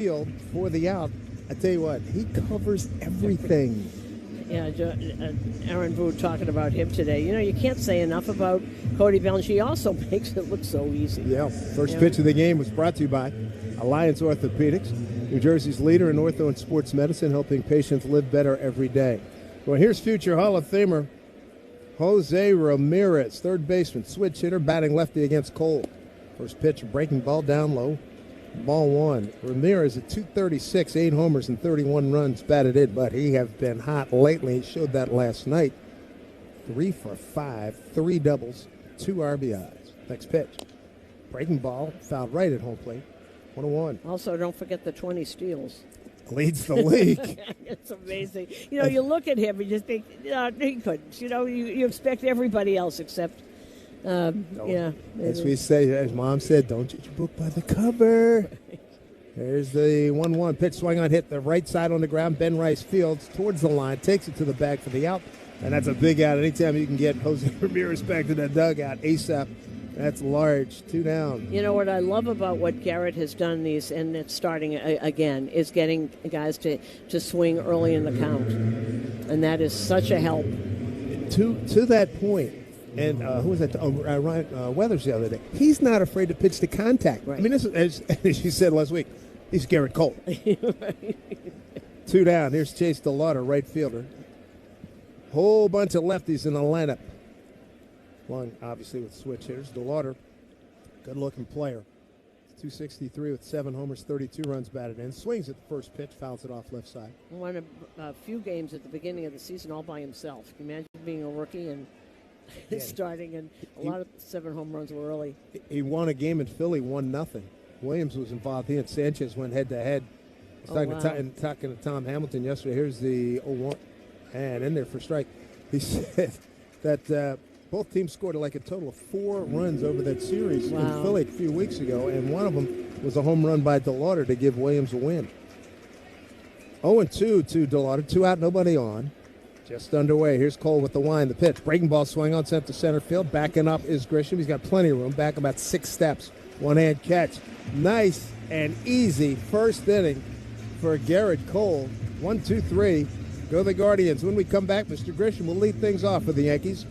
field for the out. I tell you what, he covers everything. Yeah, Aaron Boone talking about him today. You know, you can't say enough about Cody Bellinger. He also makes it look so easy. Yeah, first pitch of the game was brought to you by Alliance Orthopedics, New Jersey's leader in ortho and sports medicine, helping patients live better every day. Well, here's future Hall of Famer Jose Ramirez, third baseman, switch hitter, batting lefty against Cole. First pitch, breaking ball down low. Ball one. Ramirez at 236, 8 homers and 31 runs batted in, but he has been hot lately. He showed that last night. 3 for 5, 3 doubles, 2 RBIs. Next pitch. Breaking ball, fouled right at home plate. 1-1. Also, don't forget the 20 steals. Leads the league. It's amazing. You know, you look at him and you think, he couldn't. You know, you expect everybody else except... yeah. As we say, as Mom said, don't judge a book by the cover. There's the 1-1 pitch, swung on, hit the right side on the ground. Ben Rice fields towards the line, takes it to the bag for the out, and that's a big out. Anytime you can get Jose Ramirez back to that dugout ASAP, that's large. 2 down. You know what I love about what Garrett has done and it's starting again, is getting guys to swing early in the count, and that is such a help. To that point. And who was that? Ryan Weathers the other day. He's not afraid to pitch to contact. Right. I mean, this is, as you said last week, he's Garrett Cole. 2 down. Here's Chase DeLauder, right fielder. Whole bunch of lefties in the lineup. Along, obviously, with switch hitters. DeLauder, good-looking player. 263 with 7 homers, 32 runs batted in. Swings at the first pitch, fouls it off left side. Won a few games at the beginning of the season all by himself. Can you imagine being a rookie and starting, and a lot of 7 home runs were early. He won a game in Philly, 1-0. Williams was involved. He and Sanchez went head-to-head. I was talking to Tom Hamilton yesterday. Here's the 0-1, and in there for strike. He said that both teams scored like a total of 4 runs over that series in Philly a few weeks ago, and one of them was a home run by DeLauder to give Williams a win. 0-2 to DeLauder, 2 out, nobody on. Just underway. Here's Cole with the wind. The pitch. Breaking ball swing on sent to center field. Backing up is Grisham. He's got plenty of room. Back about 6 steps. One-hand catch. Nice and easy first inning for Garrett Cole. 1, 2, 3. Go the Guardians. When we come back, Mr. Grisham will lead things off for the Yankees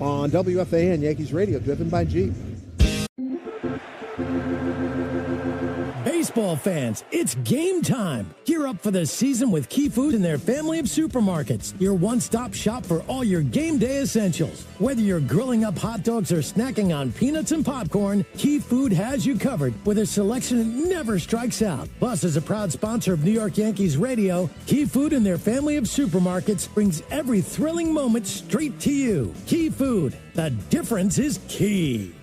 on WFAN Yankees Radio, driven by Jeep. Baseball fans, it's game time. Gear up for the season with Key Food and their family of supermarkets. Your one-stop shop for all your game day essentials. Whether you're grilling up hot dogs or snacking on peanuts and popcorn, Key Food has you covered with a selection that never strikes out. Plus, as a proud sponsor of New York Yankees Radio, Key Food and their family of supermarkets brings every thrilling moment straight to you. Key Food, the difference is key.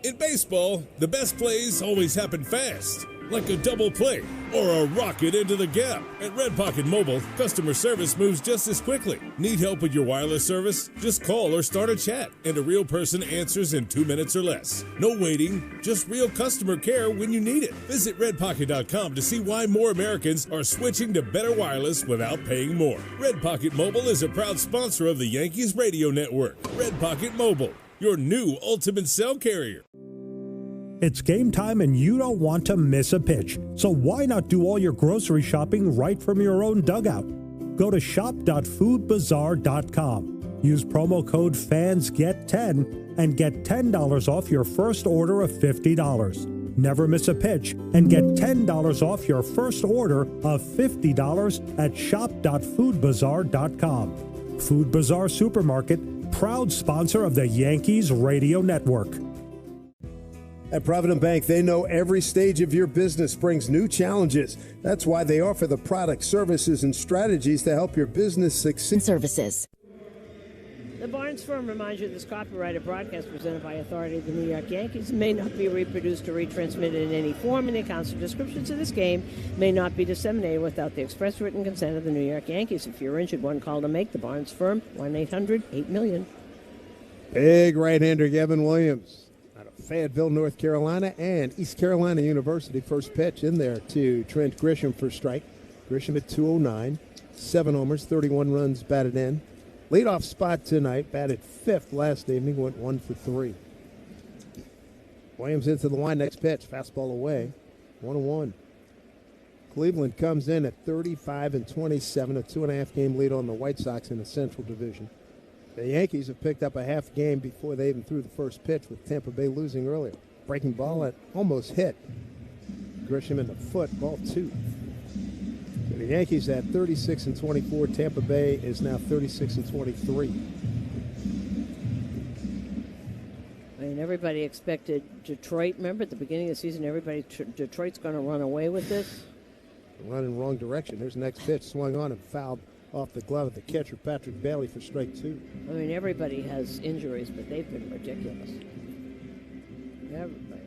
In baseball, the best plays always happen fast, like a double play or a rocket into the gap. At Red Pocket Mobile, customer service moves just as quickly. Need help with your wireless service? Just call or start a chat, and a real person answers in 2 minutes or less. No waiting, just real customer care when you need it. Visit redpocket.com to see why more Americans are switching to better wireless without paying more. Red Pocket Mobile is a proud sponsor of the Yankees Radio Network. Red Pocket Mobile, your new ultimate cell carrier. It's game time and you don't want to miss a pitch. So why not do all your grocery shopping right from your own dugout? Go to shop.foodbazaar.com. Use promo code FANSGET10 and get $10 off your first order of $50. Never miss a pitch and get $10 off your first order of $50 at shop.foodbazaar.com. Food Bazaar Supermarket, proud sponsor of the Yankees Radio Network. At Provident Bank, they know every stage of your business brings new challenges. That's why they offer the products, services, and strategies to help your business succeed. Services. The Barnes Firm reminds you this copyrighted broadcast presented by authority of the New York Yankees may not be reproduced or retransmitted in any form, and the accounts or descriptions of this game may not be disseminated without the express written consent of the New York Yankees. If you're injured, one call to make. The Barnes Firm, 1-800-8-million. Big right-hander Gavin Williams out of Fayetteville, North Carolina, and East Carolina University. First pitch in there to Trent Grisham for strike. Grisham at 209, 7 homers, 31 runs batted in. Leadoff spot tonight, batted 5th last evening, went 1 for 3. Williams into the line, next pitch, fastball away, 1-1. Cleveland comes in at 35-27, a 2.5 game lead on the White Sox in the Central Division. The Yankees have picked up a half game before they even threw the first pitch, with Tampa Bay losing earlier. Breaking ball that almost hit Grisham in the foot, ball 2. So the Yankees at 36-24. Tampa Bay is now 36-23. I mean, everybody expected Detroit. Remember at the beginning of the season, Detroit's going to run away with this. Run in the wrong direction. There's the next pitch, swung on and fouled off the glove of the catcher, Patrick Bailey, for strike 2. I mean, everybody has injuries, but they've been ridiculous. Everybody.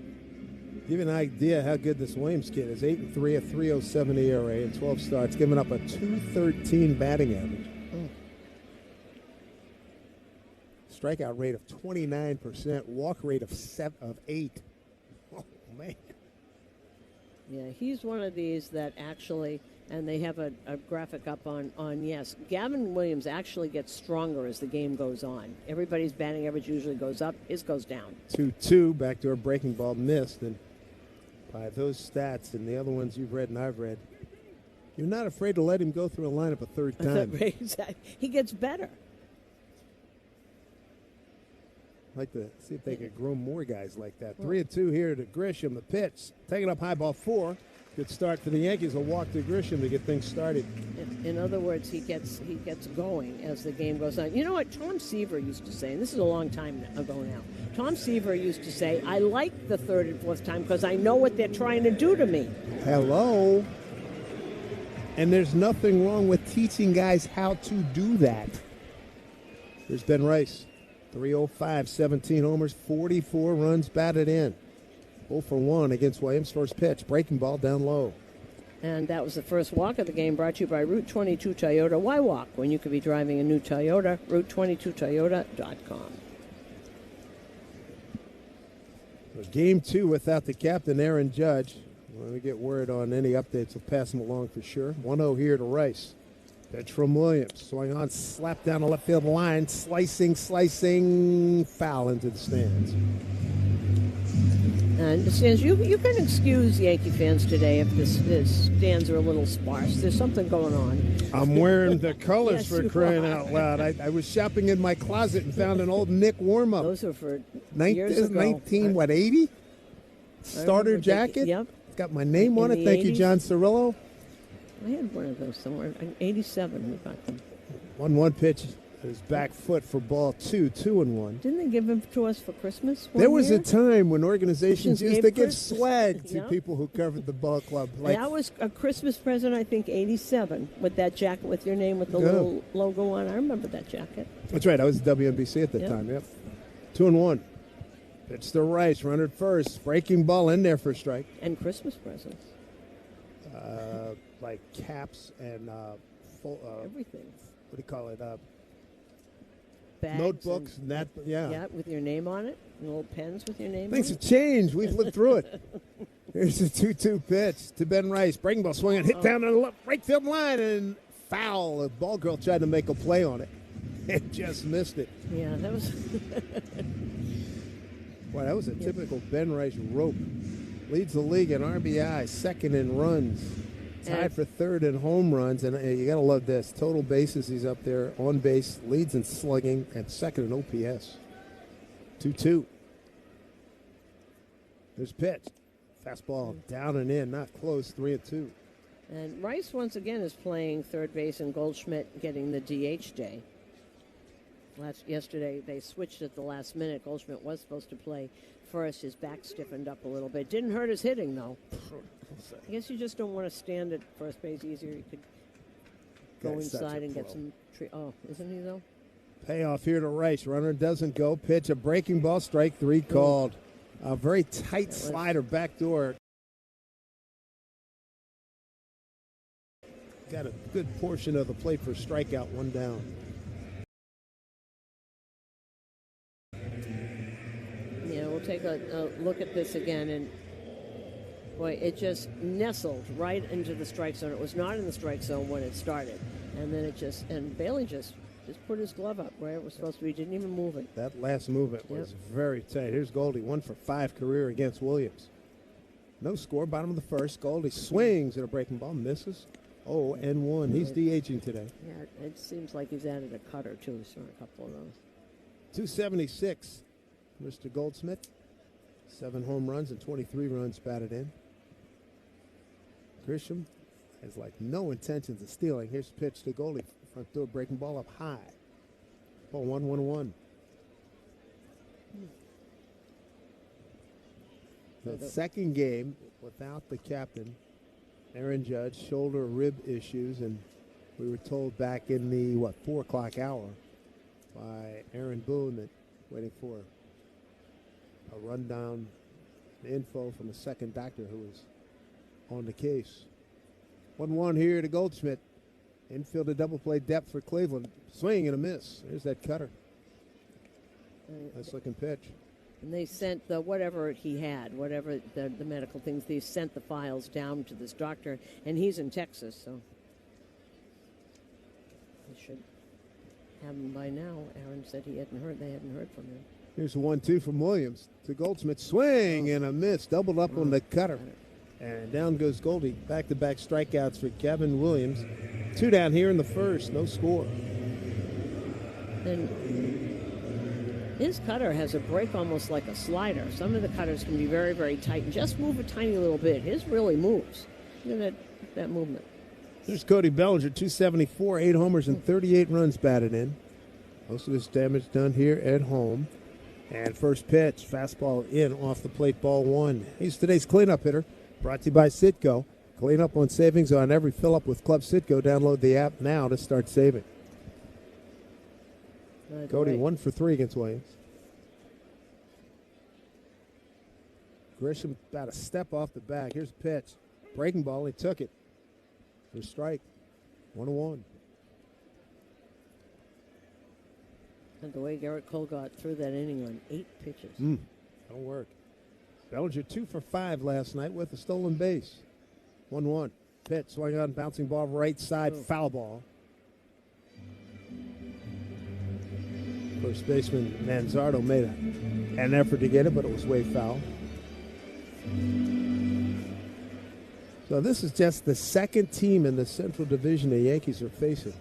Give you an idea how good this Williams kid is. 8-3, a 3.07 ERA in 12 starts, giving up a 2.13 batting average. Strikeout rate of 29%, walk rate of 8. Oh, man. Yeah, he's one of these that actually, and they have a graphic up on yes, Gavin Williams actually gets stronger as the game goes on. Everybody's batting average usually goes up, his goes down. 2-2, backdoor breaking ball missed, and by those stats and the other ones you've read and I've read, you're not afraid to let him go through a lineup a third time. He gets better. I'd like to see if they could groom more guys like that. 3-2 here to Grisham. The pitch, taking up high, ball 4. Good start for the Yankees. A walk to Grisham to get things started. In other words, he gets going as the game goes on. You know what Tom Seaver used to say, and this is a long time ago now. Tom Seaver used to say, I like the third and fourth time because I know what they're trying to do to me. Hello. And there's nothing wrong with teaching guys how to do that. Here's Ben Rice. 305, 17 homers, 44 runs batted in. 0 for 1 against Williams. First pitch, breaking ball down low. And that was the first walk of the game, brought to you by Route 22 Toyota. Why walk when you could be driving a new Toyota? Route22Toyota.com. Game 2 without the captain, Aaron Judge. When we get word on any updates, we'll pass them along for sure. 1-0 here to Rice. Pitch from Williams. Swing on, slap down the left field line. Slicing, foul into the stands. And the stands, you can excuse Yankee fans today if the stands are a little sparse. There's something going on. I'm wearing the colors Yes, for crying out loud. I was shopping in my closet and found an old Nick warm-up. Those are for years ago. 80? Starter jacket? Yep. It's got my name on it. Thank you, John Cirillo. I had one of those somewhere. In 87 we got them. 1-1 pitch. His back foot for ball 2, 2-1. Didn't they give them to us for Christmas? There was year? a time when organizations used to give Christmas. swag to Yep. people who covered the ball club. Like, that was a Christmas present, I think, 87, with that jacket with your name with the little logo on. I remember that jacket. That's right. I was at WNBC at the Yep. time. Yep. 2-1. Pitch to Rice. Runner at first. Breaking ball in there for a strike. And Christmas presents. Like caps and Everything. what do you call it? Bags Notebooks and that. Yeah. Yeah, with your name on it. And little pens with your name Things on have changed. We've lived through it. Here's a 2-2 pitch to Ben Rice. Breaking ball swinging, hit down on the left right field line and foul. The ball girl tried to make a play on it. It just missed it. Yeah, that was... Boy, that was a typical Ben Rice rope. Leads the league in RBI, second in runs. Tied for third in home runs, and you got to love this. Total bases, he's up there. On base, leads in slugging, and second in OPS. 2-2. There's pitch. Fastball down and in, not close, 3-2. And Rice, once again, is playing third base, and Goldschmidt getting the DH day. Yesterday, they switched at the last minute. Goldschmidt was supposed to play first. His back stiffened up a little bit. Didn't hurt his hitting, though. I guess you just don't want to stand at first base easier. You could go inside and get some tree. Oh, isn't he, though? Payoff here to Rice. Runner doesn't go. Pitch, a breaking ball, strike 3 called. A very tight slider backdoor. Got a good portion of the plate for strikeout, 1 down. Yeah, we'll take a look at this again, and boy, it just nestled right into the strike zone. It was not in the strike zone when it started, and then and Bailey just put his glove up where it was supposed to be. Didn't even move it. That last movement was very tight. Here's Goldie, 1 for 5 career against Williams. No score. Bottom of the first. Goldie swings at a breaking ball. Misses. 0-1. He's DHing today. Yeah, it seems like he's added a cutter, too. He's thrown a couple of those. 276. Mr. Goldschmidt. 7 home runs and 23 runs batted in. Grisham has like no intentions of stealing. Here's the pitch to Goldie. Front door breaking ball up high. Ball 1-1-1. The second game without the captain, Aaron Judge, shoulder rib issues, and we were told back in the 4 o'clock hour by Aaron Boone that waiting for a rundown info from a second doctor who was on the case. 1-1 here to Goldschmidt. Infield a double play depth for Cleveland. Swing and a miss. There's that cutter. Nice looking pitch. And they sent whatever he had, whatever the medical things, they sent the files down to this doctor, and he's in Texas, so they should have him by now. Aaron said they hadn't heard from him. Here's a 1-2 from Williams to Goldschmidt. Swing and a miss. Doubled up on the cutter. And down goes Goldie. Back-to-back strikeouts for Kevin Williams. 2 down here in the first. No score. And his cutter has a break almost like a slider. Some of the cutters can be very, very tight and just move a tiny little bit. His really moves. Look at that movement. There's Cody Bellinger, 274, 8 homers and 38 runs batted in. Most of his damage done here at home. And first pitch, fastball in off the plate, ball 1. He's today's cleanup hitter, brought to you by Citgo. Clean up on savings on every fill-up with Club Citgo. Download the app now to start saving. Cody 1 for 3 against Williams. Grisham about a step off the back. Here's a pitch. Breaking ball. He took it. For a strike. 1-1. And the way Garrett Cole got through that inning on 8 pitches. Don't work. Bellinger 2 for 5 last night with a stolen base. 1-1. Pitch. Swung on, bouncing ball right side. Foul ball. First baseman Manzardo made an effort to get it, but it was way foul. So this is just the second team in the Central Division the Yankees are facing.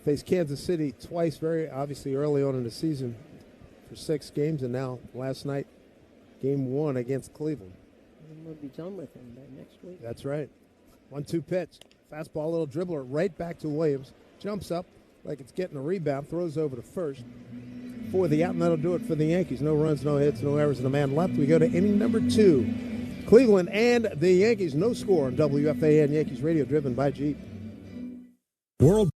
Faced Kansas City twice, very obviously early on in the season for 6 games, and now last night, game 1 against Cleveland. And we'll be done with him by next week. That's right. 1-2 pitch. Fastball, little dribbler right back to Williams. Jumps up like it's getting a rebound, throws over to first for the out, and that'll do it for the Yankees. No runs, no hits, no errors, and a man left. We go to inning number 2. Cleveland and the Yankees, no score on WFAN Yankees Radio, driven by Jeep. World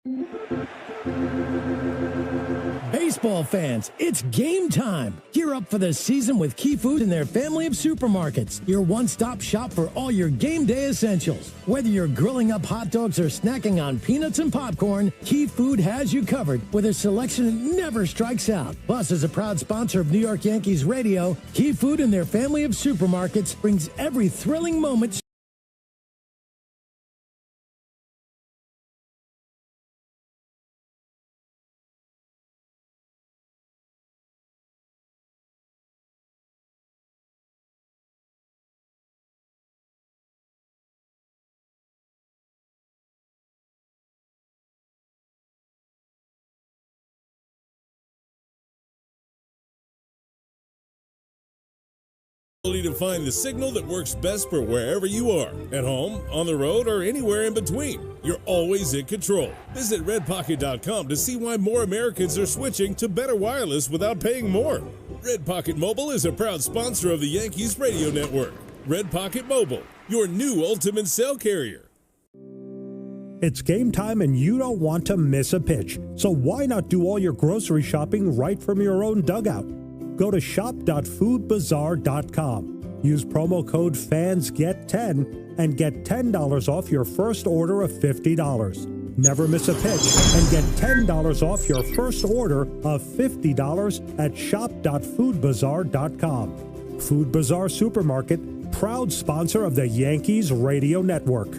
Baseball fans, it's game time. Gear up for the season with Key Food and their family of supermarkets. Your one-stop shop for all your game day essentials. Whether you're grilling up hot dogs or snacking on peanuts and popcorn, Key Food has you covered with a selection that never strikes out. Plus, as a proud sponsor of New York Yankees Radio, Key Food and their family of supermarkets brings every thrilling moment. To find the signal that works best for wherever you are, at home, on the road, or anywhere in between. You're always in control. Visit redpocket.com to see why more Americans are switching to better wireless without paying more. Red Pocket Mobile is a proud sponsor of the Yankees Radio Network. Red Pocket Mobile, your new ultimate cell carrier. It's game time and you don't want to miss a pitch. So why not do all your grocery shopping right from your own dugout? Go to shop.foodbazaar.com. Use promo code FANSGET10 and get $10 off your first order of $50. Never miss a pitch and get $10 off your first order of $50 at shop.foodbazaar.com. Food Bazaar Supermarket, proud sponsor of the Yankees Radio Network.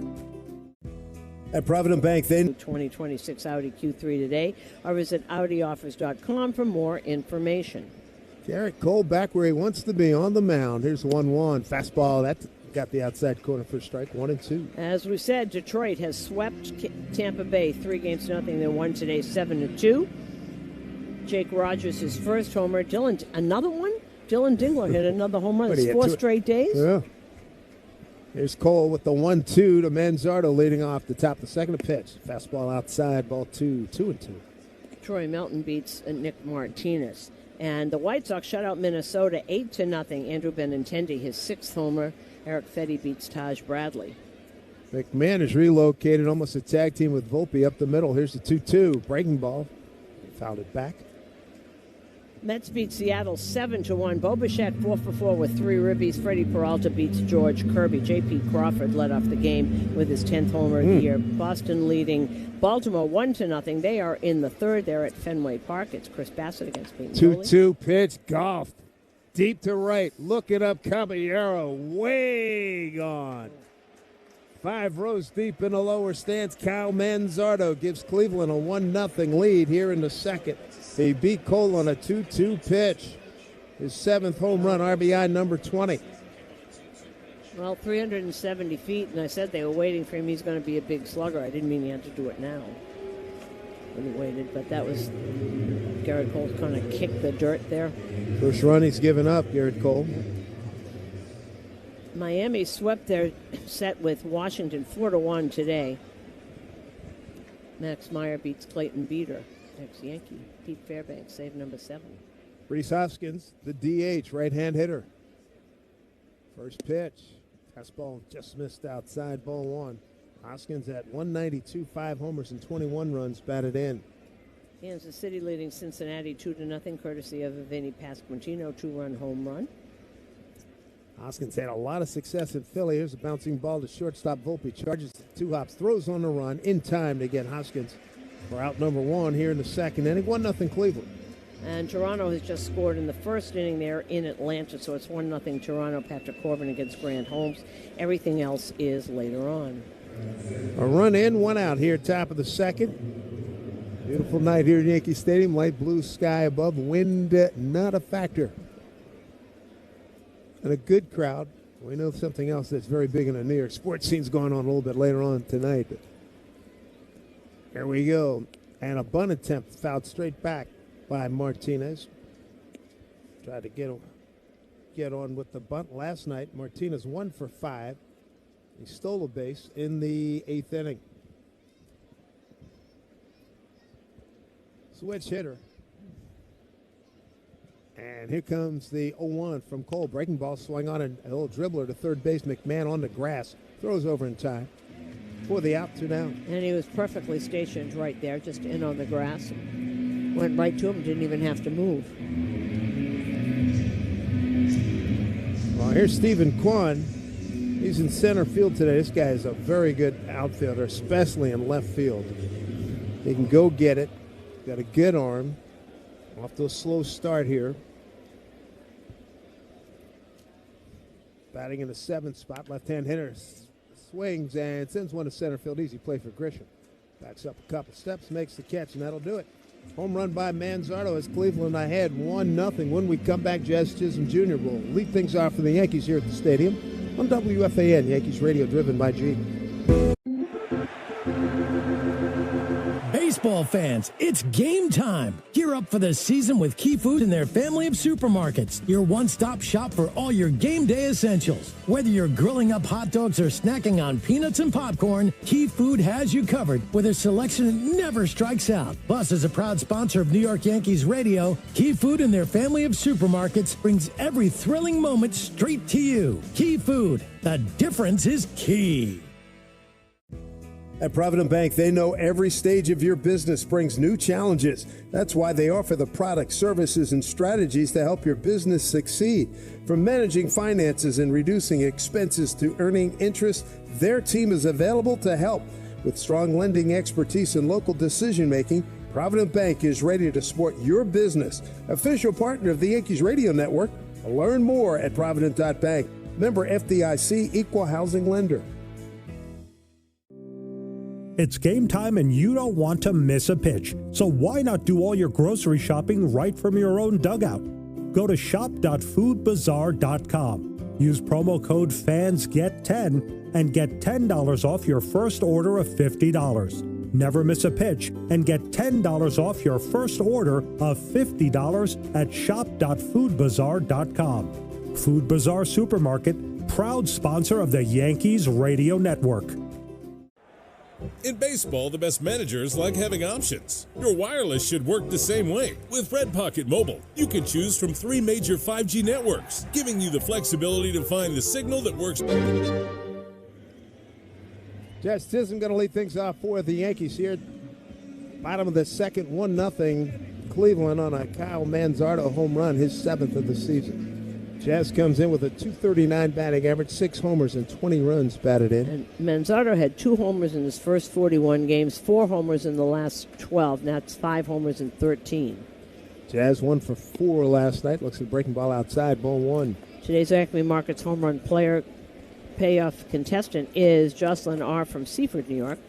At Provident Bank, then 2026 Audi Q3 today, or visit AudiOffers.com for more information. Garrett Cole back where he wants to be on the mound. Here's 1-1. Fastball. That got the outside corner for a strike. 1-2. As we said, Detroit has swept Tampa Bay 3-0. They won today 7-2. Jake Rogers, his first homer. Another one? Dylan Dingler hit another home run. It's 4 straight days. Yeah. Here's Cole with the 1-2 to Manzardo leading off the top of the second pitch. Fastball outside, ball 2-2. Troy Melton beats Nick Martinez. And the White Sox shut out Minnesota 8-0. Andrew Benintendi, his 6th homer. Eric Fetty beats Taj Bradley. McMahon is relocated, almost a tag team with Volpe up the middle. Here's the 2-2. Breaking ball. Fouled it back. Mets beat Seattle 7-1. Bo Bichette 4-for-4 with 3 ribbies. Freddie Peralta beats George Kirby. J.P. Crawford led off the game with his 10th homer of the year. Boston leading Baltimore 1-0. They are in the third. They're at Fenway Park. It's Chris Bassett against Peyton 2-2 pitch. Golf. Deep to right. Looking up Caballero. Way gone. 5 rows deep in the lower stands. Cal Manzardo gives Cleveland a 1-0 lead here in the second. He beat Cole on a 2-2 pitch. His 7th home run, RBI number 20. Well, 370 feet, and I said they were waiting for him. He's going to be a big slugger. I didn't mean he had to do it now when he waited, but that was Garrett Cole kind of kicked the dirt there. First run he's given up, Garrett Cole. Miami swept their set with Washington 4-1 today. Max Meyer beats Clayton Beeter. Ex-Yankee Pete Fairbanks, save number 7. Rhys Hoskins, the DH, right-hand hitter. First pitch. Fastball just missed outside, ball 1. Hoskins at 192, 5 homers and 21 runs batted in. Kansas City leading Cincinnati 2-0, courtesy of Vinny Pasquantino, 2-run home run. Hoskins had a lot of success in Philly. Here's a bouncing ball to shortstop. Volpe charges 2 hops, throws on the run in time to get Hoskins for out number 1 here in the second inning. 1-0 Cleveland. And Toronto has just scored in the first inning there in Atlanta, so it's 1-0 Toronto. Patrick Corbin against Grant Holmes. Everything else is later on. A run in, 1 out here, top of the second. Beautiful night here at Yankee Stadium. Light blue sky above. Wind not a factor. And a good crowd. We know something else that's very big in the New York sports scene's going on a little bit later on tonight. Here we go. And a bunt attempt fouled straight back by Martinez. Tried to get on with the bunt last night. Martinez 1 for 5. He stole a base in the 8th inning. Switch hitter. And here comes the 0-1 from Cole. Breaking ball, swung on a little dribbler to third base. McMahon on the grass. Throws over in time. For the out, 2 down. And he was perfectly stationed right there, just in on the grass. Went right to him, didn't even have to move. Well, here's Stephen Kwan. He's in center field today. This guy is a very good outfielder, especially in left field. He can go get it. Got a good arm. Off to a slow start here. Batting in the 7th spot. Left-hand hitter swings and sends one to center field. Easy play for Grisham. Backs up a couple steps, makes the catch, and that'll do it. Home run by Manzardo as Cleveland ahead 1-0. When we come back, Jazz Chisholm Jr. will lead things off for the Yankees here at the stadium on WFAN, Yankees Radio, driven by G. Baseball fans, it's game time. Gear up for the season with Key Food and their family of supermarkets. Your one-stop shop for all your game day essentials. Whether you're grilling up hot dogs or snacking on peanuts and popcorn, Key Food has you covered with a selection that never strikes out. Plus, as a proud sponsor of New York Yankees Radio, Key Food and their family of supermarkets brings every thrilling moment straight to you. Key Food, the difference is key. At Provident Bank, they know every stage of your business brings new challenges. That's why they offer the products, services, and strategies to help your business succeed. From managing finances and reducing expenses to earning interest, their team is available to help. With strong lending expertise and local decision-making, Provident Bank is ready to support your business. Official partner of the Yankees Radio Network. Learn more at Provident.bank. Member FDIC, Equal Housing Lender. It's game time and you don't want to miss a pitch. So why not do all your grocery shopping right from your own dugout? Go to shop.foodbazaar.com. Use promo code FANSGET10 and get $10 off your first order of $50. Never miss a pitch and get $10 off your first order of $50 at shop.foodbazaar.com. Food Bazaar Supermarket, proud sponsor of the Yankees Radio Network. In baseball, the best managers like having options. Your wireless should work the same way. With Red Pocket Mobile, you can choose from 3 major 5G networks, giving you the flexibility to find the signal that works. Jazz Chisholm going to lead things off for the Yankees here. Bottom of the second, 1-0 Cleveland on a Kyle Manzardo home run, his 7th of the season. Jazz comes in with a .239 batting average, 6 homers and 20 runs batted in. And Manzardo had 2 homers in his first 41 games, 4 homers in the last 12. Now it's 5 homers in 13. Jazz 1 for 4 last night. Looks like breaking ball outside, ball 1. Today's Acme Markets home run player payoff contestant is Jocelyn R. from Seaford, New York.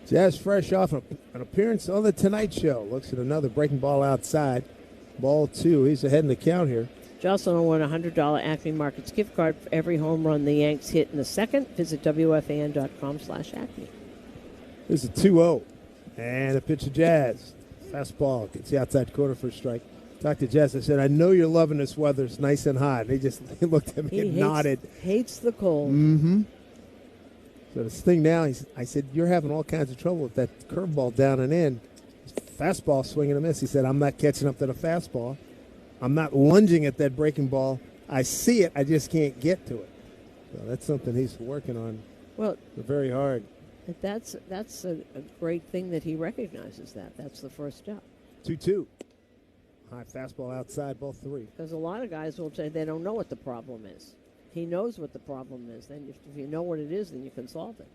Jazz fresh off an appearance on the Tonight Show. Looks at another breaking ball outside. Ball 2. He's ahead in the count here. Jocelyn will win a $100 Acme Markets gift card for every home run the Yanks hit in the second. Visit WFAN.com/Acme. There's a 2-0. And a pitch to Jazz. Fastball. Gets the outside corner for a strike. Talked to Jazz. I said, I know you're loving this weather. It's nice and hot. He looked at me and nodded. Hates the cold. Mm-hmm. So this thing now, I said, you're having all kinds of trouble with that curveball down and in. Fastball swing and a miss. He said, I'm not catching up to the fastball. I'm not lunging at that breaking ball. I see it. I just can't get to it. So that's something he's working on. Well, very hard. That's a great thing that he recognizes that. That's the first step. 2-2. High fastball outside, ball 3. Because a lot of guys will say they don't know what the problem is. He knows what the problem is. Then if you know what it is, then you can solve it.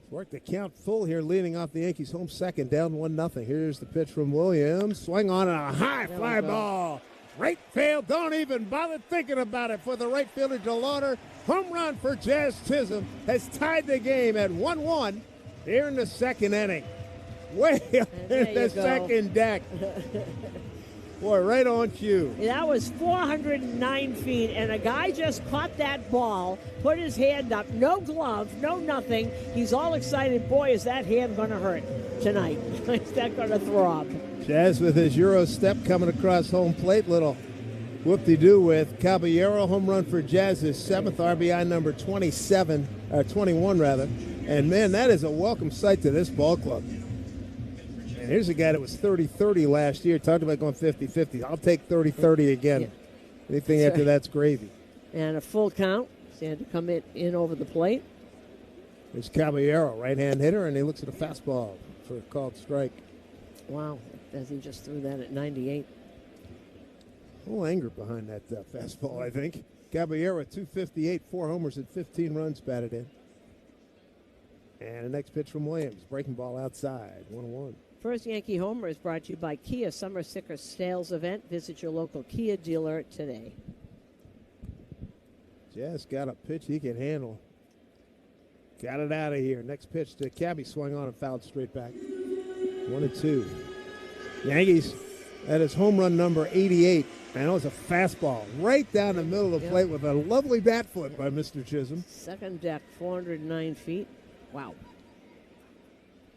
Work the count full here, leading off the Yankees home second, down 1-0. Here's the pitch from Williams. Swing on and a high fly ball. Right field, don't even bother thinking about it for the right fielder, DeLauder. Home run for Jazz Chisholm has tied the game at 1-1 here in the second inning. Way up in the second deck. Boy, right on cue. That was 409 feet, and a guy just caught that ball, put his hand up, no glove, no nothing. He's all excited. Boy, is that hand going to hurt tonight. Is that going to throb? Jazz with his Euro step coming across home plate. Little whoop-de-doo with Caballero. Home run for Jazz's 7th, RBI number 21 rather. And, man, that is a welcome sight to this ball club. And here's a guy that was 30-30 last year. Talked about going 50-50. I'll take 30-30 again. Yeah. Anything after that's gravy. And a full count. So he had to come in over the plate. There's Caballero, right-hand hitter, and he looks at a fastball for a called strike. Wow. As he just threw that at 98. A little anger behind that fastball, I think. Caballero, 258, 4 homers and 15 runs batted in. And the next pitch from Williams. Breaking ball outside, 1-1. First Yankee Homer is brought to you by Kia Summer Sticker Sales Event. Visit your local Kia dealer today. Jazz got a pitch he can handle. Got it out of here. Next pitch to Cabby, swung on and fouled straight back. 1-2. Yankees at his home run number 88. And it was a fastball right down the middle of the plate with a lovely bat flip by Mr. Chisholm. Second deck, 409 feet. Wow.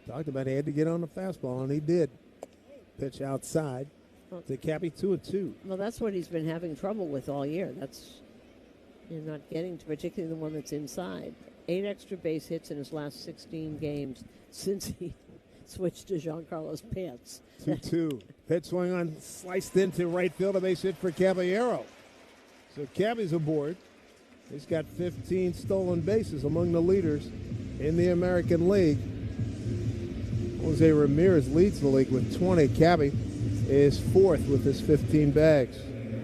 Talked about he had to get on the fastball, and he did. Pitch outside to Cappy, 2-2. Well, that's what he's been having trouble with all year. That's not getting to, particularly the one that's inside. 8 extra base hits in his last 16 games since he switched to Giancarlo's pants. 2-2. Pitch swung on, sliced into right field, a base hit for Caballero. So Cabby's aboard. He's got 15 stolen bases, among the leaders in the American League. Jose Ramirez leads the league with 20. Cabby is 4th with his 15 bags.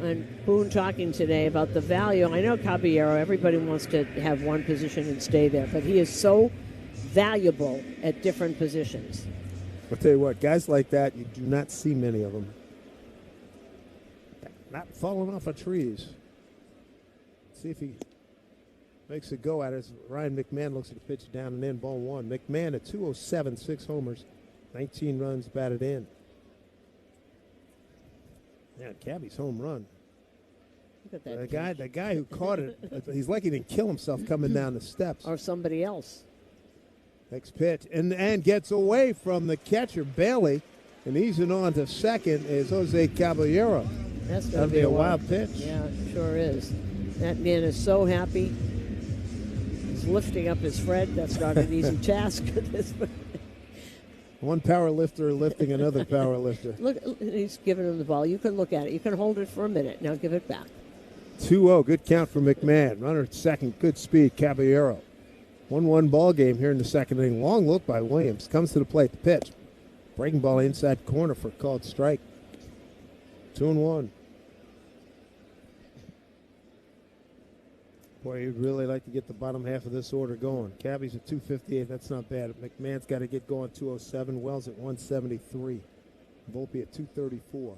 And Boone talking today about the value. I know Caballero, everybody wants to have one position and stay there, but he is so valuable at different positions. I'll tell you what, guys like that, you do not see many of them. Not falling off of trees. See if he makes a go at it. Ryan McMahon looks at the pitch down and in, ball 1. McMahon at 207, 6 homers, 19 runs batted in. Yeah, Cabby's home run. Look at that. The guy who caught it, he's lucky he didn't kill himself coming down the steps. Or somebody else. Next pitch, and gets away from the catcher, Bailey, and easing on to second is Jose Caballero. That's going That'll to be a wild pitch. Yeah, it sure is. That man is so happy. He's lifting up his friend. That's not an easy task. One power lifter lifting another power lifter. Look, he's giving him the ball. You can look at it. You can hold it for a minute. Now give it back. 2-0, good count for McMahon. Runner at second, good speed, Caballero. 1-1 ball game here in the second inning. Long look by Williams. Comes to the plate, the pitch. Breaking ball inside corner for a called strike. 2-1. Boy, you'd really like to get the bottom half of this order going. Cabby's at 258. That's not bad. McMahon's got to get going 207. Wells at 173. Volpe at 234.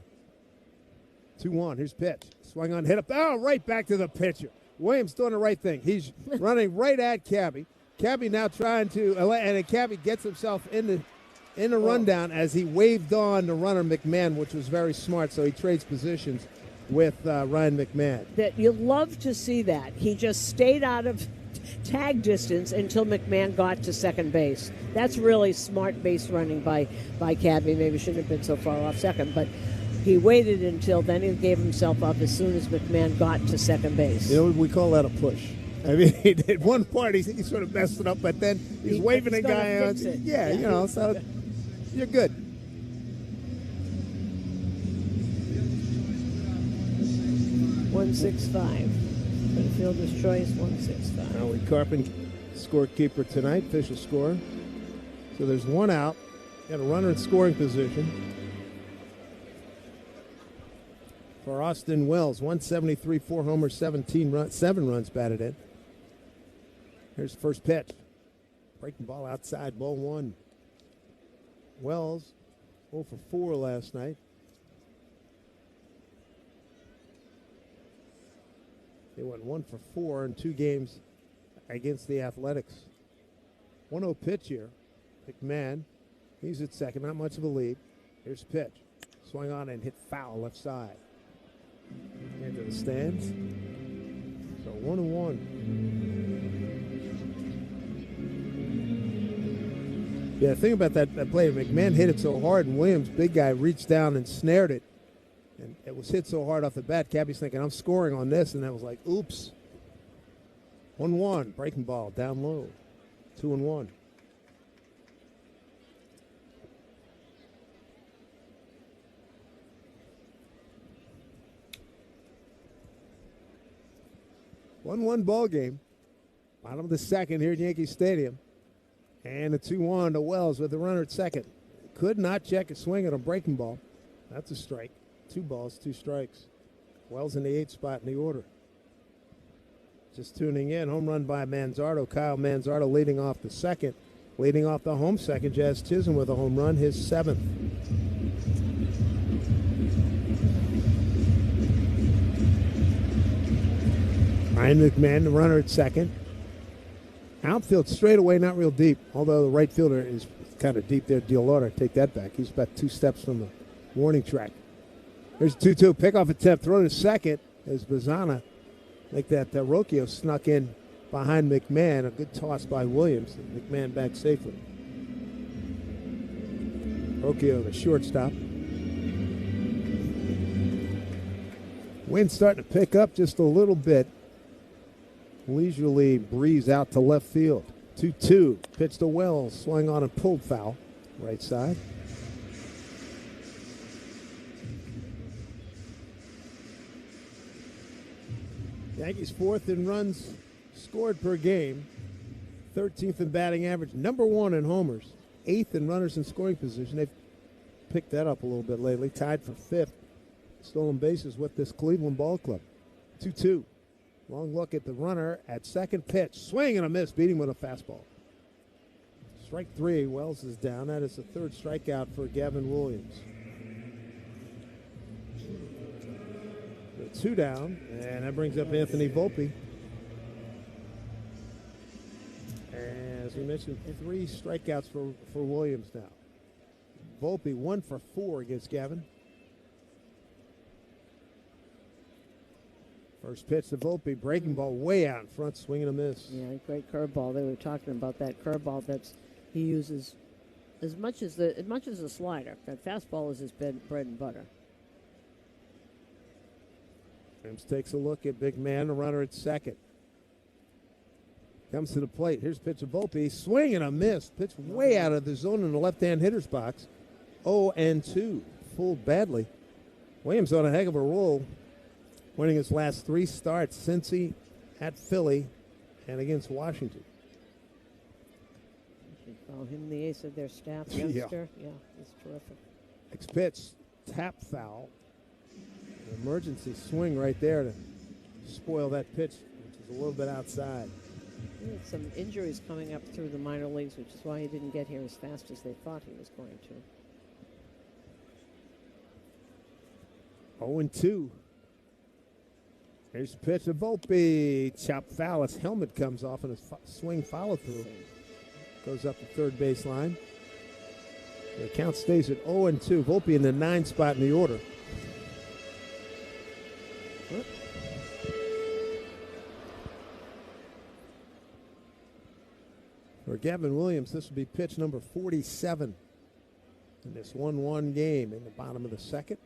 2-1. Here's pitch. Swung on, hit up. Oh, right back to the pitcher. Williams doing the right thing. He's running right at Cabby. Cabby now trying to, and Cabby gets himself in the rundown as he waved on the runner McMahon, which was very smart. So he trades positions with Ryan McMahon. That you love to see that. He just stayed out of tag distance until McMahon got to second base. That's really smart base running by Cabby. Maybe shouldn't have been so far off second, but he waited until then. He gave himself up as soon as McMahon got to second base. You know, we call that a push. I mean, he did one part, he sort of messed it up, but then he's waving a guy on. Yeah, you know, so you're good. .165. Fielder's choice, 165. Now Carpin, scorekeeper tonight, official score. So there's one out. Got a runner in scoring position. For Austin Wells, 173, 4 homers, 7 runs batted in. Here's the first pitch. Breaking ball outside, ball one. Wells, 0 for 4 last night. They went 1 for 4 in 2 games against the Athletics. 1-0 pitch here. McMahon, he's at second, not much of a lead. Here's the pitch. Swung on and hit foul left side. Into the stands. So 1-1. Yeah, the thing about that play, McMahon hit it so hard, and Williams, big guy, reached down and snared it. And it was hit so hard off the bat, Cabby's thinking, I'm scoring on this, and that was like, oops. 1-1, breaking ball, down low. 2-1. One ball game. Bottom of the second here at Yankee Stadium. And a 2-1 to Wells with the runner at second. Could not check a swing at a breaking ball. That's a strike. 2 balls, 2 strikes. Wells in the 8th spot in the order. Just tuning in, home run by Manzardo. Kyle Manzardo leading off the second. Leading off the home second, Jazz Chisholm with a home run, his 7th. Ryan McMahon, the runner at second. Outfield straight away, not real deep, although the right fielder is kind of deep there. DeLauder, take that back. He's about 2 steps from the warning track. There's a 2-2 pickoff attempt, throw to second as Bazana like that. Rocchio snuck in behind McMahon. A good toss by Williams. McMahon back safely. Rocchio, the shortstop. Wind starting to pick up just a little bit. Leisurely breeze out to left field. 2-2. Pitch to Wells. Swung on and pulled foul. Right side. Yankees 4th in runs scored per game. 13th in batting average. Number 1 in homers. 8th in runners in scoring position. They've picked that up a little bit lately. Tied for 5th. Stolen bases with this Cleveland ball club. 2-2. Long look at the runner at second pitch. Swing and a miss. Beating with a fastball. Strike 3. Wells is down. That is the 3rd strikeout for Gavin Williams. 2 down. And that brings up Anthony Volpe. As we mentioned, 3 strikeouts for Williams now. Volpe 1 for 4 against Gavin. First pitch to Volpe, breaking ball way out in front, swing and a miss. Yeah, great curveball. They were talking about that curveball he uses as much as a slider. That fastball is his bread and butter. James takes a look at big man, the runner at second. Comes to the plate. Here's pitch to Volpe, swing and a miss. Pitch way out of the zone in the left-hand hitter's box. 0-2, fooled badly. Williams on a heck of a roll, winning his last 3 starts, Cincy, at Philly, and against Washington. You should call him the ace of their staff, youngster. Yeah, he's terrific. Next pitch, tap foul. An emergency swing right there to spoil that pitch, which is a little bit outside. He had some injuries coming up through the minor leagues, which is why he didn't get here as fast as they thought he was going to. 0-2. Here's the pitch to Volpe. Chop foul. His helmet comes off and his swing follow through. Goes up the third base line. The count stays at 0-2. Volpe in the 9 spot in the order. For Gavin Williams, this will be pitch number 47 in this 1-1 game in the bottom of the second.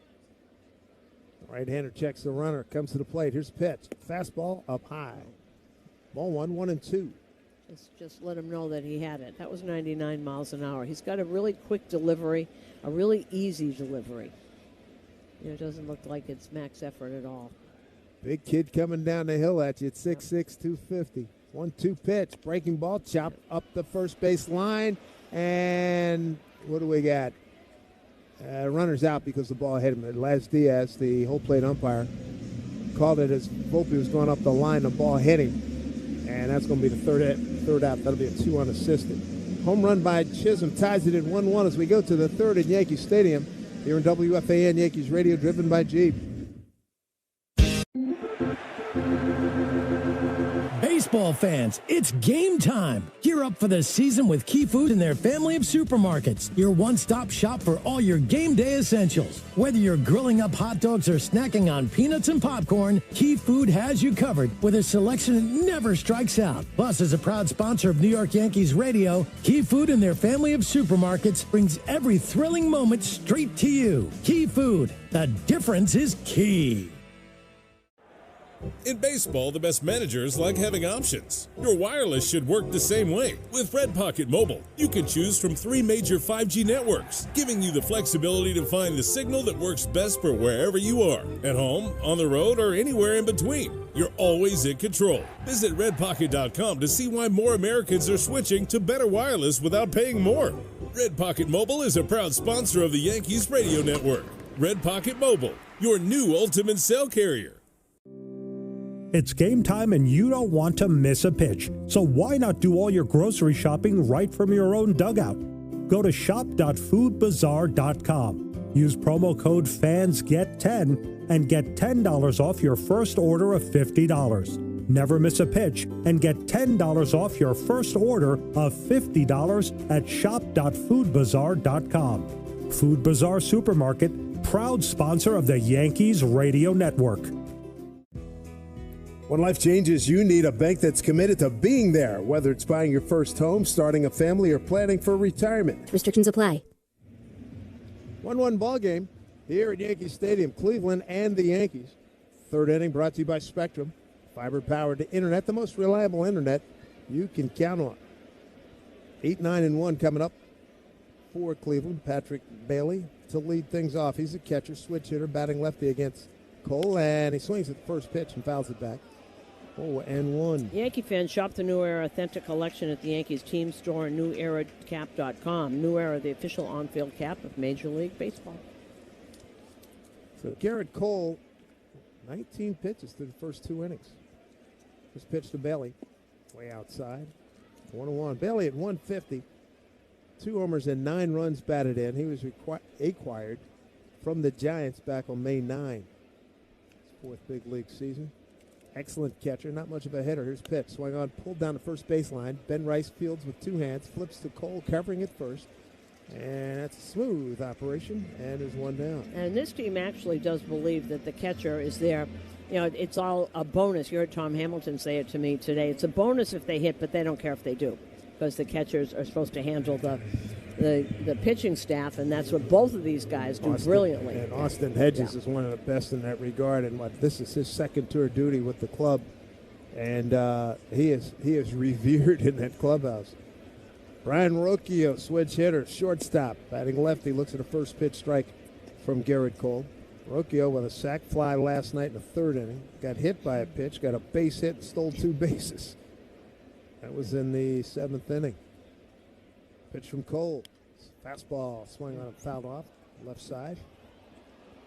Right-hander checks the runner, comes to the plate. Here's the pitch. Fastball up high. Ball 1-2. Just let him know that he had it. That was 99 miles an hour. He's got a really quick delivery, a really easy delivery. It doesn't look like it's max effort at all. Big kid coming down the hill at you at 6'6", 250. 1-2 pitch. Breaking ball, chop up the first base line. And what do we got? Runner's out because the ball hit him. Laz Diaz, the whole plate umpire, called it as Volpe was going up the line. The ball hit him. And that's going to be the third out. That'll be a 2 unassisted. Home run by Chisholm ties it at 1-1 as we go to the third at Yankee Stadium. Here in WFAN Yankees Radio, driven by Jeep. Baseball fans, it's game time. Gear up for the season with Key Food and their family of supermarkets. Your one-stop shop for all your game day essentials. Whether you're grilling up hot dogs or snacking on peanuts and popcorn, Key Food has you covered with a selection that never strikes out. Plus, as a proud sponsor of New York Yankees Radio, Key Food and their family of supermarkets brings every thrilling moment straight to you. Key Food, the difference is key. In baseball, the best managers like having options. Your wireless should work the same way. With Red Pocket Mobile, you can choose from 3 major 5G networks, giving you the flexibility to find the signal that works best for wherever you are. At home, on the road, or anywhere in between. You're always in control. Visit redpocket.com to see why more Americans are switching to better wireless without paying more. Red Pocket Mobile is a proud sponsor of the Yankees Radio Network. Red Pocket Mobile, your new ultimate cell carrier. It's game time and you don't want to miss a pitch. So why not do all your grocery shopping right from your own dugout? Go to shop.foodbazaar.com. Use promo code FANSGET10 and get $10 off your first order of $50. Never miss a pitch and get $10 off your first order of $50 at shop.foodbazaar.com. Food Bazaar Supermarket, proud sponsor of the Yankees Radio Network. When life changes, you need a bank that's committed to being there, whether it's buying your first home, starting a family, or planning for retirement. Restrictions apply. 1-1 ball game here at Yankee Stadium, Cleveland and the Yankees. Third inning brought to you by Spectrum. Fiber-powered internet, the most reliable internet you can count on. 8-9-1 coming up for Cleveland. Patrick Bailey to lead things off. He's a catcher, switch hitter, batting lefty against Cole, and he swings at the first pitch and fouls it back. 0-1. Yankee fans, shop the New Era Authentic Collection at the Yankees team store and neweracap.com. New Era, the official on-field cap of Major League Baseball. So Garrett Cole, 19 pitches through the first 2 innings. This pitch to Bailey, way outside. 1-1. Bailey at 150. 2 homers and 9 runs batted in. He was acquired from the Giants back on May 9. His 4th big league season. Excellent catcher, not much of a hitter. Here's pitch, swung on, pulled down the first baseline. Ben Rice fields with 2 hands, flips to Cole, covering it first. And that's a smooth operation, and there's 1 down. And this team actually does believe that the catcher is there it's all a bonus. You heard Tom Hamilton say it to me today. It's a bonus if they hit, but they don't care if they do, because the catchers are supposed to handle the pitching staff, and that's what both of these guys do brilliantly. And Austin Hedges is one of the best in that regard, and this is his second tour duty with the club, and he is revered in that clubhouse. Brian Rocchio, switch hitter, shortstop, batting lefty, looks at a first pitch strike from Garrett Cole. Rocchio with a sac fly last night in the third inning. Got hit by a pitch, got a base hit, stole 2 bases. That was in the 7th inning. Pitch from Cole. Fastball swung on and fouled off, left side.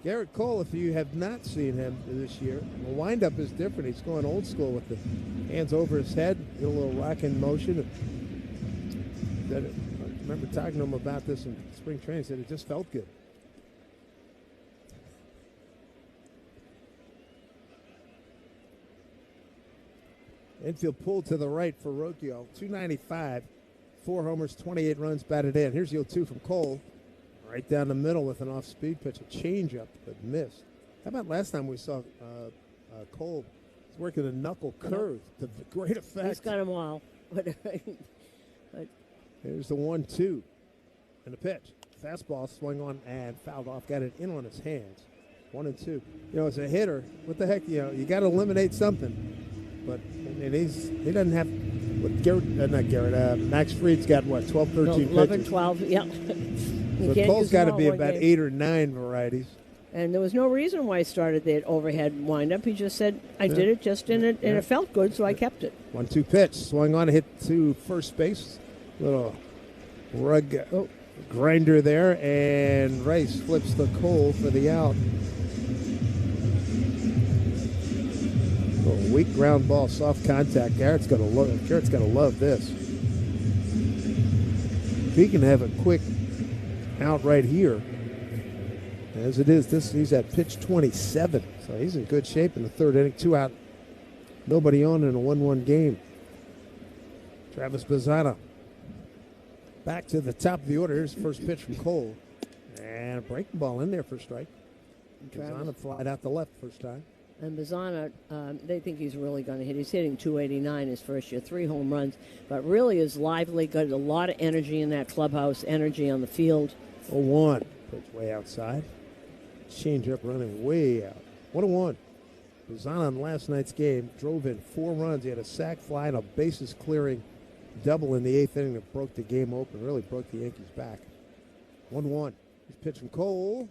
Garrett Cole, if you have not seen him this year, the windup is different. He's going old school with the hands over his head, get a little rocking motion. I remember talking to him about this in spring training. He said it just felt good. Infield pulled to the right for Rocchio. 295, 4 homers, 28 runs batted in. Here's 0-2 from Cole. Right down the middle with an off-speed pitch, a changeup, but missed. How about last time we saw Cole? He's working a knuckle curve to great effect. He's got them all. Here's the 1-2 and a pitch. Fastball swung on and fouled off. Got it in on his hands. 1-2. As a hitter, what the heck? You got to eliminate something. But he doesn't have. Max Fried's got 12, 13 11, pitches. 12. Yeah. So Cole's got to be about 8 or 9 varieties. And there was no reason why he started that overhead windup. He just said, I did it just and it felt good, so I kept it. 1-2 pitch. Swung on, hit to first base. Little rug grinder there, and Rice flips the Cole for the out. A weak ground ball, soft contact. Garrett's gonna love this. If he can have a quick out right here, as it is, he's at pitch 27, so he's in good shape in the third inning. 2 out, nobody on in a 1-1 game. Travis Bazzana back to the top of the order. Here's the first pitch from Cole, and a breaking ball in there for a strike. Bazzana flied out the left first time. And Bazzana, they think he's really going to hit. He's hitting 289 his first year, 3 home runs, but really is lively, got a lot of energy in that clubhouse, energy on the field. 0-1, pitch way outside. Change up running way out. 1-1. Bazzana in last night's game drove in 4 runs. He had a sac fly and a bases clearing double in the 8th inning that broke the game open, really broke the Yankees back. 1-1. He's pitch from Cole.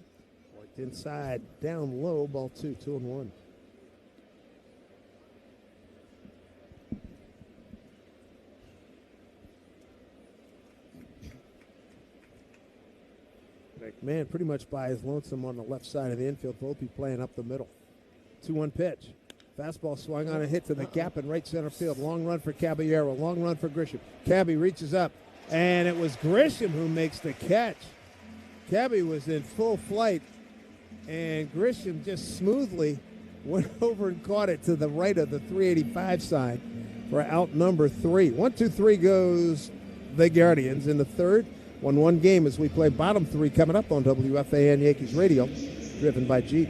Worked inside, down low, ball 2, 2-1. McMahon pretty much by his lonesome on the left side of the infield. Volpe playing up the middle. 2-1 pitch. Fastball swung on a hit to the gap in right center field. Long run for Caballero. Long run for Grisham. Cabby reaches up, and it was Grisham who makes the catch. Cabby was in full flight, and Grisham just smoothly went over and caught it to the right of the 385 sign for out number 3. 1-2-3 goes the Guardians in the third. 1-1 game as we play bottom 3 coming up on WFAN Yankees Radio, driven by Jeep.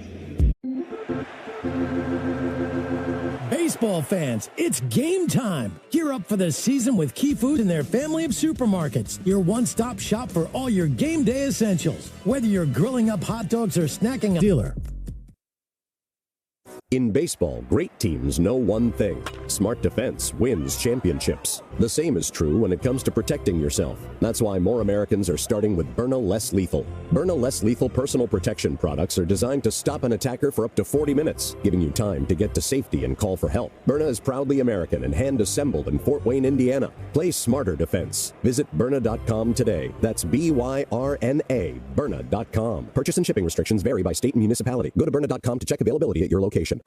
Baseball fans, it's game time. Gear up for the season with Key Food and their family of supermarkets. Your one-stop shop for all your game day essentials. Whether you're grilling up hot dogs or snacking a dealer. In baseball, great teams know one thing. Smart defense wins championships. The same is true when it comes to protecting yourself. That's why more Americans are starting with Byrna Less Lethal. Byrna Less Lethal personal protection products are designed to stop an attacker for up to 40 minutes, giving you time to get to safety and call for help. Byrna is proudly American and hand-assembled in Fort Wayne, Indiana. Play smarter defense. Visit Byrna.com today. That's B-Y-R-N-A, Byrna.com. Purchase and shipping restrictions vary by state and municipality. Go to Byrna.com to check availability at your location.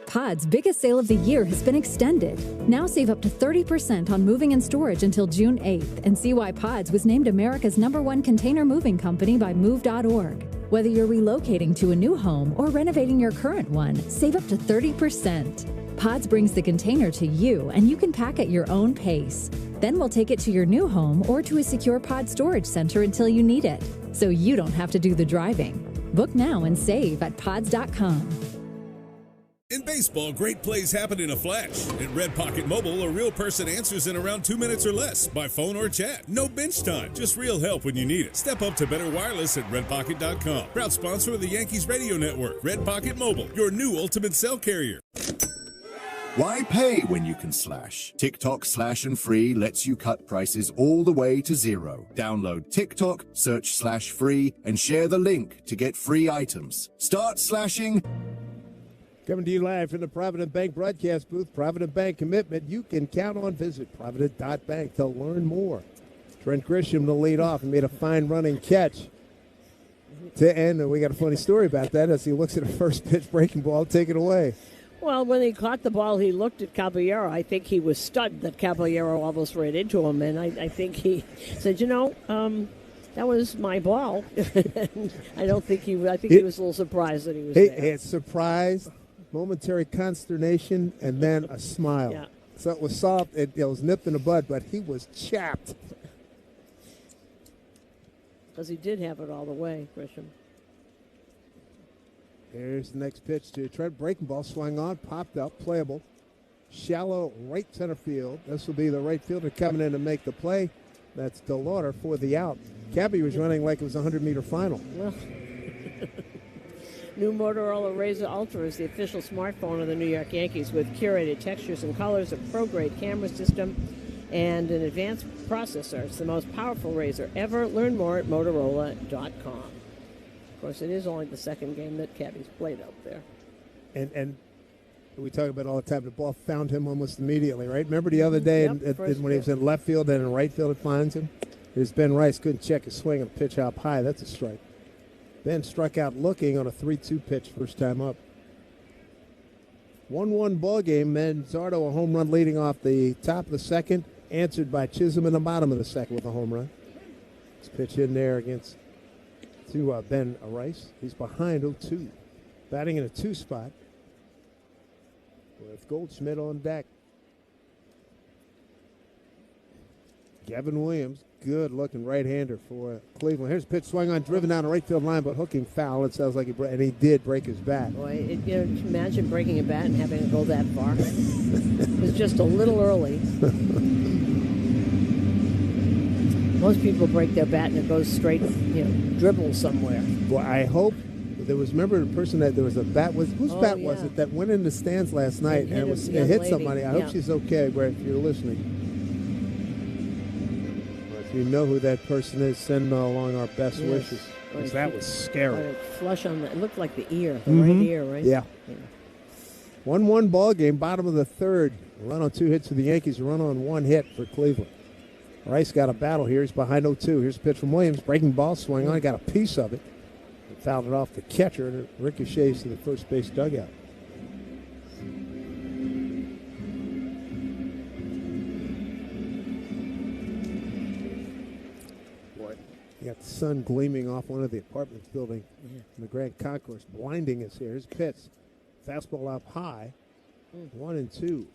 Pod's biggest sale of the year has been extended. Now save up to 30% on moving and storage until June 8th, and see why Pods was named America's #1 container moving company by Move.org. Whether you're relocating to a new home or renovating your current one, save up to 30%. Pods brings the container to you, and you can pack at your own pace. Then we'll take it to your new home or to a secure Pod storage center until you need it, so you don't have to do the driving. Book now and save at Pods.com. In baseball, great plays happen in a flash. At Red Pocket Mobile, a real person answers in around 2 minutes or less by phone or chat. No bench time, just real help when you need it. Step up to better wireless at redpocket.com. Proud sponsor of the Yankees Radio Network. Red Pocket Mobile, your new ultimate cell carrier. Why pay when you can slash? TikTok Slash and Free lets you cut prices all the way to zero. Download TikTok, search slash free, and share the link to get free items. Start slashing. Coming to you live from the Provident Bank broadcast booth. Provident Bank commitment you can count on. Visit Provident.bank to learn more. Trent Grisham to lead off and made a fine running catch to end. And we got a funny story about that as he looks at a first pitch breaking ball, take it away. Well, when he caught the ball, he looked at Caballero. I think he was stunned that Caballero almost ran into him, and I think he said, that was my ball. I think he was a little surprised that he was there. He had surprise, momentary consternation, and then a smile. Yeah. So it was soft. It was nipped in the bud, but he was chapped. Because he did have it all the way, Grisham. Here's the next pitch to Trent. Breaking ball swung on, popped up, playable. Shallow right center field. This will be the right fielder coming in to make the play. That's DeLauder for the out. Cabby was running like it was a 100-meter final. Well, new Motorola Razr Ultra is the official smartphone of the New York Yankees with curated textures and colors, a pro-grade camera system, and an advanced processor. It's the most powerful Razr ever. Learn more at Motorola.com. Of course, it is only the second game that Cabby's played out there. And we talk about all the time, the ball found him almost immediately, right? Remember the other day when he was in left field and in right field it finds him? Here's Ben Rice, couldn't check his swing and pitch up high. That's a strike. Ben struck out looking on a 3-2 pitch first time up. 1-1 ball game. Manzardo a home run leading off the top of the second, answered by Chisholm in the bottom of the second with a home run. Let's pitch in there against Ben Rice. He's behind 0-2. Batting in a 2 spot with Goldschmidt on deck. Gavin Williams, good-looking right-hander for Cleveland. Here's a pitch swung on, driven down the right field line, but hooking foul. It sounds like he did break his bat. Boy, imagine breaking a bat and having it go that far. It was just a little early. Most people break their bat and it goes straight, dribble somewhere. Well, I hope there was. Remember the person that there was a bat was. Whose bat was it that went in the stands last night and it hit somebody? I hope she's okay, Brett, if you're listening. Or if you know who that person is, send along our best wishes. Because that was scary. Flush on it looked like the ear, the right ear, right? Yeah. 1-1 ball game, bottom of the third. A run on 2 hits for the Yankees. A run on 1 hit for Cleveland. Rice got a battle here. He's behind 0-2. Here's a pitch from Williams. Breaking ball swing on. He got a piece of it. He fouled it off the catcher, and it ricochets to the first base dugout. Boy, you got the sun gleaming off one of the apartments building in the Grand Concourse, blinding us here. Here's a pitch. Fastball up high. 1-2.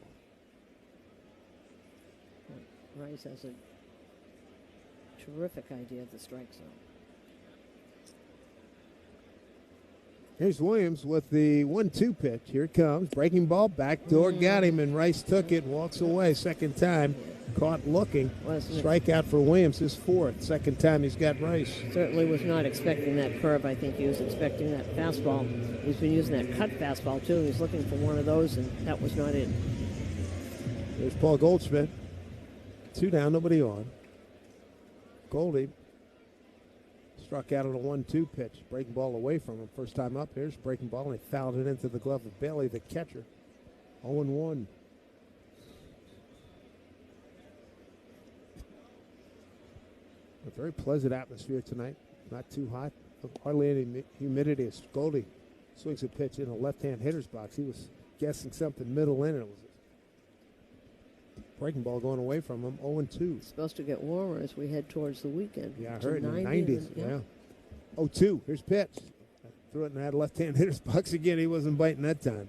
Rice has a terrific idea of the strike zone. Here's Williams with the 1-2 pitch. Here it comes. Breaking ball. Backdoor got him, and Rice took it. Walks away. Second time. Caught looking. Strikeout for Williams. His 4th. Second time he's got Rice. Certainly was not expecting that curve. I think he was expecting that fastball. He's been using that cut fastball, too. He's looking for one of those, and that was not it. There's Paul Goldschmidt. 2 down, nobody on. Goldie struck out on a 1-2 pitch. Breaking ball away from him. First time up. Here's breaking ball, and he fouled it into the glove of Bailey, the catcher. 0-1. A very pleasant atmosphere tonight. Not too hot. Hardly any humidity. As Goldie swings a pitch in a left-hand hitter's box. He was guessing something middle in, and it was breaking ball going away from him, 0-2. It's supposed to get warmer as we head towards the weekend. Yeah, I heard in the 90s. Yeah. 0-2. Here's pitch. Threw it in that left-hand hitter's box again. He wasn't biting that time.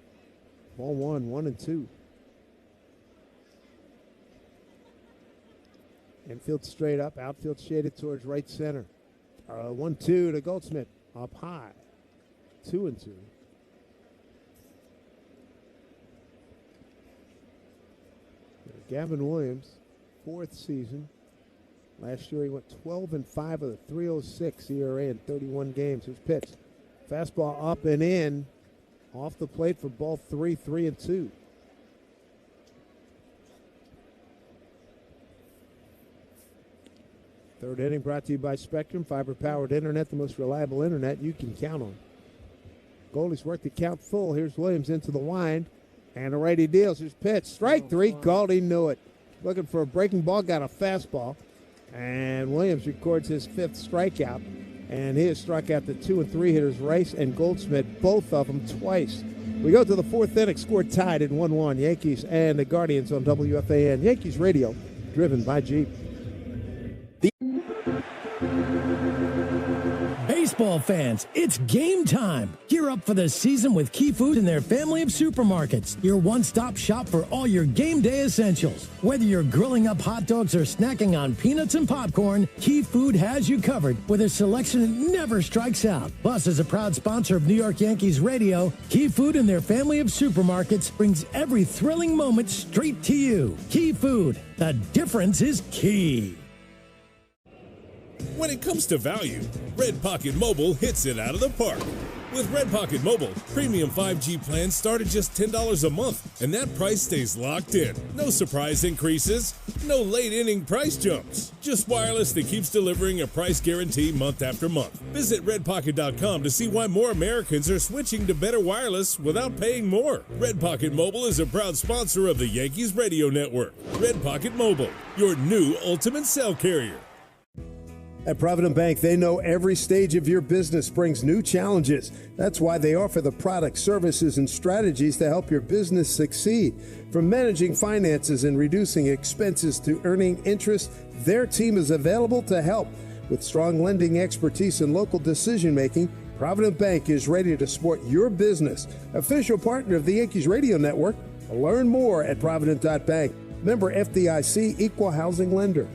Ball 1-2. Infield straight up. Outfield shaded towards right center. 1-2 to Goldschmidt. Up high. 2-2. Gavin Williams, 4th season. Last year he went 12-5 with a 3.06 ERA in 31 games. His pitch. Fastball up and in. Off the plate for ball 3, 3-2. Third inning brought to you by Spectrum, fiber-powered internet, the most reliable internet you can count on. Goldie's worked the count full. Here's Williams into the wind. And a righty deals. Here's pitch. Strike 3. Goldie knew it. Looking for a breaking ball. Got a fastball. And Williams records his 5th strikeout. And he has struck out the 2 and 3 hitters, Rice and Goldschmidt, both of them twice. We go to the 4th inning. Score tied at 1-1. Yankees and the Guardians on WFAN. Yankees radio, driven by Jeep. Baseball fans, it's game time. Gear up for the season with Key Food and their family of supermarkets. Your one-stop shop for all your game day essentials. Whether you're grilling up hot dogs or snacking on peanuts and popcorn, Key Food has you covered with a selection that never strikes out. Plus, as a proud sponsor of New York Yankees radio, Key Food and their family of supermarkets brings every thrilling moment straight to you. Key Food, the difference is key. When it comes to value, Red Pocket Mobile hits it out of the park. With Red Pocket Mobile, premium 5G plans start at just $10 a month, and that price stays locked in. No surprise increases, no late inning price jumps. Just wireless that keeps delivering a price guarantee month after month. Visit redpocket.com to see why more Americans are switching to better wireless without paying more. Red Pocket Mobile is a proud sponsor of the Yankees Radio Network. Red Pocket Mobile, your new ultimate cell carrier. At Provident Bank, they know every stage of your business brings new challenges. That's why they offer the products, services, and strategies to help your business succeed. From managing finances and reducing expenses to earning interest, their team is available to help. With strong lending expertise and local decision-making, Provident Bank is ready to support your business. Official partner of the Yankees Radio Network. Learn more at Provident.bank. Member FDIC, Equal Housing Lender.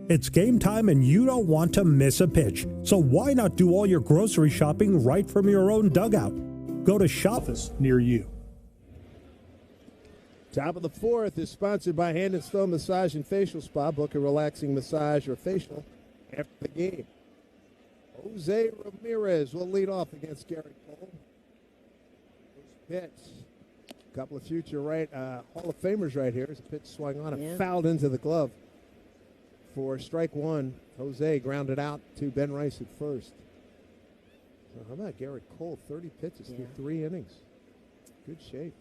It's game time and you don't want to miss a pitch. So why not do all your grocery shopping right from your own dugout? Go to Shoppers near you. Top of the 4th is sponsored by Hand and Stone Massage and Facial Spa. Book a relaxing massage or facial after the game. Jose Ramirez will lead off against Gary Cole. Pitch. A couple of future Hall of Famers right here. As a pitch swung on and fouled into the glove. For strike 1, Jose grounded out to Ben Rice at first. So how about Garrett Cole? 30 pitches through 3 innings. Good shape.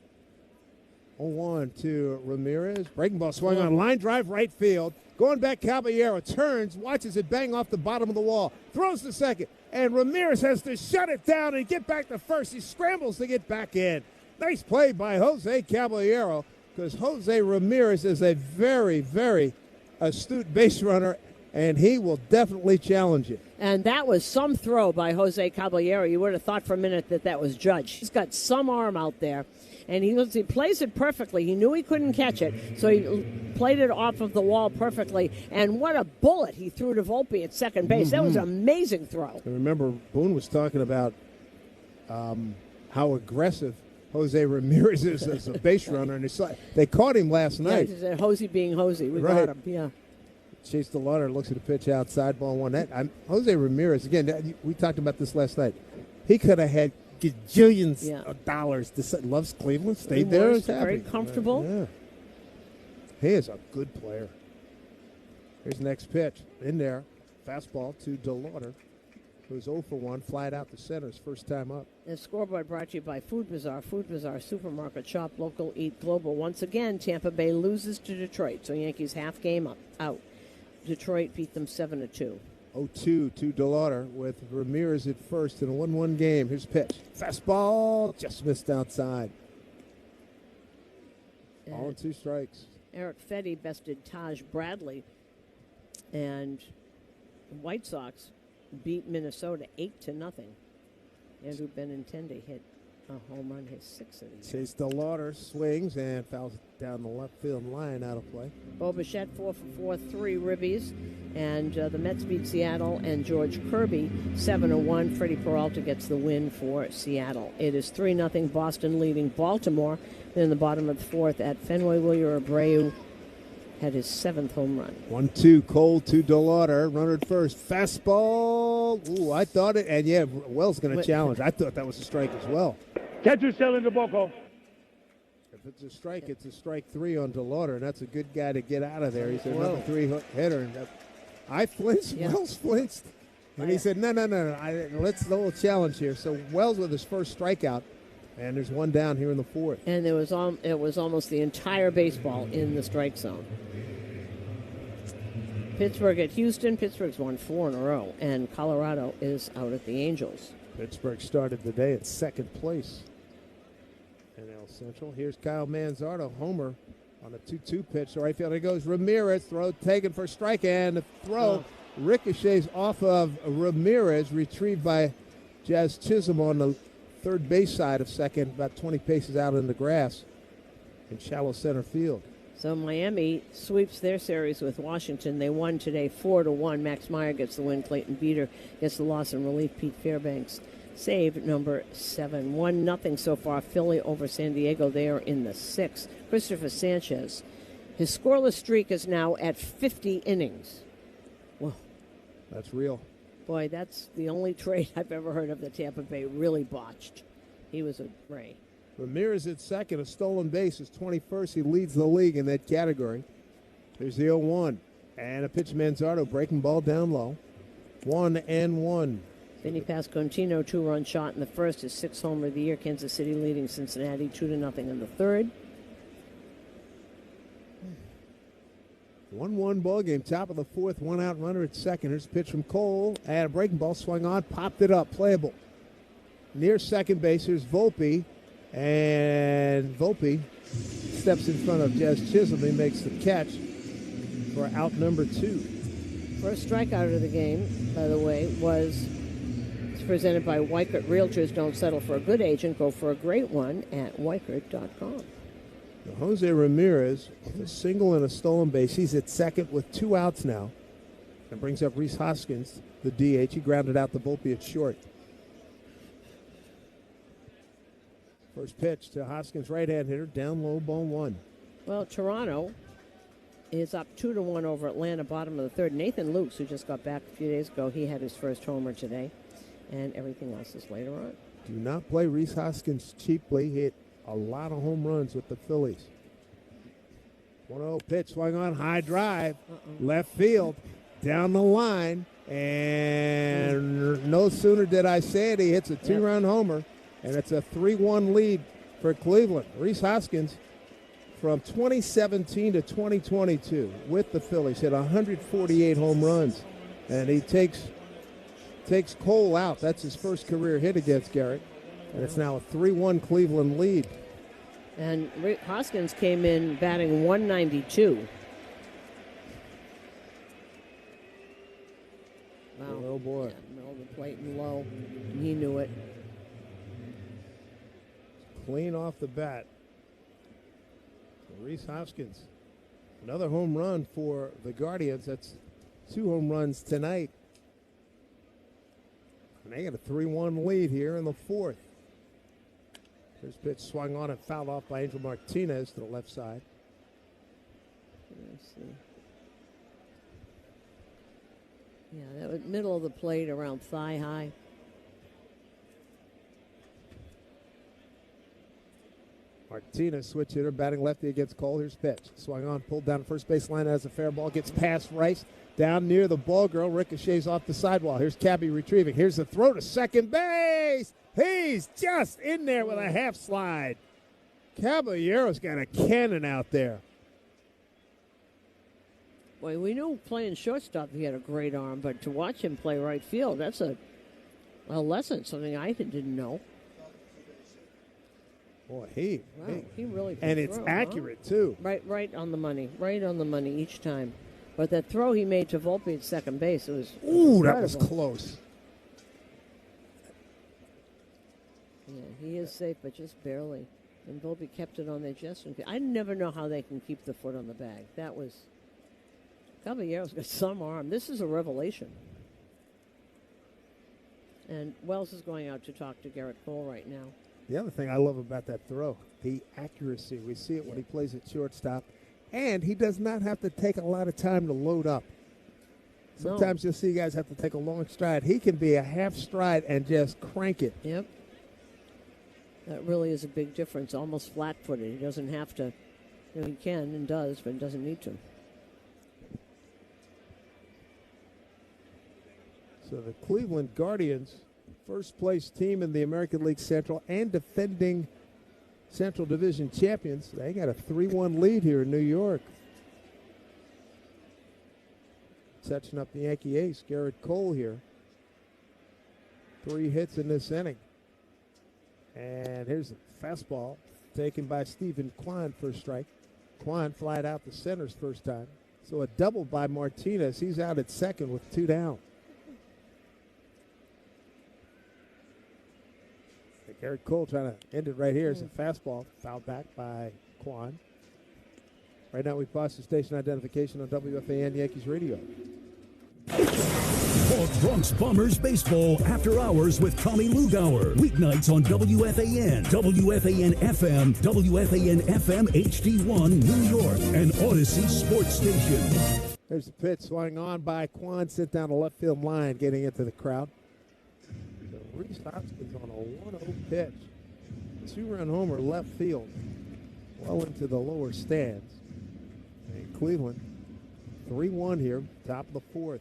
0-1 to Ramirez. Breaking ball swung on. Line drive right field. Going back, Caballero turns, watches it bang off the bottom of the wall. Throws to second. And Ramirez has to shut it down and get back to first. He scrambles to get back in. Nice play by Jose Caballero, because Jose Ramirez is a very, very astute base runner, and he will definitely challenge it. And that was some throw by Jose Caballero. You would have thought for a minute that was Judge. He's got some arm out there, and he plays it perfectly. He knew he couldn't catch it, so he played it off of the wall perfectly. And what a bullet he threw to Volpe at second base. That was an amazing throw. And remember, Boone was talking about how aggressive Jose Ramirez is as a base runner, and they caught him last night. Yeah, Hosey being Hosey. We got him, yeah. Chase the Lauder looks at the pitch outside, ball 1. Jose Ramirez, again, we talked about this last night. He could have had gajillions of dollars. Loves Cleveland, stayed there. He's very comfortable. Yeah. He is a good player. Here's the next pitch. In there, fastball to DeLauder, who's 0 for 1, flied out to center his first time up. And Scoreboard brought to you by Food Bazaar. Food Bazaar, supermarket, shop local, eat global. Once again, Tampa Bay loses to Detroit, so Yankees half game out. Detroit beat them 7-2. 0-2 to DeLauder with Ramirez at first in a 1-1 game. Here's pitch. Fastball just missed outside. All in 2 strikes. Eric Fetty bested Taj Bradley, and the White Sox beat Minnesota 8-0. Andrew Benintendi hit a home run, his 6th of the year. Chase DeLauder swings and fouls down the left field line, out of play. Bo Bichette 4 for 4, 3 ribbies. And the Mets beat Seattle, and George Kirby 7-1. Freddie Peralta gets the win for Seattle. It is 3-0 Boston leading Baltimore. Then in the bottom of the 4th at Fenway, Wilyer Abreu had his 7th home run. 1-2, Cole to DeLauder. Runner at first. Fastball. Ooh, I thought it. And yeah, Wells going to challenge. I thought that was a strike as well. Catcher selling the ball. If it's a strike, it's a strike 3 on DeLauder, and that's a good guy to get out of there. He's another 3 hitter. And I flinched. Yeah. Wells flinched. And he said, no. Let's do a little challenge here. So Wells with his first strikeout, and there's one down here in the 4th. And it was almost the entire baseball in the strike zone. Pittsburgh at Houston. Pittsburgh's won 4 in a row, and Colorado is out at the Angels. Pittsburgh started the day at 2nd place in El Central. Here's Kyle Manzardo, homer on a 2-2 pitch to right field. There goes Ramirez, throw taken for strike, and the throw ricochets off of Ramirez, retrieved by Jazz Chisholm on the third base side of second, about 20 paces out in the grass in shallow center field. So Miami sweeps their series with Washington. They won today 4-1. Max Meyer gets the win. Clayton Beater gets the loss in relief. Pete Fairbanks save number 7. 1-0 so far. Philly over San Diego. They are in the 6th. Christopher Sanchez. His scoreless streak is now at 50 innings. Whoa. That's real. Boy, that's the only trade I've ever heard of that Tampa Bay really botched. He was a Ray. Ramirez at second, a stolen base, is 21st. He leads the league in that category. There's the 0-1. And a pitch, Manzardo breaking ball down low. 1-1. Vinny Pasquantino, 2-run shot in the first, his 6th homer of the year. Kansas City leading Cincinnati 2-0 in the 3rd. 1-1 ball game. Top of the 4th, 1-out runner at second. Here's a pitch from Cole. And a breaking ball swung on, popped it up, playable. Near second base, here's Volpe. And Volpe steps in front of Jazz Chisholm. He makes the catch for out number 2. First strikeout of the game, by the way, was presented by Weichert Realtors. Don't settle for a good agent. Go for a great one at Weichert.com. Now, Jose Ramirez with a single and a stolen base. He's at second with 2 outs now. And brings up Rhys Hoskins, the DH. He grounded out the Volpe at short. First pitch to Hoskins, right-hand hitter, down low, ball 1. Well, Toronto is up 2-1 over Atlanta, bottom of the 3rd. Nathan Lukes, who just got back a few days ago, he had his first homer today, and everything else is later on. Do not play Rhys Hoskins cheaply. He hit a lot of home runs with the Phillies. 1-0 pitch, swung on, high drive, left field, down the line, and no sooner did I say it, he hits a 2-run homer. And it's a 3-1 lead for Cleveland. Rhys Hoskins, from 2017 to 2022 with the Phillies, hit 148 home runs. And he takes Cole out. That's his first career hit against Garrett. And it's now a 3-1 Cleveland lead. And Hoskins came in batting 192. Wow. Oh, boy. Yeah, middle of the plate and low. And he knew it. Clean off the bat. Rhys Hoskins. Another home run for the Guardians. That's 2 home runs tonight. And they got a 3-1 lead here in the 4th. First pitch swung on and fouled off by Angel Martinez to the left side. Let's see. Yeah, that was middle of the plate around thigh high. Martinez, switch hitter, batting lefty against Cole. Here's pitch. Swung on, pulled down the first base line as a fair ball. Gets past Rice. Down near the ball girl. Ricochets off the sidewall. Here's Cabby retrieving. Here's the throw to second base. He's just in there with a half slide. Caballero's got a cannon out there. Boy, we knew playing shortstop he had a great arm, but to watch him play right field, that's a lesson, something I didn't know. Boy, he really and it's throw, accurate too. Right on the money each time. But that throw he made to Volpe at second base, it was incredible. That was close. Yeah, he is safe, but just barely. And Volpe kept it on their chest. I never know how they can keep the foot on the bag. That was... Caballero's got some arm. This is a revelation. And Wells is going out to talk to Garrett Cole right now. The other thing I love about that throw, the accuracy. We see it when he plays at shortstop. And he does not have to take a lot of time to load up. Sometimes you'll see guys have to take a long stride. He can be a half stride and just crank it. Yep. That really is a big difference. Almost flat-footed. He doesn't have to. He can and does, but he doesn't need to. So the Cleveland Guardians, first-place team in the American League Central and defending Central Division champions. They got a 3-1 lead here in New York. Touching up the Yankee ace, Garrett Cole here. 3 hits in this inning. And here's a fastball taken by Stephen Kwan for a strike. Kwan flied out to center's first time. So a double by Martinez. He's out at second with 2 down. Garrett Cole trying to end it right here. It's a fastball fouled back by Kwan. Right now we pause the station identification on WFAN Yankees Radio. Talk Bronx Bombers baseball after hours with Tommy Lugauer. Weeknights on WFAN, WFAN FM, WFAN FM HD1 New York, and Odyssey Sports Station. There's the pitch swung on by Kwan, sent down the left field line, getting into the crowd. So Reese Hoskins on a 1-0 pitch. 2-run homer left field, well into the lower stands. And Cleveland 3-1 here, top of the fourth.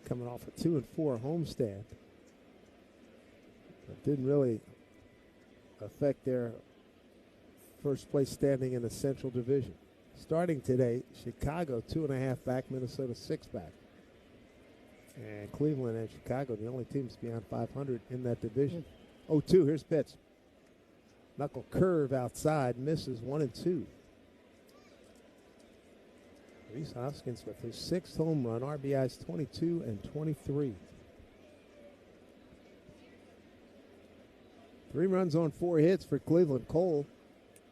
Coming off a 2-4 homestand. It didn't really affect their first place standing in the Central Division. Starting today, Chicago 2.5 back, Minnesota 6 back. And Cleveland and Chicago, the only teams beyond 500 in that division. 0-2, here's pitch. Knuckle curve outside, misses 1-2. Reese Hoskins with his 6th home run, RBIs 22 and 23. 3 runs on 4 hits for Cleveland. Cole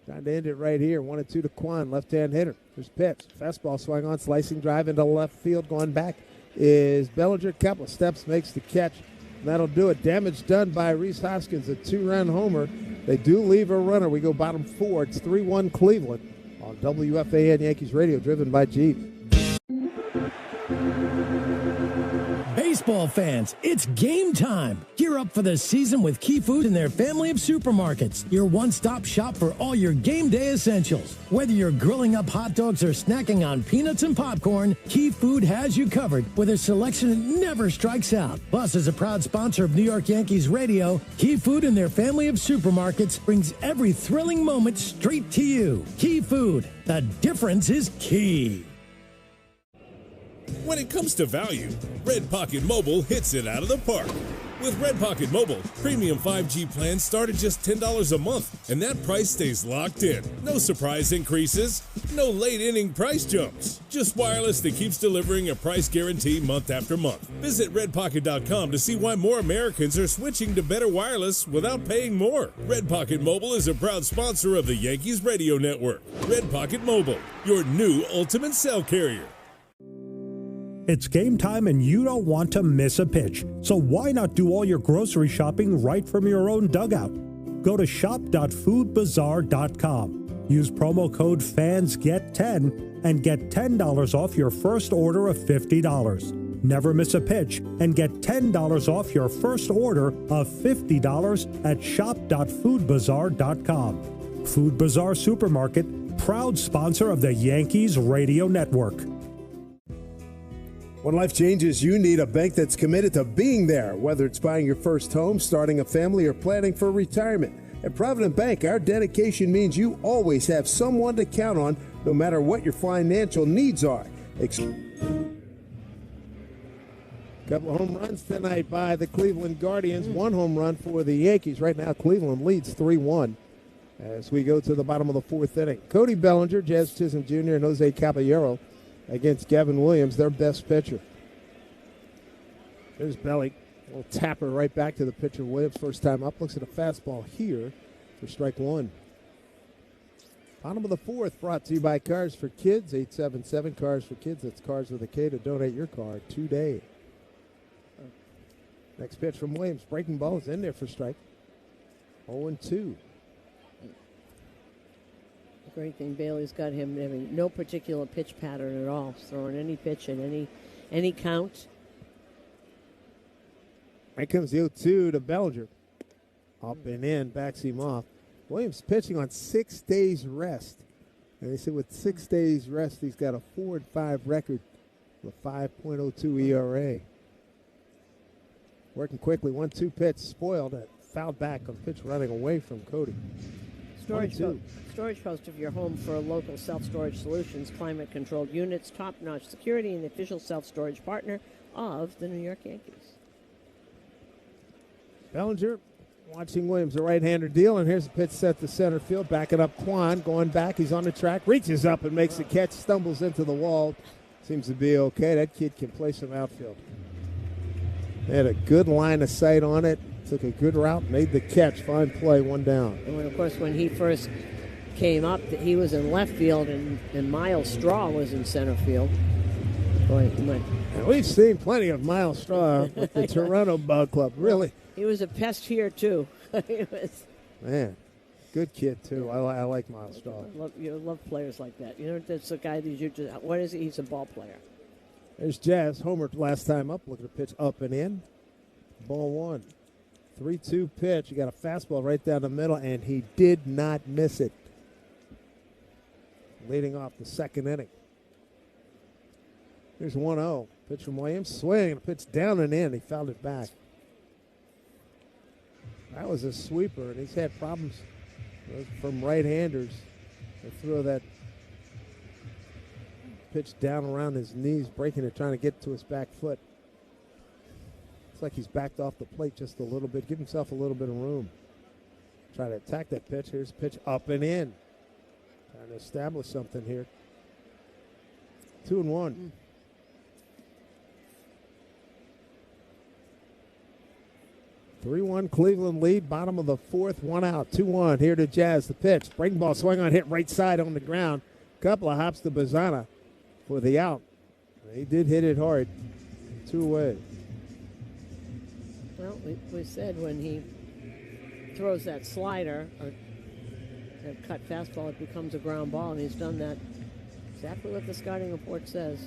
trying to end it right here. 1-2 to Kwan, left-hand hitter. Here's pitch. Fastball swung on, slicing drive into left field. Going back is Bellinger. Couple of steps, makes the catch. That'll do it. Damage done by Reese Hoskins, a 2-run homer. They do leave a runner. We go bottom 4. It's 3-1 Cleveland on WFAN Yankees Radio, driven by Jeep. Baseball fans, it's game time. Gear up for the season with Key Food and their family of supermarkets. Your one-stop shop for all your game day essentials. Whether you're grilling up hot dogs or snacking on peanuts and popcorn, Key Food has you covered with a selection that never strikes out. Plus, as a proud sponsor of New York Yankees Radio, Key Food and their family of supermarkets brings every thrilling moment straight to you. Key Food, the difference is key. When it comes to value, Red Pocket Mobile hits it out of the park. With Red Pocket Mobile, premium 5G plans start at just $10 a month, and that price stays locked in. No surprise increases, no late inning price jumps. Just wireless that keeps delivering a price guarantee month after month. Visit redpocket.com to see why more Americans are switching to better wireless without paying more. Red Pocket Mobile is a proud sponsor of the Yankees Radio Network. Red Pocket Mobile, your new ultimate cell carrier. It's game time and you don't want to miss a pitch. So why not do all your grocery shopping right from your own dugout? Go to shop.foodbazaar.com. Use promo code FANSGET10 and get $10 off your first order of $50. Never miss a pitch and get $10 off your first order of $50 at shop.foodbazaar.com. Food Bazaar Supermarket, proud sponsor of the Yankees Radio Network. When life changes, you need a bank that's committed to being there, whether it's buying your first home, starting a family, or planning for retirement. At Provident Bank, our dedication means you always have someone to count on, no matter what your financial needs are. Couple of home runs tonight by the Cleveland Guardians. 1 home run for the Yankees. Right now, Cleveland leads 3-1 as we go to the bottom of the 4th inning. Cody Bellinger, Jazz Chisholm Jr., and Jose Caballero against Gavin Williams, their best pitcher. There's Belly. A little tapper right back to the pitcher. Williams, first time up. Looks at a fastball here for strike one. Bottom of the fourth, brought to you by Cars for Kids. 877 Cars for Kids. That's Cars with a K to donate your car today. Next pitch from Williams. Breaking ball is in there for strike. 0-2. The great thing, Bailey's got him having no particular pitch pattern at all. He's throwing any pitch in any count. Here comes the 0-2 to Bellinger. Up and in, backs him off. Williams pitching on 6 days rest. And they said with 6 days rest, he's got a 4-5 record with a 5.02 ERA. Working quickly, 1-2 pitch, spoiled it. Fouled back on pitch running away from Cody. Storage Post of your home for local self-storage solutions, climate-controlled units, top-notch security, and the official self-storage partner of the New York Yankees. Bellinger watching Williams, a right-hander deal, and here's a pitch set to center field. Backing up Quan, going back, he's on the track, reaches up and makes the catch, stumbles into the wall. Seems to be okay. That kid can play some outfield. They had a good line of sight on it. Took a good route, made the catch. Fine play, one down. And of course, when he first came up, he was in left field, and Miles Straw was in center field. Boy, and we've seen plenty of Miles Straw with the Toronto Bug Club. Really, he was a pest here too. Man, good kid too. Yeah. I like Miles Straw. You love players like that. You know, that's a guy that you just. What is he? He's a ball player. There's Jazz. Homer last time up. Look at the pitch up and in. Ball one. 3-2 pitch. He got a fastball right down the middle, and he did not miss it. Leading off the second inning. Here's 1-0. Pitch from Williams. Swing. A pitch down and in. He fouled it back. That was a sweeper, and he's had problems from right-handers. They throw that pitch down around his knees, breaking it, trying to get to his back foot. It's like he's backed off the plate just a little bit. Give himself a little bit of room. Try to attack that pitch. Here's a pitch up and in. Trying to establish something here. 2-1. 3-1 Cleveland lead. Bottom of the fourth. 1 out. 2-1. Here to Jazz. The pitch. Breaking ball. Swing on, hit right side on the ground. Couple of hops to Bazana for the out. He did hit it hard. 2 away. Well, we said when he throws that slider or that cut fastball, it becomes a ground ball, and he's done that. Exactly what the scouting report says.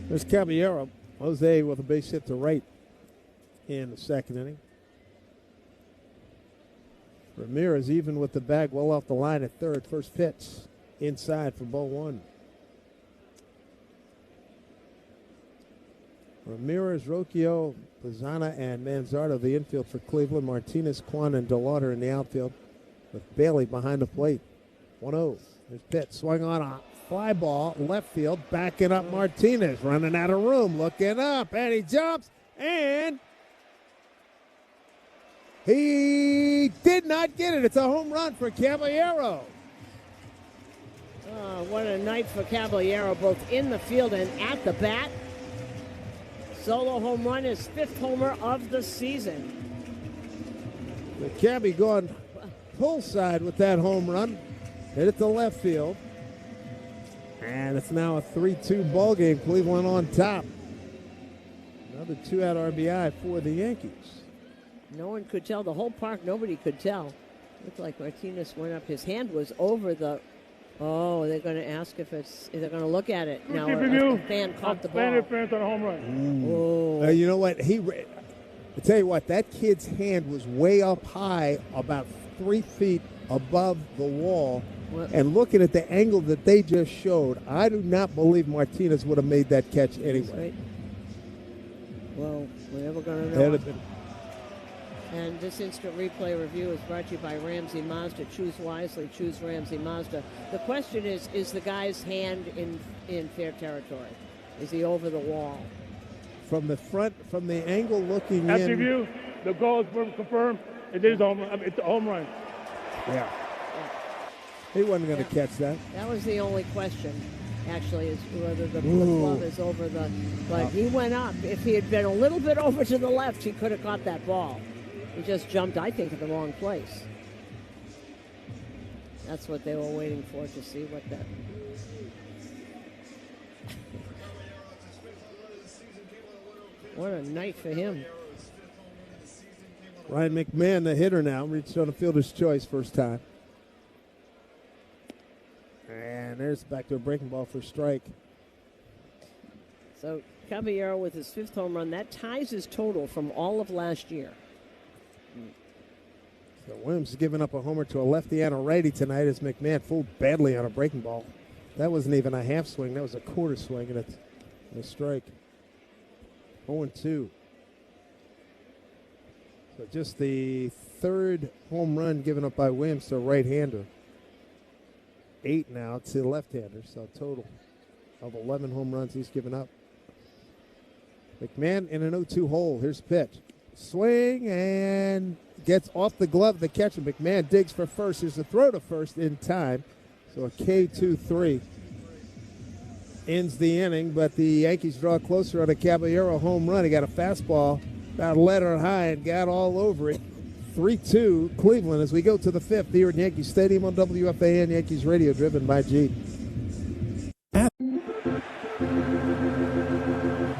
There's Caballero. Jose with a base hit to right in the second inning. Ramirez even with the bag, well off the line at third. First pitch inside for ball one. Ramirez, Rocchio, Bazana, and Manzardo, the infield for Cleveland. Martinez, Quan, and DeLauder in the outfield with Bailey behind the plate. 1-0. There's pitch. Swung on a fly ball, left field, backing up Martinez. Running out of room, looking up, and he jumps, and he did not get it. It's a home run for Caballero. What a night for Caballero, both in the field and at the bat. Solo home run, his 5th homer of the season. The Cabby going pull side with that home run. Hit it to left field. And it's now a 3-2 ball game. Cleveland on top. Another 2-out RBI for the Yankees. No one could tell. The whole park, nobody could tell. Looked like Martinez went up. His hand was over the... Oh, they're going to ask if they're going to look at it. Now a fan caught the ball. Interference on a home run. Oh. You know what? I tell you what, that kid's hand was way up high, about 3 feet above the wall. What? And looking at the angle that they just showed, I do not believe Martinez would have made that catch anyway. Right. Well, we're never going to know. Been... And this instant replay review is brought to you by Ramsey Mazda. Choose wisely. Choose Ramsey Mazda. The question is the guy's hand in fair territory? Is he over the wall? From the front, from the angle looking After in. review, the goal is confirmed. It is home run. It's a home run. Yeah. He wasn't going to catch that. That was the only question. Actually, it's whether the glove is over the. But he went up. If he had been a little bit over to the left, he could have caught that ball. He just jumped, I think, in the wrong place. That's what they were waiting for, to see what that. What a night for him. Ryan McMahon, the hitter now, reached on a fielder's choice first time. And there's back to a breaking ball for strike. So Caballero with his 5th home run. That ties his total from all of last year. So Williams is giving up a homer to a lefty and a righty tonight as McMahon fooled badly on a breaking ball. That wasn't even a half swing. That was a quarter swing, and it's a strike. 0-2. So just the 3rd home run given up by Williams to a right-hander. 8 now to the left-hander, so a total of 11 home runs he's given up. McMahon in an 0-2 hole. Here's the pitch. Swing and gets off the glove of the catcher. McMahon digs for first. There's a throw to first in time. So a K2-3 ends the inning, but the Yankees draw closer on a Caballero home run. He got a fastball about letter high and got all over it. 3-2 Cleveland as we go to the 5th here at Yankee Stadium on WFAN Yankees Radio, driven by G.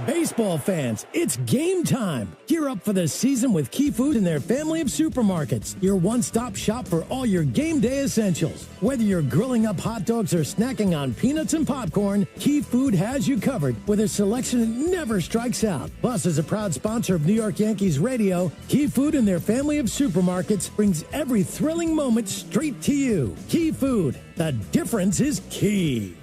Baseball fans, it's game time. Gear up for the season with Key Food and their family of supermarkets. Your one-stop shop for all your game day essentials. Whether you're grilling up hot dogs or snacking on peanuts and popcorn, Key Food has you covered with a selection that never strikes out. Plus, as a proud sponsor of New York Yankees Radio, Key Food and their family of supermarkets brings every thrilling moment straight to you. Key Food, the difference is key.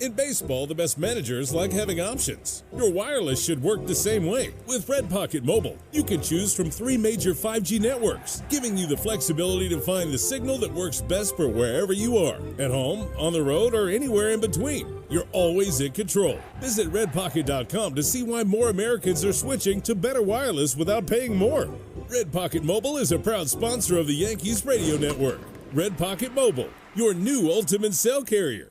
In baseball, the best managers like having options. Your wireless should work the same way. With Red Pocket Mobile, you can choose from 3 major 5G networks, giving you the flexibility to find the signal that works best for wherever you are. At home, on the road, or anywhere in between. You're always in control. Visit redpocket.com to see why more Americans are switching to better wireless without paying more. Red Pocket Mobile is a proud sponsor of the Yankees Radio Network. Red Pocket Mobile, your new ultimate cell carrier.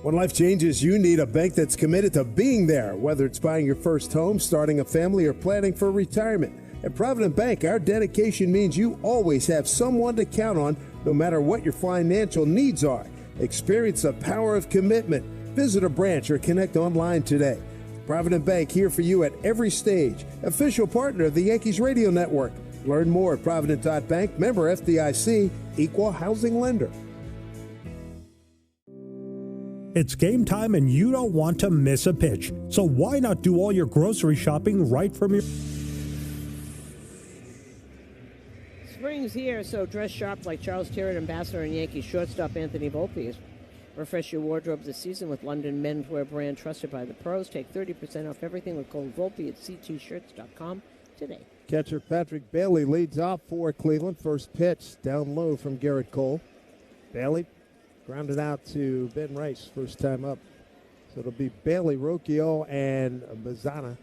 When life changes, you need a bank that's committed to being there, whether it's buying your first home, starting a family, or planning for retirement. At Provident Bank, our dedication means you always have someone to count on, no matter what your financial needs are. Experience the power of commitment. Visit a branch or connect online today. Provident Bank, here for you at every stage. Official partner of the Yankees Radio Network. Learn more at Provident.bank, member FDIC, equal housing lender. It's game time and you don't want to miss a pitch. So why not do all your grocery shopping right from your... Spring's here, so dress sharp like Charles Tyrrell, ambassador and Yankees shortstop Anthony Volpe. Refresh your wardrobe this season with London menswear brand trusted by the pros. Take 30% off everything with code Volpe at ctshirts.com today. Catcher Patrick Bailey leads off for Cleveland. First pitch down low from Garrett Cole. Bailey grounded out to Ben Rice, first time up. So it'll be Bailey, Rocchio, and Bazana.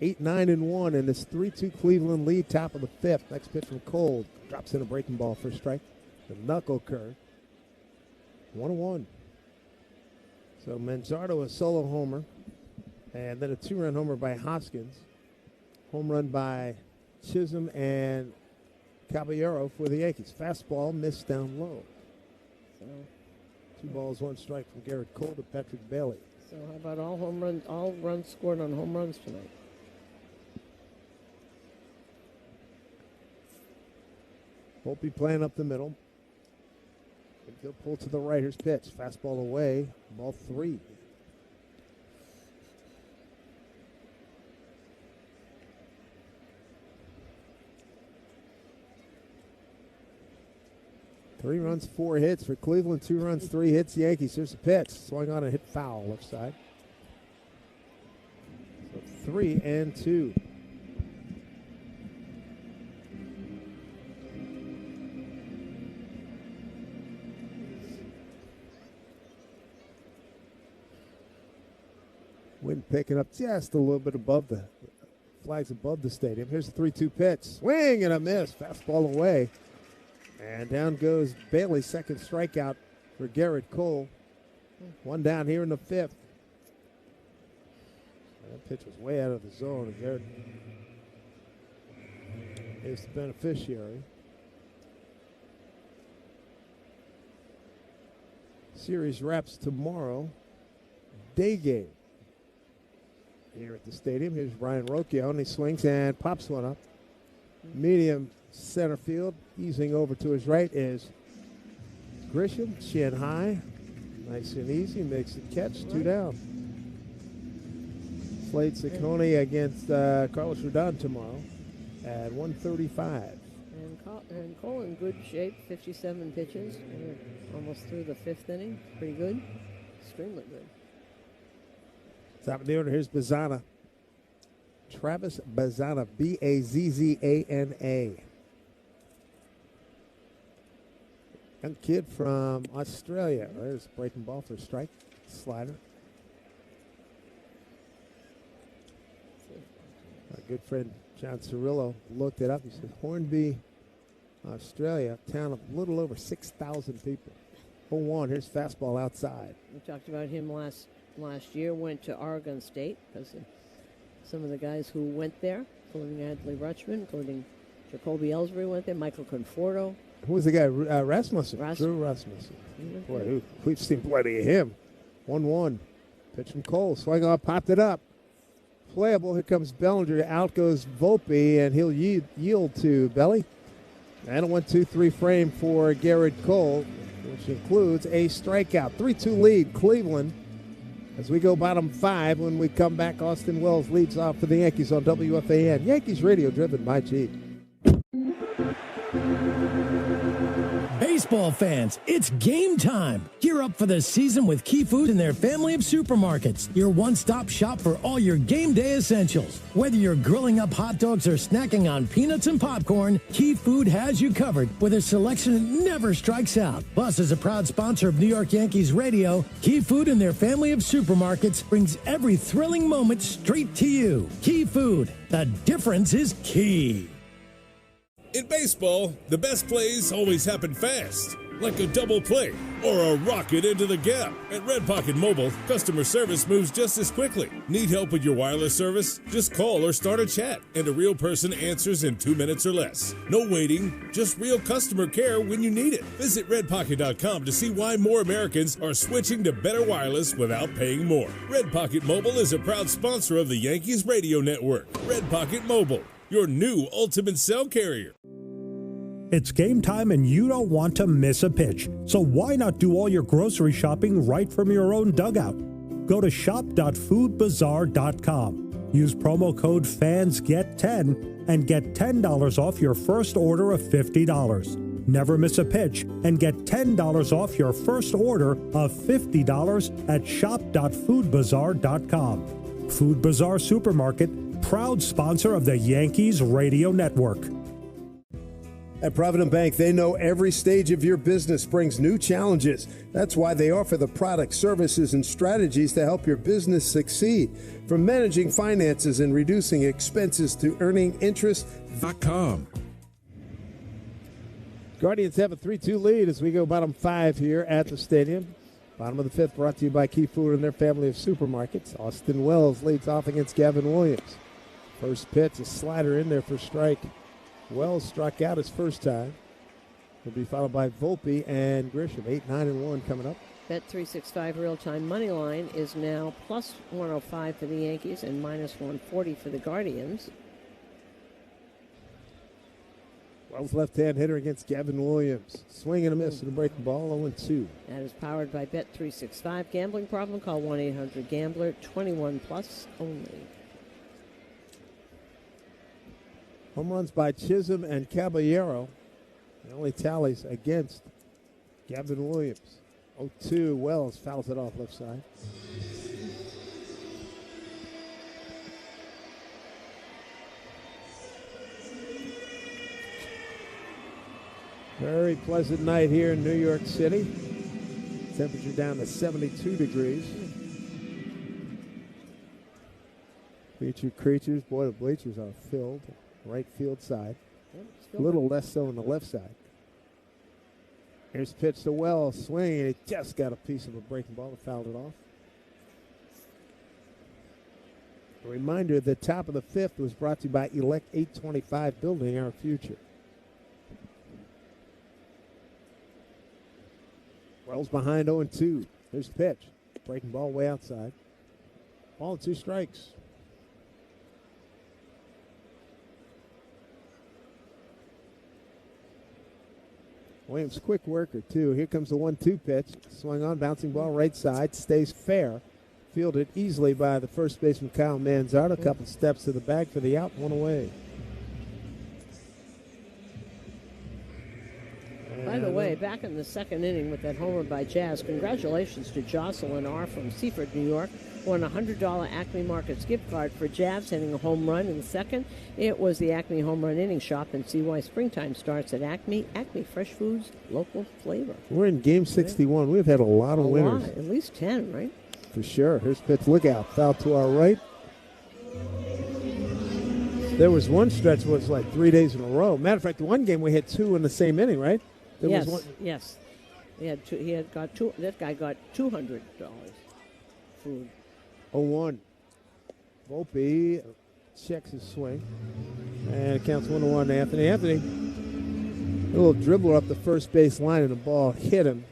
8-9-1 in this 3-2 Cleveland lead, top of the 5th. Next pitch from Cole. Drops in a breaking ball for a strike. The knuckle curve. 1-1. So Manzardo a solo homer. And then a 2-run homer by Hoskins. Home run by Chisholm and Caballero for the Yankees. Fastball missed down low. So 2 balls, 1 strike from Garrett Cole to Patrick Bailey. So how about all runs scored on home runs tonight? Volpe playing up the middle. He'll pull to the right. Here's pitch. Fastball away. Ball 3. Three runs, 4 hits for Cleveland. 2 runs, 3 hits. Yankees. Here's the pitch. Swung on and hit foul left side. So 3-2. Wind picking up just a little bit above the flags above the stadium. Here's the 3-2 pitch. Swing and a miss. Fastball away. And down goes Bailey, second strikeout for Garrett Cole. One down here in the fifth. That pitch was way out of the zone, and Garrett is the beneficiary. Series wraps tomorrow. Day game here at the stadium. Here's Ryan Rocchio. He swings and pops one up. Medium center field. Easing over to his right is Grisham. Chin high. Nice and easy. Makes the catch. 2 down. Slade Ciccone against Carlos Rodon tomorrow at 1:35. And Cole in good shape, 57 pitches. Almost through the 5th inning. Pretty good. Extremely good. Top of the order, here's Bazzana. Travis Bazzana, Bazzana. Young kid from Australia. There's a breaking ball for a strike. Slider. Our good friend John Cirillo looked it up. He said Hornby, Australia, town of a little over 6,000 people. 0-1, here's fastball outside. We talked about him last year, went to Oregon State because some of the guys who went there, including Adley Rutschman, including Jacoby Ellsbury went there, Michael Conforto. Who was the guy? Rasmussen. Drew Rasmussen. Boy, we've seen plenty of him. 1-1. Pitch from Cole. Swing on, popped it up. Playable. Here comes Bellinger. Out goes Volpe, and he'll yield to Belly. And a 1-2-3 frame for Garrett Cole, which includes a strikeout. 3-2 lead, Cleveland. As we go bottom 5, when we come back, Austin Wells leads off for the Yankees on WFAN. Yankees radio driven by Jeep. Baseball fans, it's game time. Gear up for the season with Key Food and their family of supermarkets. Your one-stop shop for all your game day essentials. Whether you're grilling up hot dogs or snacking on peanuts and popcorn, Key Food has you covered with a selection that never strikes out. Plus, as a proud sponsor of New York Yankees radio, Key Food and their family of supermarkets brings every thrilling moment straight to you. Key Food, the difference is key. In baseball, the best plays always happen fast, like a double play or a rocket into the gap. At Red Pocket Mobile, customer service moves just as quickly. Need help with your wireless service? Just call or start a chat, and a real person answers in 2 minutes or less. No waiting, just real customer care when you need it. Visit redpocket.com to see why more Americans are switching to better wireless without paying more. Red Pocket Mobile is a proud sponsor of the Yankees Radio Network. Red Pocket Mobile, your new ultimate cell carrier. It's game time and you don't want to miss a pitch. So why not do all your grocery shopping right from your own dugout? Go to shop.foodbazaar.com. Use promo code FANSGET10 and get $10 off your first order of $50. Never miss a pitch and get $10 off your first order of $50 at shop.foodbazaar.com. Food Bazaar Supermarket, proud sponsor of the Yankees Radio Network. At Provident Bank, they know every stage of your business brings new challenges. That's why they offer the products, services, and strategies to help your business succeed. From managing finances and reducing expenses to earning interest.com. Guardians have a 3-2 lead as we go bottom 5 here at the stadium. Bottom of the 5th brought to you by Key Food and their family of supermarkets. Austin Wells leads off against Gavin Williams. First pitch, a slider in there for strike. Wells struck out his first time. Will be followed by Volpe and Grisham. 8-9-1 coming up. Bet365 real-time money line is now plus 105 for the Yankees and minus 140 for the Guardians. Wells left-hand hitter against Gavin Williams. Swing and a miss and a breaking ball, 0-2. That is powered by Bet365. Gambling problem? Call 1-800-GAMBLER. 21 plus only. Home runs by Chisholm and Caballero. The only tallies against Gavin Williams. 0-2. Wells fouls it off left side. Very pleasant night here in New York City. Temperature down to 72 degrees. Featured creatures. Boy, the bleachers are filled. Right field side. A little less so on the left side. Here's pitch to Wells, swinging. He just got a piece of a breaking ball and fouled it off. A reminder, the top of the fifth was brought to you by Elect 825, building our future. Wells behind 0-2. Here's the pitch. Breaking ball way outside. Ball and 2 strikes. Williams, quick worker, too. Here comes the 1-2 pitch. Swung on, bouncing ball right side. Stays fair. Fielded easily by the first baseman, Kyle Manzardo. A couple steps to the bag for the out, 1 away. By the way, back in the second inning with that homer by Jazz, congratulations to Jocelyn R. from Seaford, New York. Won a $100 Acme Markets gift card for Jazz, hitting a home run in the second. It was the Acme Home Run Inning Shop, and see why springtime starts at Acme. Acme Fresh Foods, local flavor. We're in game 61. We've had a lot of winners. At least 10, right? For sure. Here's pitch. Look out. Foul to our right. There was one stretch where it was like 3 days in a row. Matter of fact, the one game we had 2 in the same inning, right? Yes. That guy got $200 food. 0-1. Volpe checks his swing. And it counts 1-1 to Anthony. Anthony, a little dribbler up the first base line, and the ball hit him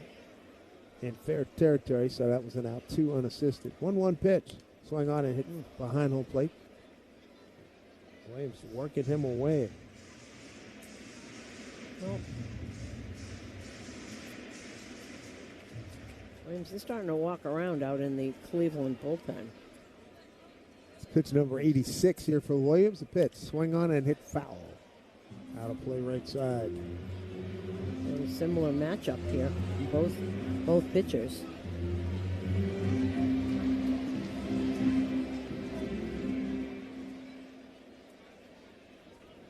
in fair territory, so that was an out, 2 unassisted. 1-1 pitch. Swung on and hit behind home plate. Williams working him away. Well, Williams is starting to walk around out in the Cleveland bullpen. It's pitch number 86 here for Williams. The pitch, swing on and hit foul. Out of play right side. A similar matchup here, both pitchers.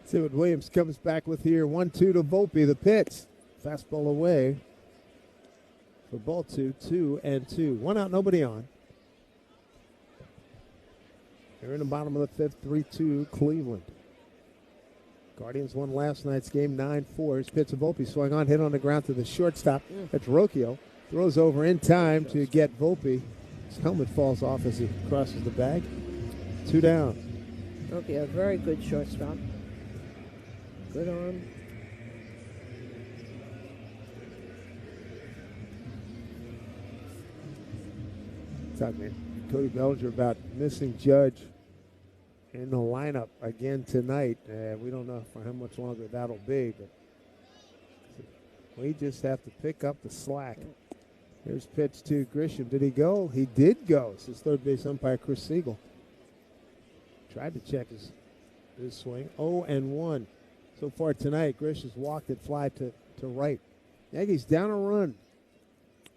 See what Williams comes back with here. 1-2 to Volpe. The pitch, fastball away. For ball 2, 2-2. 1 out, nobody on. They're in the bottom of the fifth, 3-2 Cleveland. Guardians won last night's game 9-4. His pitch to Volpe, swung on, hit on the ground to the shortstop. That's Rocchio. Throws over in time to get Volpe. His helmet falls off as he crosses the bag. 2 down. Rocchio, a very good shortstop. Good arm. Talking to Cody Bellinger about missing Judge in the lineup again tonight. We don't know for how much longer that'll be, but we just have to pick up the slack. Here's pitch to Grisham. Did he go? He did go. It's his third base umpire, Chris Siegel. Tried to check his swing. 0-1. So far tonight, Grisham's walked it fly to right. Yankees down a run.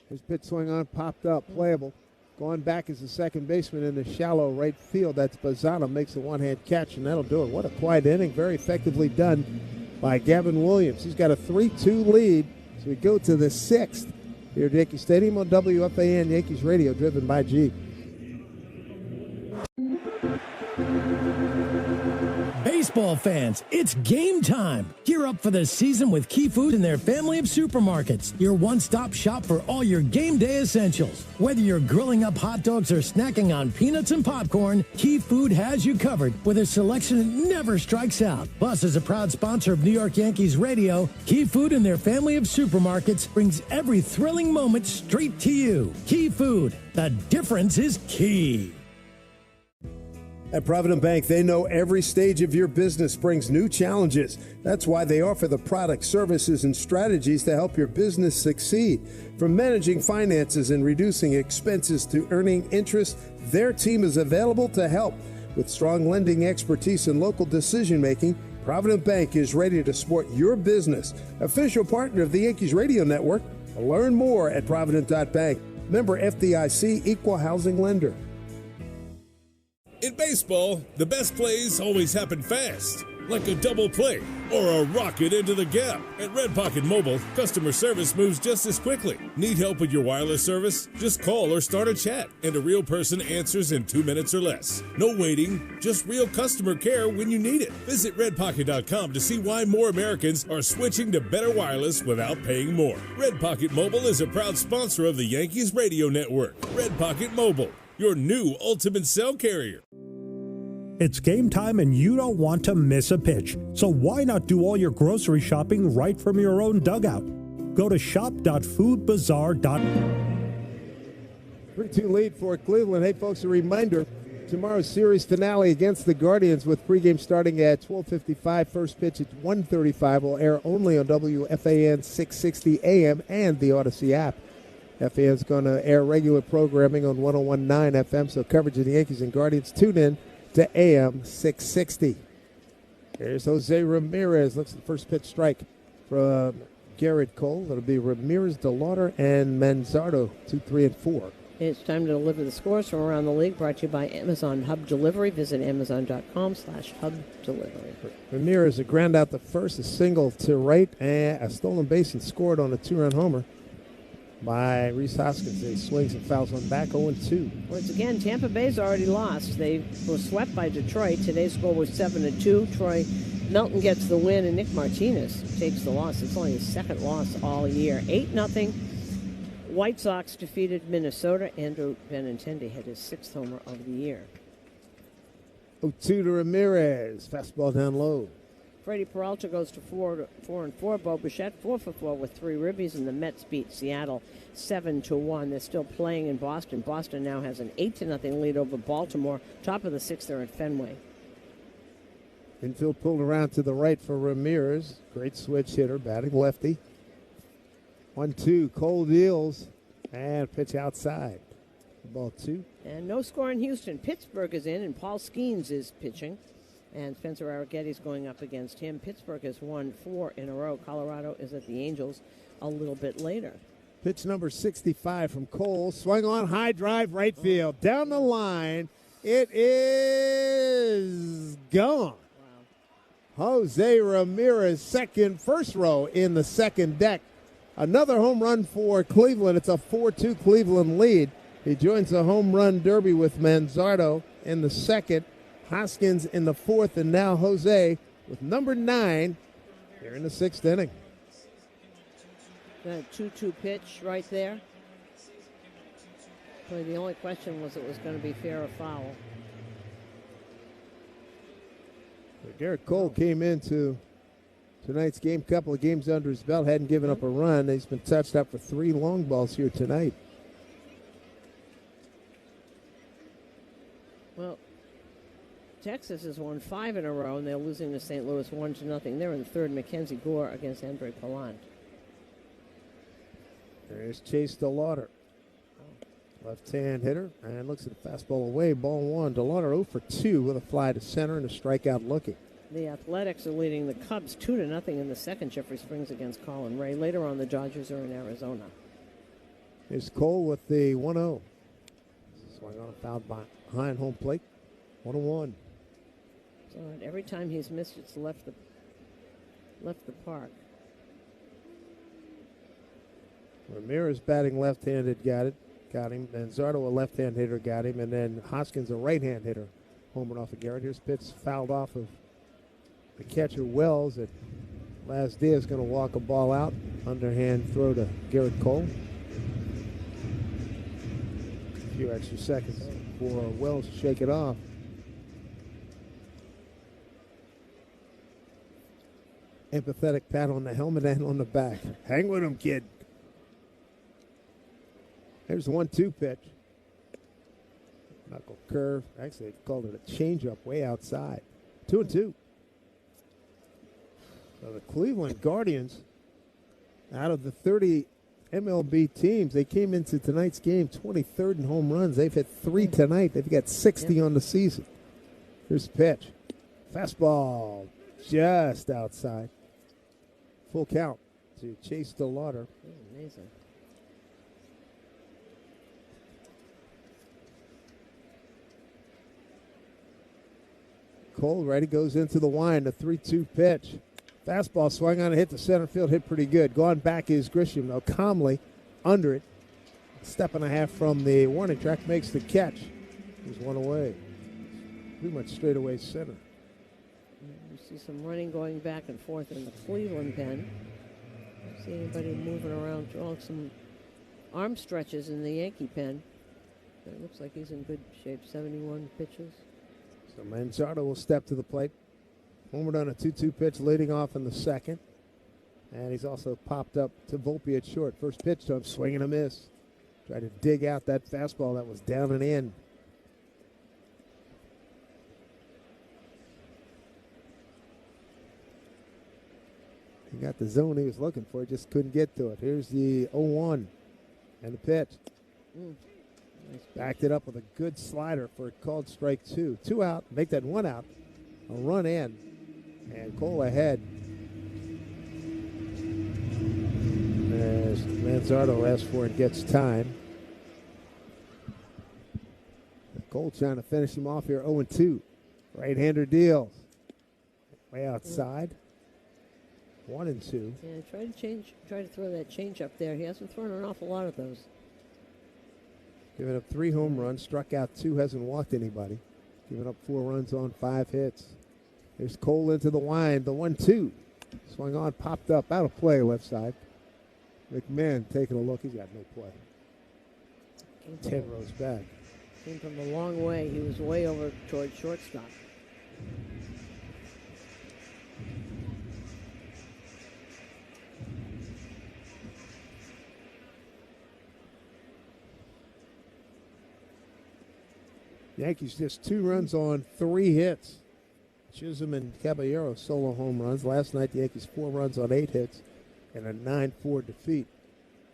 His pitch swing on, popped up, playable. Going back as the second baseman in the shallow right field. That's Bazzano, makes the one-hand catch, and that'll do it. What a quiet inning. Very effectively done by Gavin Williams. He's got a 3-2 lead, so we go to the sixth here at Yankee Stadium on WFAN Yankees Radio, driven by Jeep. Baseball fans, it's game time. Gear up for the season with Key Food and their family of supermarkets. Your one-stop shop for all your game day essentials. Whether you're grilling up hot dogs or snacking on peanuts and popcorn, Key Food has you covered with a selection that never strikes out. Plus, as a proud sponsor of New York Yankees Radio, Key Food and their family of supermarkets brings every thrilling moment straight to you. Key Food, the difference is key. At Provident Bank, they know every stage of your business brings new challenges. That's why they offer the products, services, and strategies to help your business succeed. From managing finances and reducing expenses to earning interest, their team is available to help. With strong lending expertise and local decision-making, Provident Bank is ready to support your business. Official partner of the Yankees Radio Network. Learn more at Provident.bank. Member FDIC, Equal Housing Lender. In baseball, the best plays always happen fast. like a double play or a rocket into the gap. At Red Pocket Mobile, customer service moves just as quickly. Need help with your wireless service? Just call or start a chat, and a real person answers in 2 minutes or less. No waiting, just real customer care when you need it. Visit redpocket.com to see why more Americans are switching to better wireless without paying more. Red Pocket Mobile is a proud sponsor of the Yankees Radio Network. Red Pocket Mobile, your new ultimate cell carrier. It's game time and you don't want to miss a pitch. So why not do all your grocery shopping right from your own dugout? Go to shop.foodbazaar.com. 3-2 lead for Cleveland. Hey, folks, a reminder, tomorrow's series finale against the Guardians with pregame starting at 12:55. First pitch at 1:35 will air only on WFAN 660 AM and the Odyssey app. FAN's going to air regular programming on 101.9 FM, so coverage of the Yankees and Guardians. Tune in to AM 660. Here's Jose Ramirez. Looks at the first pitch strike from Garrett Cole. It'll be Ramirez, DeLauder, and Manzardo, 2, 3, and 4. It's time to deliver the scores from around the league, brought to you by Amazon Hub Delivery. Visit Amazon.com/Hub Delivery. Ramirez, a ground out the first, a single to right, and a stolen base, and scored on a 2-run homer by Rhys Hoskins. He swings and fouls one back, 0-2. Once again, Tampa Bay's already lost. They were swept by Detroit. Today's score was 7-2. Troy Melton gets the win, and Nick Martinez takes the loss. It's only his second loss all year. 8-0. White Sox defeated Minnesota. Andrew Benintendi had his 6th homer of the year. 0-2 to Ramirez. Fastball down low. Freddie Peralta goes to 4-4. Bo Bichette 4-for-4 with 3 ribbies, and the Mets beat Seattle 7-1. They're still playing in Boston. Boston now has an 8-0 lead over Baltimore. Top of the 6th, they're at Fenway. Infield pulled around to the right for Ramirez. Great switch hitter, batting lefty. 1-2. Cole deals and pitch outside. Ball 2. And no score in Houston. Pittsburgh is in, and Paul Skeens is pitching. And Spencer Arrighetti's going up against him. Pittsburgh has won 4 in a row. Colorado is at the Angels a little bit later. Pitch number 65 from Cole. Swung on, high drive, right field. Down the line. It is gone. Wow. Jose Ramirez, first row in the second deck. Another home run for Cleveland. It's a 4-2 Cleveland lead. He joins the home run derby with Manzardo in the second. Hoskins in the 4th, and now Jose with number 9 here in the 6th inning. That 2-2 pitch right there. Probably the only question was it was going to be fair or foul. Garrett Cole came into tonight's game, couple of games under his belt, hadn't given up a run. He's been touched up for 3 long balls here tonight. Well, Texas has won 5 in a row, and they're losing to St. Louis 1-0. They're in third. Mackenzie Gore against Andre Pallant. There's Chase DeLauder. Left-hand hitter, and looks at the fastball away. Ball 1. DeLauder 0 for 2 with a fly to center and a strikeout looking. The Athletics are leading the Cubs 2-0 in the second. Jeffrey Springs against Colin Ray. Later on, the Dodgers are in Arizona. Here's Cole with the 1-0. Swung on a foul behind home plate. 1-1. So every time he's missed, it's left the park. Ramirez batting left-handed, got him. Manzardo, a left-hand hitter, got him. And then Hoskins, a right-hand hitter, homered off of Garrett. Here's pitch fouled off of the catcher Wells. And Laz Diaz going to walk a ball out. Underhand throw to Garrett Cole. A few extra seconds for Wells to shake it off. Empathetic pat on the helmet and on the back. Hang with him, kid. There's the 1-2 pitch. Knuckle curve. Actually, they called it a changeup way outside. 2-2. So the Cleveland Guardians, out of the 30 MLB teams, they came into tonight's game 23rd in home runs. They've hit 3 tonight. They've got 60 on the season. Here's the pitch. Fastball just outside. Full count to Chase DeLauder. Amazing. Cole ready, goes into the wind, a 3-2 pitch. Fastball swung on and hit the center field, hit pretty good. Gone back is Grisham, though, calmly under it. Step and a half from the warning track, makes the catch. He's one away. Pretty much straight away center. You see some running going back and forth in the Cleveland pen. Don't see anybody moving around. Oh, some arm stretches in the Yankee pen. It looks like he's in good shape. 71 pitches. So Manzardo will step to the plate. Homered on a 2-2 pitch leading off in the second. And he's also popped up to Volpe at short. First pitch to him, swing and a miss. Tried to dig out that fastball that was down and in. He got the zone he was looking for, just couldn't get to it. Here's the 0-1 and the pitch. Nice. Backed it up with a good slider for a called strike 2. 2 out, make that 1 out. A run in, and Cole ahead. As Manzardo asks for and gets time. Cole trying to finish him off here, 0-2. Right-hander deals. Way outside. 1-2. Yeah, try to throw that change up there. He hasn't thrown an awful lot of those. Giving up 3 home runs, struck out 2, hasn't walked anybody. Giving up 4 runs on 5 hits. There's Cole into the wind, the 1-2. Swung on, popped up, out of play left side. McMahon taking a look, he's got no play. 10 rows back. Came from a long way. He was way over towards shortstop. Yankees just 2 runs on 3 hits. Chisholm and Caballero solo home runs. Last night the Yankees 4 runs on 8 hits and a 9-4 defeat.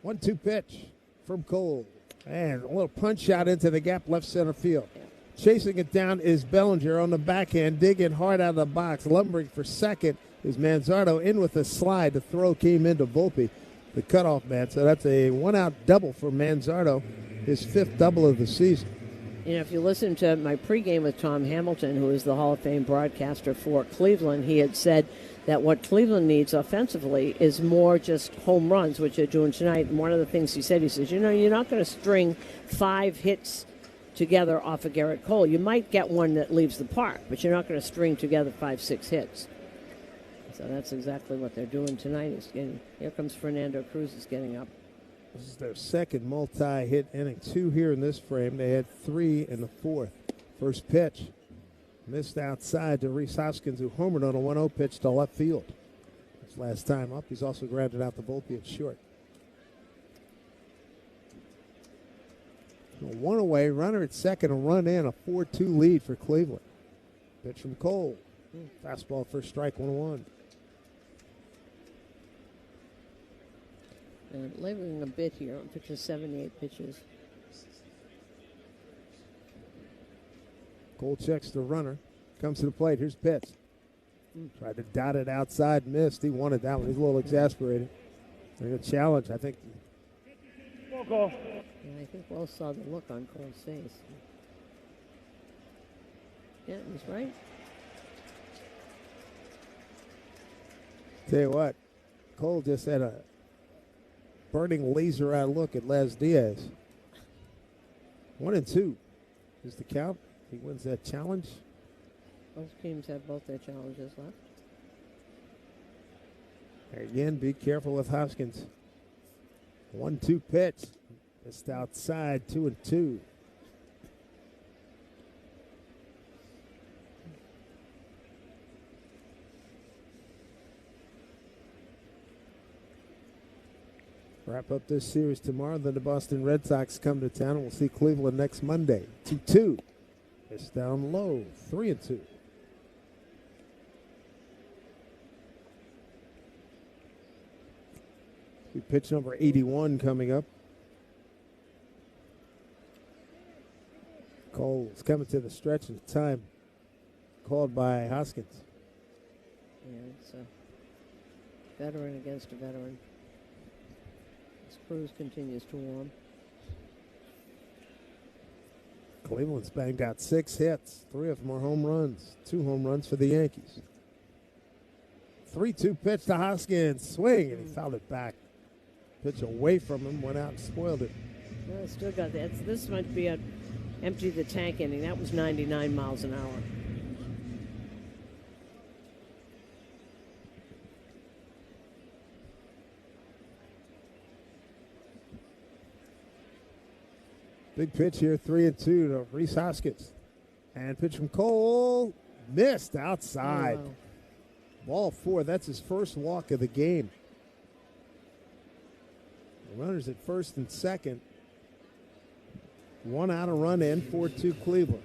1-2 pitch from Cole. And a little punch shot into the gap left center field. Chasing it down is Bellinger on the backhand, digging hard out of the box. Lumbering for second is Manzardo in with a slide. The throw came into Volpe, the cutoff man. So that's a 1-out double for Manzardo, his 5th double of the season. You know, if you listen to my pregame with Tom Hamilton, who is the Hall of Fame broadcaster for Cleveland, he had said that what Cleveland needs offensively is more just home runs, which they're doing tonight. And one of the things he says, you know, you're not going to string 5 hits together off of Garrett Cole. You might get one that leaves the park, but you're not going to string together 5-6 hits. So that's exactly what they're doing tonight. Here comes Fernando Cruz is getting up. This is their second multi-hit inning. 2 here in this frame. They had 3 in the 4th. First pitch. Missed outside to Rhys Hoskins, who homered on a 1-0 pitch to left field. His last time up. He's also grounded out the Volpe at short. 1 away, runner at second, a run in, a 4-2 lead for Cleveland. Pitch from Cole. Fastball for strike, 1-1. And laboring a bit here. Pitches 78 pitches. Cole checks the runner. Comes to the plate. Here's pitch. Tried to dot it outside. Missed. He wanted that one. He's a little exasperated. They're going to challenge, I think. Call. Yeah, I think Wells saw the look on Cole's face. Yeah, he's right. Tell you what, Cole just had a burning laser-eye look at Les Diaz. 1-2 is the count. He wins that challenge. Both teams have both their challenges left. Again, be careful with Hoskins. 1-2 pitch. Just outside, 2-2. Wrap up this series tomorrow. Then the Boston Red Sox come to town, and we'll see Cleveland next Monday. 2-2. It's down low, 3-2. Pitch number 81 coming up. Cole's coming to the stretch in time. Called by Hoskins. Yeah, it's a veteran against a veteran. As Cruz continues to warm. Cleveland's banged out 6 hits. 3 of them are home runs. 2 home runs for the Yankees. 3-2 pitch to Hoskins. Swing, and he fouled it back. Pitch away from him, went out and spoiled it. Well, still got that. This might be a empty the tank inning. That was 99 miles an hour. Big pitch here, 3-2 to Rhys Hoskins. And pitch from Cole, missed outside. Oh, wow. Ball 4, that's his first walk of the game. The runners at first and second. 1 out, a run in, 4-2 Cleveland.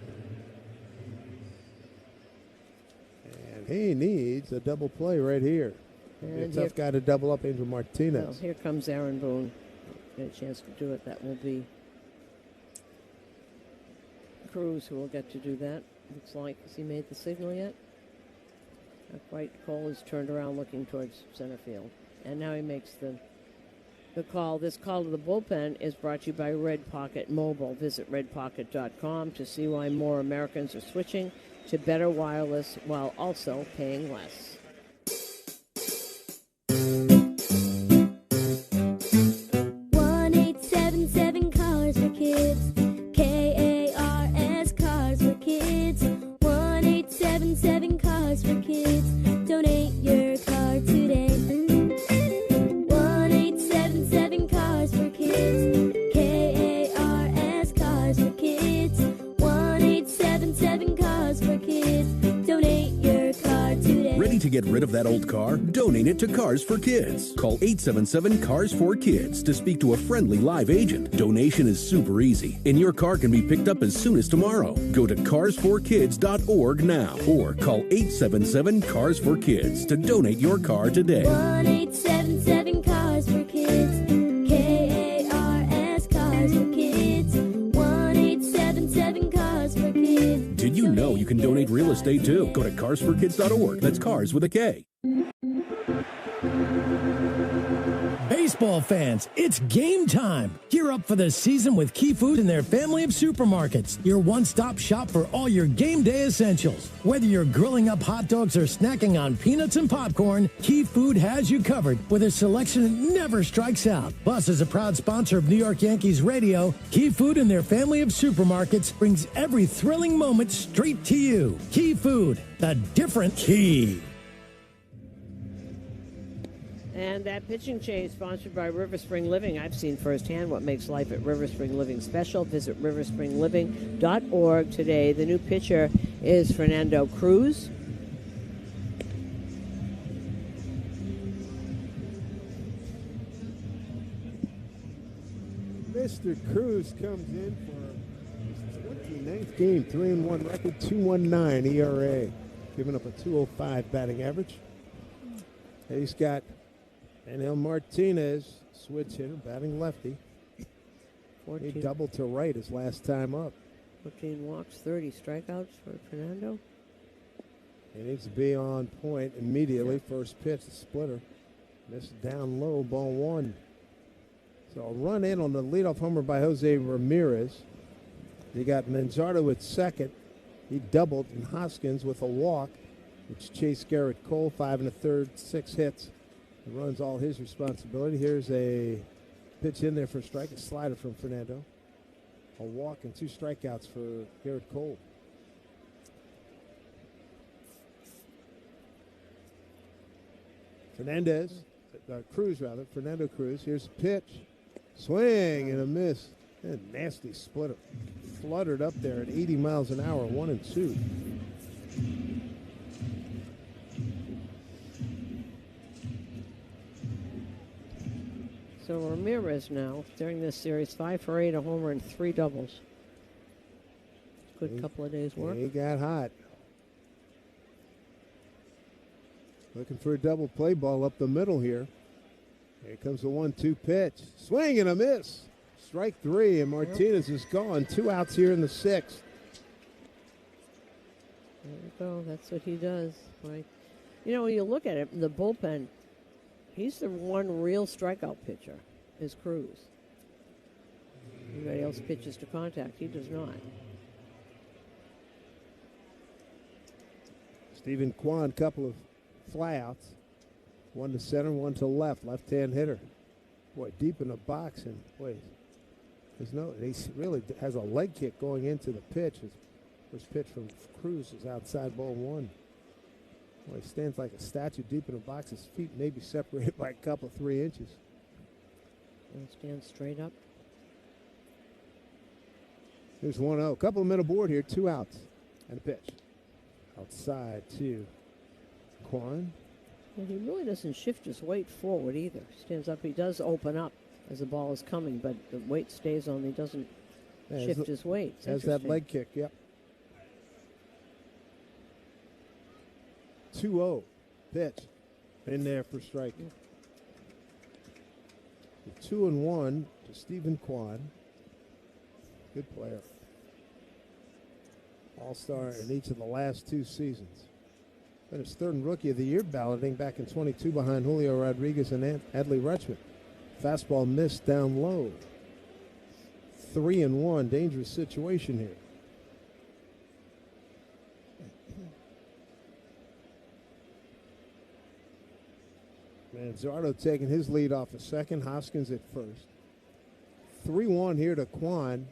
And he needs a double play right here. And a tough guy to double up Angel Martinez. Well, here comes Aaron Boone. Get a chance to do it. That will be Cruz who will get to do that. Looks like, has he made the signal yet? Not quite. Cole is turned around looking towards center field. And now he makes the call. This call to the bullpen is brought to you by Red Pocket Mobile. Visit redpocket.com to see why more Americans are switching to better wireless while also paying less. 1-877 Cars for Kids. KARS Cars for Kids. 1-877 Cars for Kids. Donate your car today. 1-877 Cars for Kids. KARS Cars for Kids. 1-877 Cars for Kids. Donate your car today. Ready to get rid of that old car? Donate it to Cars for Kids. Call 877-CARS-4-KIDS to speak to a friendly live agent. Donation is super easy, and your car can be picked up as soon as tomorrow. Go to carsforkids.org now or call 877-CARS-4-KIDS to donate your car today. 1-877 Cars for Kids. KARS Cars for Kids. 1-877 Cars for Kids. Did you know you can donate real estate too? Go to carsforkids.org. That's cars with a K. Baseball fans, it's game time. Gear up for the season with Key Food and their family of supermarkets. Your one-stop shop for all your game day essentials. Whether you're grilling up hot dogs or snacking on peanuts and popcorn, Key Food has you covered with a selection that never strikes out. Plus, as a proud sponsor of New York Yankees radio, Key Food and their family of supermarkets brings every thrilling moment straight to you. Key Food, the different Key. And that pitching change sponsored by River Spring Living. I've seen firsthand what makes life at River Spring Living special. Visit riverspringliving.org today. The new pitcher is Fernando Cruz. Mr. Cruz comes in for his 29th game, 3-1 record, 2.19 ERA, giving up a 2.05 batting average. And he's got Angel Martinez, switch hitter, batting lefty. 14. He doubled to right his last time up. 14 walks, 30 strikeouts for Fernando. He needs to be on point immediately. First pitch, the splitter. Missed down low, ball 1. So a run in on the leadoff homer by Jose Ramirez. You got Manzardo at second. He doubled, and Hoskins with a walk, which chased Garrett Cole, 5 1/3, 6 hits. He runs all his responsibility. Here's a pitch in there for a strike, a slider from Fernando. A walk and 2 strikeouts for Garrett Cole. Fernando Cruz. Here's a pitch. Swing and a miss. And a nasty splitter. Fluttered up there at 80 miles an hour, 1-2. So Ramirez now, during this series, 5 for 8, a homer, and 3 doubles. Good couple of days' work. He got hot. Looking for a double play ball up the middle here. Here comes the 1-2 pitch. Swing and a miss. Strike 3, and Martinez is gone. 2 outs here in the 6th. There you go. That's what he does. Right. You know, when you look at it, the bullpen, he's the one real strikeout pitcher, is Cruz. Everybody else pitches to contact. He does not. Stephen Kwan, couple of flyouts. One to center, one to left-hand hitter. Boy, deep in the box, and boy, he really has a leg kick going into the pitch. His first pitch from Cruz is outside ball one. Boy, he stands like a statue deep in the box. His feet may be separated by a couple, 3 inches. And stands straight up. Here's 1-0. Couple of men aboard here, 2 outs. And a pitch. Outside to Kwan. And he really doesn't shift his weight forward either. Stands up. He does open up as the ball is coming, but the weight stays on. He doesn't shift his weight. Has that leg kick, yep. 2-0. Pitch. In there for strike. 2-1 to Stephen Kwan. Good player. All-star in each of the last 2 seasons. Been his 3rd Rookie of the Year balloting back in 22 behind Julio Rodriguez and Adley Rutschman. Fastball missed down low. 3-1. Dangerous situation here. Manzardo taking his lead off a second. Hoskins at first. 3-1 here to Kwan.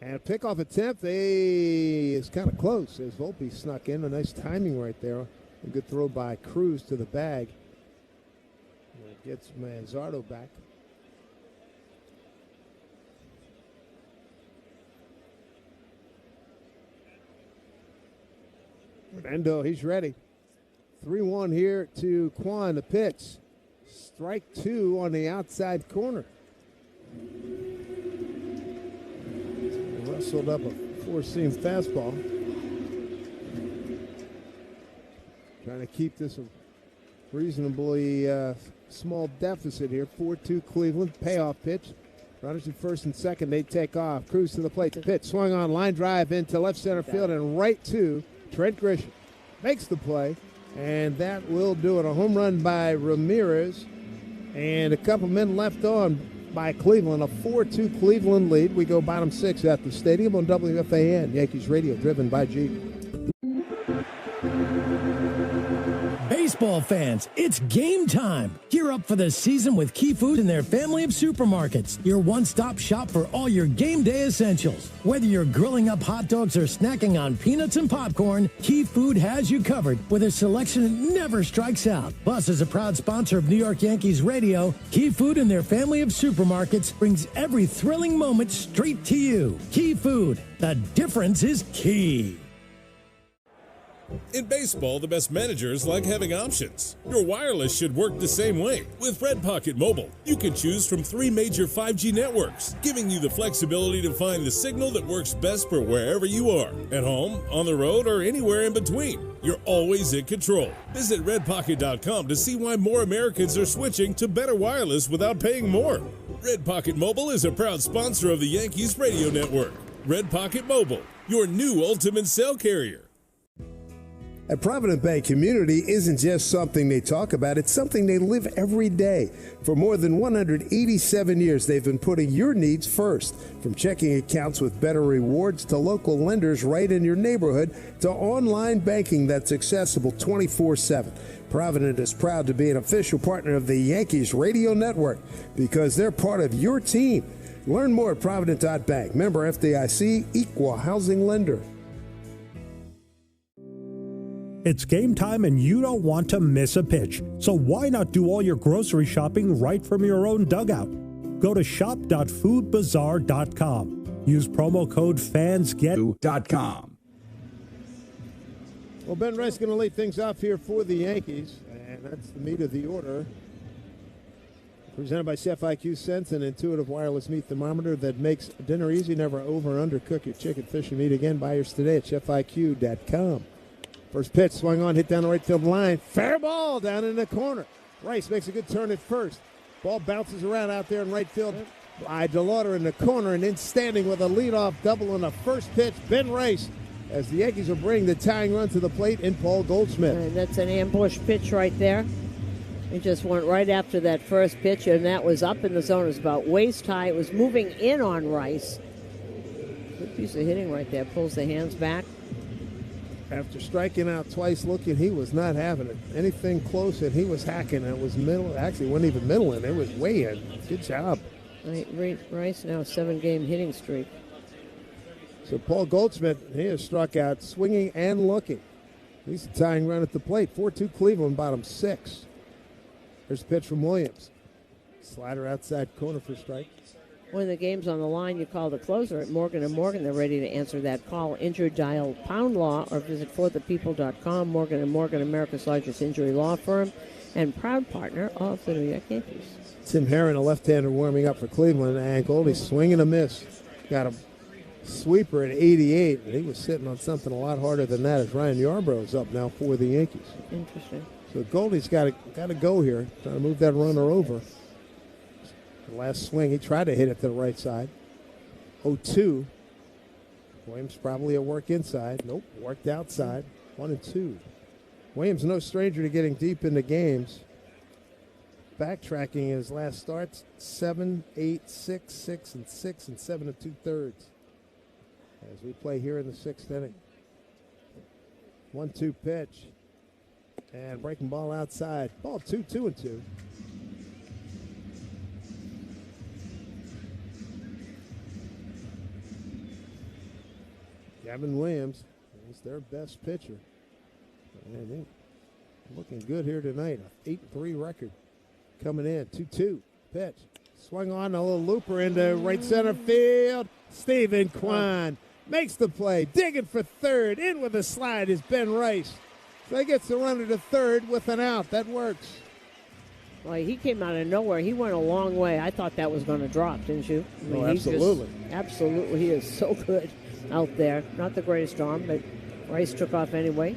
And a pickoff attempt is kind of close as Volpe snuck in. A nice timing right there. A good throw by Cruz to the bag. And it gets Manzardo back. Fernando, he's ready. 3-1 here to Kwan. The pitch. Strike 2 on the outside corner. Wrestled up a 4-seam fastball. Trying to keep this a reasonably small deficit here. 4-2 Cleveland. Payoff pitch. Runners at first and second. They take off. Cruz to the plate. The pitch swung on. Line drive into left center field and right to Trent Grisham. Makes the play. And that will do it. A home run by Ramirez. And a couple men left on by Cleveland. A 4-2 Cleveland lead. We go bottom 6 at the stadium on WFAN. Yankees Radio, driven by G. Baseball fans, it's game time. Gear up for the season with Key Food and their family of supermarkets. Your one-stop shop for all your game day essentials. Whether you're grilling up hot dogs or snacking on peanuts and popcorn, Key Food has you covered with a selection that never strikes out. Plus, as a proud sponsor of New York Yankees Radio, Key Food and their family of supermarkets brings every thrilling moment straight to you. Key Food, the difference is key. In baseball, the best managers like having options. Your wireless should work the same way. With Red Pocket Mobile, you can choose from 3 major 5G networks, giving you the flexibility to find the signal that works best for wherever you are. At home, on the road, or anywhere in between. You're always in control. Visit redpocket.com to see why more Americans are switching to better wireless without paying more. Red Pocket Mobile is a proud sponsor of the Yankees Radio Network. Red Pocket Mobile, your new ultimate cell carrier. At Provident Bank, community isn't just something they talk about, it's something they live every day. For more than 187 years, they've been putting your needs first. From checking accounts with better rewards to local lenders right in your neighborhood to online banking that's accessible 24/7. Provident is proud to be an official partner of the Yankees Radio Network because they're part of your team. Learn more at Provident.bank. Member FDIC, Equal Housing Lender. It's game time and you don't want to miss a pitch. So why not do all your grocery shopping right from your own dugout? Go to shop.foodbazaar.com. Use promo code FANSGET.com. Well, Ben Rice going to lead things off here for the Yankees, and that's the meat of the order. Presented by Chef IQ Sense, an intuitive wireless meat thermometer that makes dinner easy. Never over or undercook your chicken, fish, and meat again. Buy yours today at chefiq.com. First pitch swung on, hit down the right field line. Fair ball down in the corner. Rice makes a good turn at first. Ball bounces around out there in right field by DeLauder in the corner, and then standing with a leadoff double on the first pitch, Ben Rice, as the Yankees will bring the tying run to the plate in Paul Goldschmidt. And that's an ambush pitch right there. He just went right after that first pitch, and that was up in the zone. It was about waist high. It was moving in on Rice. Good piece of hitting right there. Pulls the hands back. After striking out twice looking, he was not having it. Anything close, and he was hacking. It was middle. Actually, it wasn't even middle in. It was way in. Good job. Rice now a 7-game hitting streak. So Paul Goldschmidt, he has struck out swinging and looking. He's a tying run at the plate. 4-2 Cleveland, bottom 6. Here's a pitch from Williams. Slider outside corner for strike. When the game's on the line, you call the closer at Morgan & Morgan. They're ready to answer that call. Injured, dial pound law or visit forthepeople.com. Morgan & Morgan, America's largest injury law firm and proud partner of the New York Yankees. Tim Herron, a left-hander warming up for Cleveland, and Goldie swinging a miss. Got a sweeper at 88, and he was sitting on something a lot harder than that as Ryan Yarborough's up now for the Yankees. Interesting. So Goldie's got to go here, trying to move that runner over. The last swing, he tried to hit it to the right side. 0-2. Williams probably a work inside. Nope, worked outside. 1-2. Williams no stranger to getting deep into games. Backtracking his last starts, 7, 8, 6, 6, and 6, and 7 2/3. As we play here in the 6th inning. 1-2 pitch. And breaking ball outside. Ball 2-2-2. Gavin Williams is their best pitcher. And they're looking good here tonight. A 8-3 record coming in. 2-2 pitch. Swung on a little looper into right center field. Stephen Kwan makes the play. Digging for third. In with a slide is Ben Rice. So he gets the runner to third with an out. That works. Well, he came out of nowhere. He went a long way. I thought that was going to drop, didn't you? I mean, absolutely. Absolutely. He is so good out there. Not the greatest arm, but Rice took off anyway.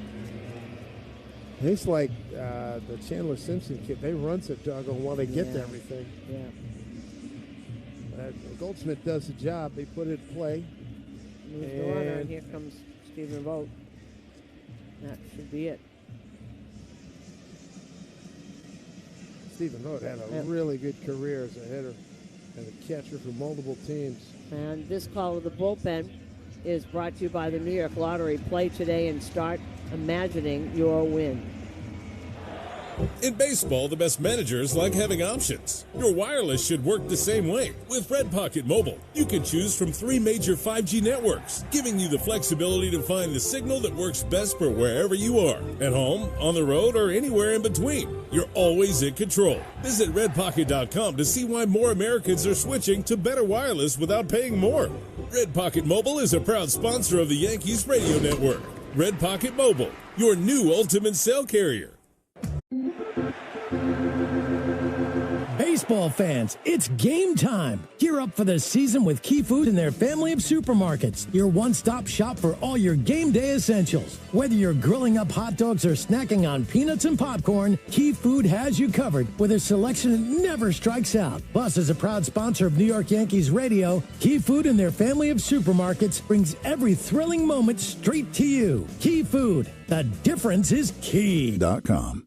He's like the Chandler Simpson kid. They run so doggone while they get to everything. Yeah. Goldschmidt does the job. They put it in play. Moves the runner, and here comes Stephen Vogt. That should be it. Stephen Vogt had a really good career as a hitter and a catcher for multiple teams. And this call of the bullpen is brought to you by the New York Lottery. Play today and start imagining your win. In baseball, the best managers like having options. Your wireless should work the same way. With Red Pocket Mobile, you can choose from 3 major 5G networks, giving you the flexibility to find the signal that works best for wherever you are. At home, on the road, or anywhere in between. You're always in control. Visit redpocket.com to see why more Americans are switching to better wireless without paying more. Red Pocket Mobile is a proud sponsor of the Yankees radio network. Red Pocket Mobile, your new ultimate cell carrier. Baseball fans, it's game time. Gear up for the season with Key Food and their family of supermarkets. Your one-stop shop for all your game day essentials. Whether you're grilling up hot dogs or snacking on peanuts and popcorn, Key Food has you covered with a selection that never strikes out. Plus, as a proud sponsor of New York Yankees radio, Key Food and their family of supermarkets brings every thrilling moment straight to you. Key Food, the difference is key.com.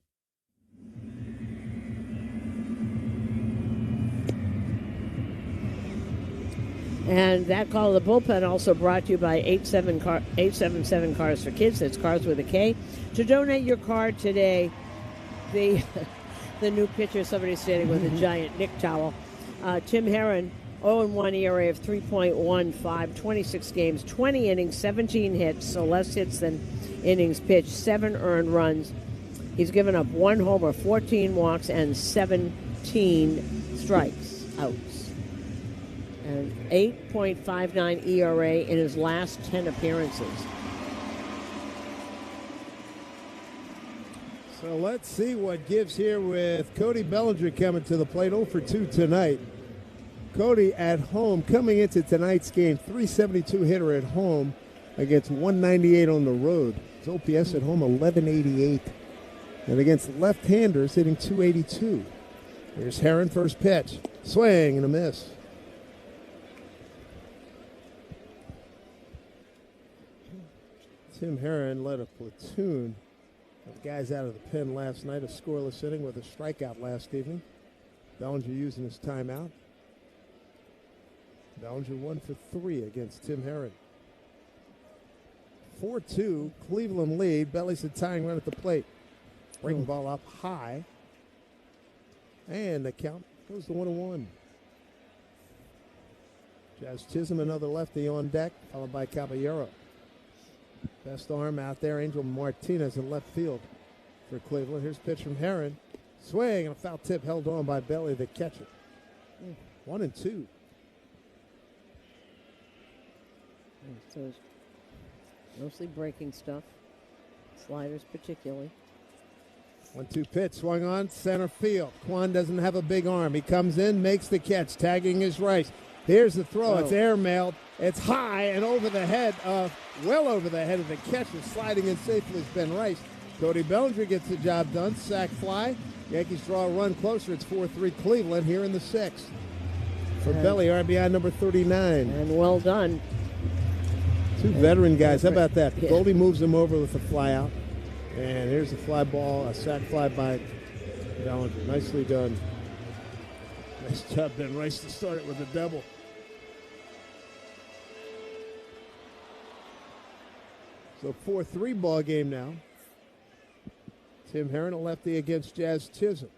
And that call of the bullpen also brought to you by 877 Cars for Kids. That's Cars with a K. To donate your car today, the new pitcher, somebody standing with a giant Nick towel, Tim Herron, 0-1 ERA of 3.15, 26 games, 20 innings, 17 hits, so less hits than innings pitched, 7 earned runs. He's given up 1 homer, 14 walks, and 17 strikes, outs. And 8.59 ERA in his last 10 appearances. So let's see what gives here with Cody Bellinger coming to the plate. 0 for 2 tonight. Cody at home coming into tonight's game. 372 hitter at home against 198 on the road. His OPS at home 1188. And against left-handers hitting 282. Here's Herron, first pitch. Swing and a miss. Tim Herron led a platoon of guys out of the pen last night. A scoreless inning with a strikeout last evening. Bellinger using his timeout. Bellinger 1 for 3 against Tim Herron. 4-2, Cleveland lead. Belly's the tying run at the plate. Breaking ball up high. And the count goes to 1-1. Jazz Chisholm, another lefty on deck, followed by Caballero. Best arm out there, Angel Martinez in left field for Cleveland. Here's pitch from Herron. Swing and a foul tip held on by Belly, the catcher. 1-2. So mostly breaking stuff. Sliders particularly. 1-2 pitch, swung on, center field. Quan doesn't have a big arm. He comes in, makes the catch, tagging his right. Here's the throw. It's airmailed. It's high and over the head of, well over the head of the catcher. Sliding in safely is Ben Rice. Cody Bellinger gets the job done. Sack fly. Yankees draw a run closer. It's 4-3 Cleveland here in the sixth. For Belly, RBI number 39. And well done. Two veteran guys. How about that? Yeah. Goldie moves him over with a fly out. And here's a fly ball, a sack fly by Bellinger. Nicely done. Nice job, Ben Rice, to start it with a double. So 4-3 ball game now. Tim Herron, a lefty against Jazz Chisholm.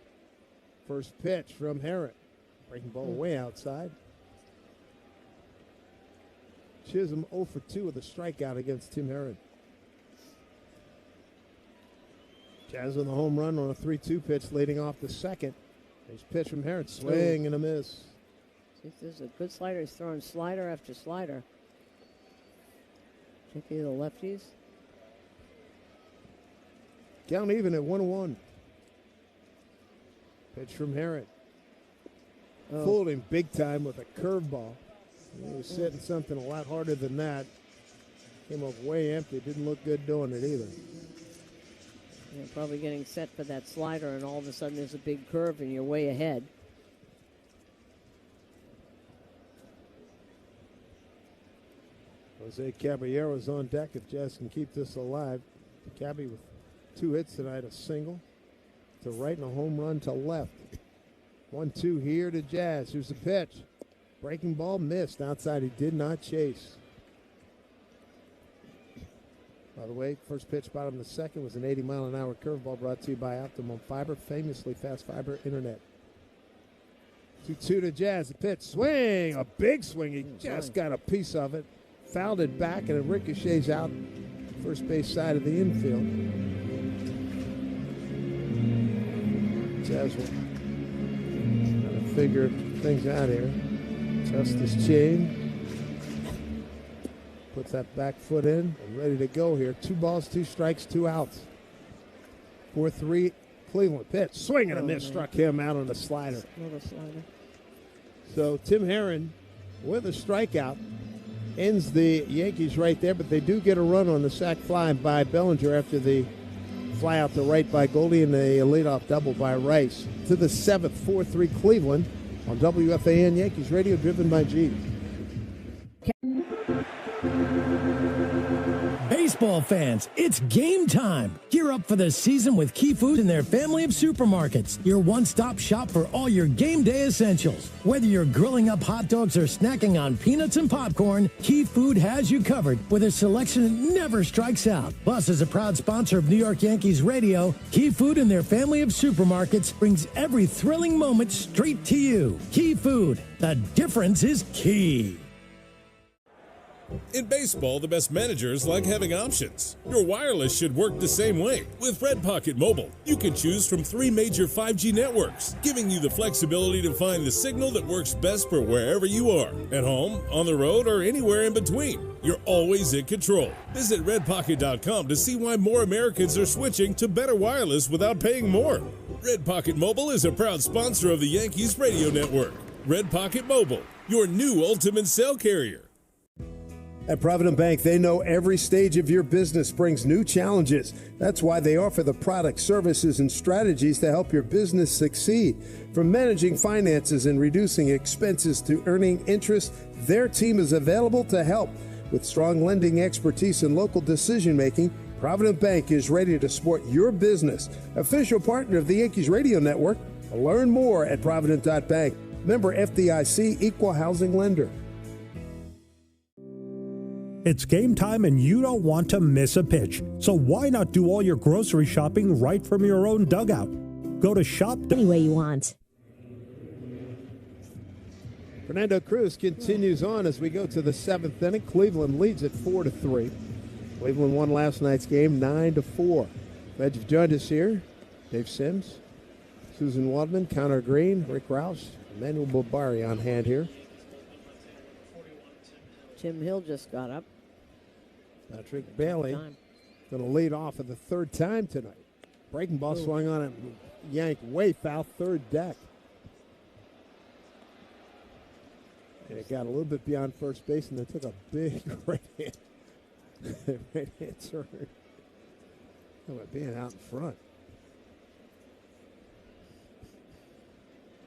First pitch from Herron. Breaking ball way outside. Chisholm 0 for 2 with a strikeout against Tim Herron. Jazz on the home run on a 3-2 pitch leading off the second. There's pitch from Herron. Swing and a miss. This is a good slider. He's throwing slider after slider. Particularly the lefties. Count even at 1-1. Pitch from Herron. Fooled him big time with a curveball. He was setting something a lot harder than that. Came up way empty. Didn't look good doing it either. You're probably getting set for that slider, and all of a sudden there's a big curve, and you're way ahead. Jose Caballero's on deck if Jazz can keep this alive. Cabby with 2 hits tonight, a single to right and a home run to left. 1-2 here to Jazz. Here's the pitch. Breaking ball missed outside. He did not chase. By the way, first pitch bottom of the second was an 80-mile-an-hour curveball brought to you by Optimum Fiber, famously fast fiber internet. 2-2 to Jazz. The pitch. Swing. A big swing. He just got a piece of it. Fouled it back, and it ricochets out first base side of the infield. Jazz will try to figure things out here. Just his chain. Puts that back foot in and ready to go here. 2 balls, 2 strikes, 2 outs. 4-3 Cleveland. Pitch. Swing and a miss. Struck him out on the slider. So Tim Herron with a strikeout ends the Yankees right there, but they do get a run on the sac fly by Bellinger after the fly out to right by Goldie and the leadoff double by Rice. To the 7th, 4-3 Cleveland on WFAN Yankees Radio, driven by G. Baseball fans, it's game time. Gear up for the season with Key Food and their family of supermarkets. Your one-stop shop for all your game day essentials. Whether you're grilling up hot dogs or snacking on peanuts and popcorn, Key Food has you covered with a selection that never strikes out. Plus, as a proud sponsor of New York Yankees Radio, Key Food and their family of supermarkets brings every thrilling moment straight to you. Key Food, the difference is key. In baseball, the best managers like having options. Your wireless should work the same way. With Red Pocket Mobile, you can choose from 3 major 5G networks, giving you the flexibility to find the signal that works best for wherever you are. At home, on the road, or anywhere in between. You're always in control. Visit redpocket.com to see why more Americans are switching to better wireless without paying more. Red Pocket Mobile is a proud sponsor of the Yankees Radio Network. Red Pocket Mobile, your new ultimate cell carrier. At Provident Bank, they know every stage of your business brings new challenges. That's why they offer the products, services, and strategies to help your business succeed. From managing finances and reducing expenses to earning interest, their team is available to help. With strong lending expertise and local decision-making, Provident Bank is ready to support your business. Official partner of the Yankees Radio Network. Learn more at Provident.bank. Member FDIC, Equal Housing Lender. It's game time and you don't want to miss a pitch. So why not do all your grocery shopping right from your own dugout? Go to shop any way you want. Fernando Cruz continues on as we go to the 7th inning. Cleveland leads at 4-3. Cleveland won last night's game 9-4. Glad you've joined us here. Dave Sims, Susan Waldman, Connor Green, Rick Rouse, Emmanuel Bobari on hand here. Tim Hill just got up. Patrick Bailey going to lead off for the third time tonight. Breaking ball swung on it, yanked way foul, third deck. And it got a little bit beyond first base and then took a big right-hand turn. Being out in front.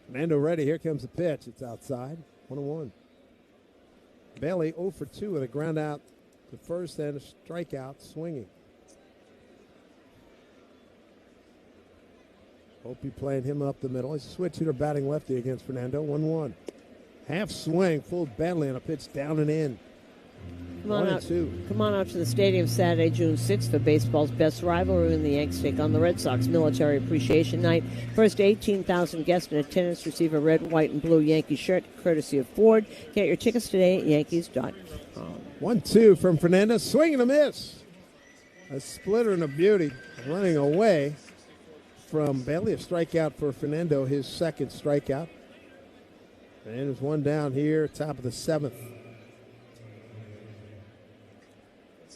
Fernando ready. Here comes the pitch. It's outside. 1-1. Bailey 0 for 2 with a ground out to first and a strikeout swinging. Opie playing him up the middle. He's a switch hitter batting lefty against Fernando. 1-1. Half swing, fooled badly on a pitch down and in. Come on out to the stadium Saturday, June 6th for baseball's best rivalry when the Yanks take on the Red Sox. Military Appreciation Night. First 18,000 guests in attendance receive a red, white, and blue Yankee shirt courtesy of Ford. Get your tickets today at Yankees.com. 1-2 from Fernandez. Swing and a miss. A splitter and a beauty. Running away from Bailey. A strikeout for Fernando, his second strikeout. And there's one down here, top of the 7th.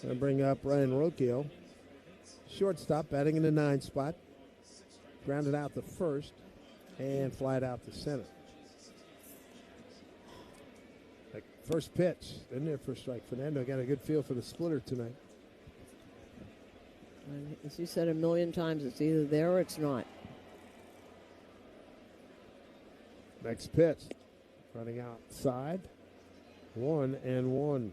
Going to bring up Ryan Rocchio. Shortstop, batting in the 9 spot. Grounded out to first and flied out to center. Like first pitch, in there for a strike. Fernando got a good feel for the splitter tonight. As you said a million times, it's either there or it's not. Next pitch. Running outside. 1-1.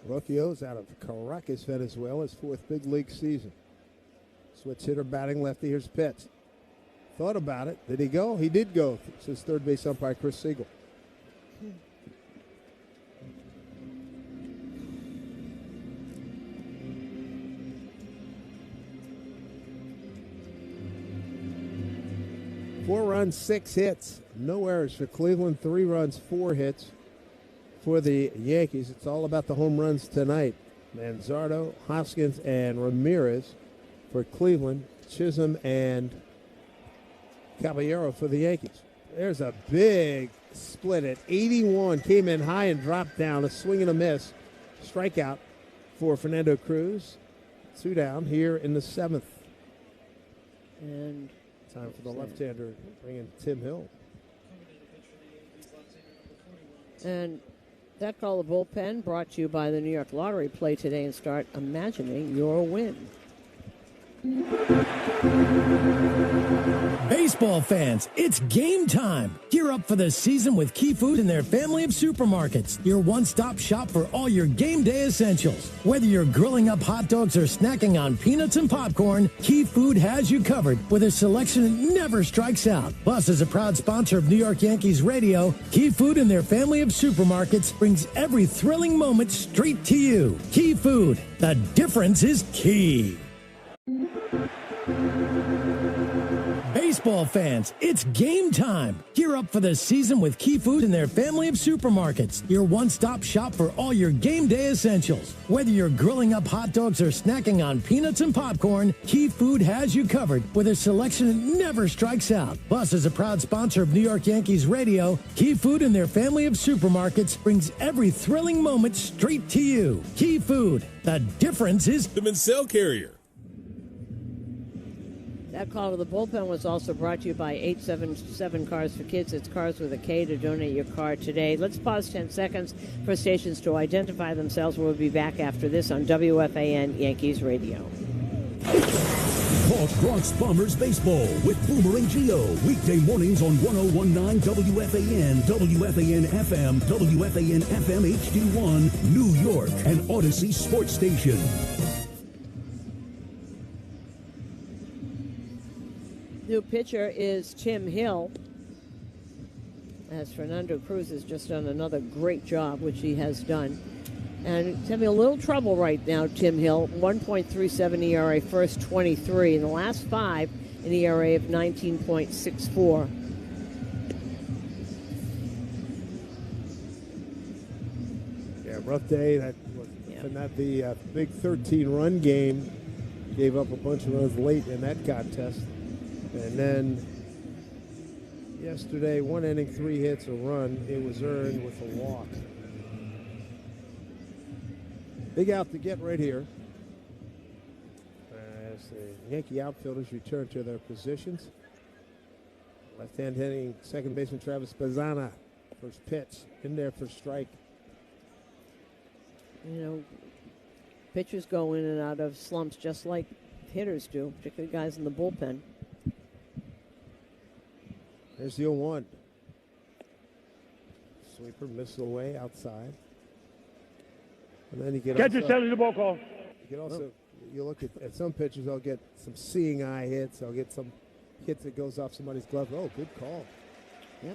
Rocchio's out of Caracas, Venezuela, his 4th big league season. Switch hitter batting lefty. Here's pitch. Thought about it. Did he go? He did go, says third base umpire Chris Siegel. Four runs, 6 hits. No errors for Cleveland. 3 runs, 4 hits for the Yankees. It's all about the home runs tonight. Manzardo, Hoskins, and Ramirez for Cleveland. Chisholm and Caballero for the Yankees. There's a big split at 81. Came in high and dropped down. A swing and a miss. Strikeout for Fernando Cruz. 2 down here in the 7th. And time for the left-hander, bringing Tim Hill. And that call of bullpen brought to you by the New York Lottery. Play today and start imagining your win. Baseball fans, it's game time. Gear up for the season with Key Food and their family of supermarkets. Your one-stop shop for all your game day essentials. Whether you're grilling up hot dogs or snacking on peanuts and popcorn, Key Food has you covered with a selection that never strikes out. Plus, as a proud sponsor of New York Yankees Radio, Key Food and their family of supermarkets brings every thrilling moment straight to you. Key Food, the difference is key. Baseball fans, it's game time. Gear up for the season with Key Food and their family of supermarkets. Your one-stop shop for all your game day essentials. Whether you're grilling up hot dogs or snacking on peanuts and popcorn, Key Food has you covered with a selection that never strikes out. Plus, as a proud sponsor of New York Yankees Radio, Key Food and their family of supermarkets brings every thrilling moment straight to you. Key Food, the difference is the Mansell Carrier. That call to the bullpen was also brought to you by 877 Cars for Kids. It's Cars with a K to donate your car today. Let's pause 10 seconds for stations to identify themselves. We'll be back after this on WFAN Yankees Radio. Talk Bronx Bombers baseball with Boomer and Gio. Weekday mornings on 1019 WFAN, WFAN FM, WFAN FM HD1, New York, and Odyssey Sports Station. New pitcher is Tim Hill. as Fernando Cruz has just done another great job, which he has done. And he's having a little trouble right now, Tim Hill. 1.37 ERA, first 23. In the last 5, an ERA of 19.64. Yeah, rough day. That was not the big 13-run game. Gave up a bunch of runs late in that contest. And then yesterday, 1 inning, 3 hits, a run. It was earned with a walk. Big out to get right here as the Yankee outfielders return to their positions. Left-hand hitting second baseman Travis Bazzana. First pitch in there for strike. You know, pitchers go in and out of slumps just like hitters do, particularly guys in the bullpen. There's the 0-1. Sweeper misses away outside. And then you get catcher settling the ball call. You can also you look at some pitchers, they'll get some seeing eye hits. They'll get some hits that goes off somebody's glove. Oh, good call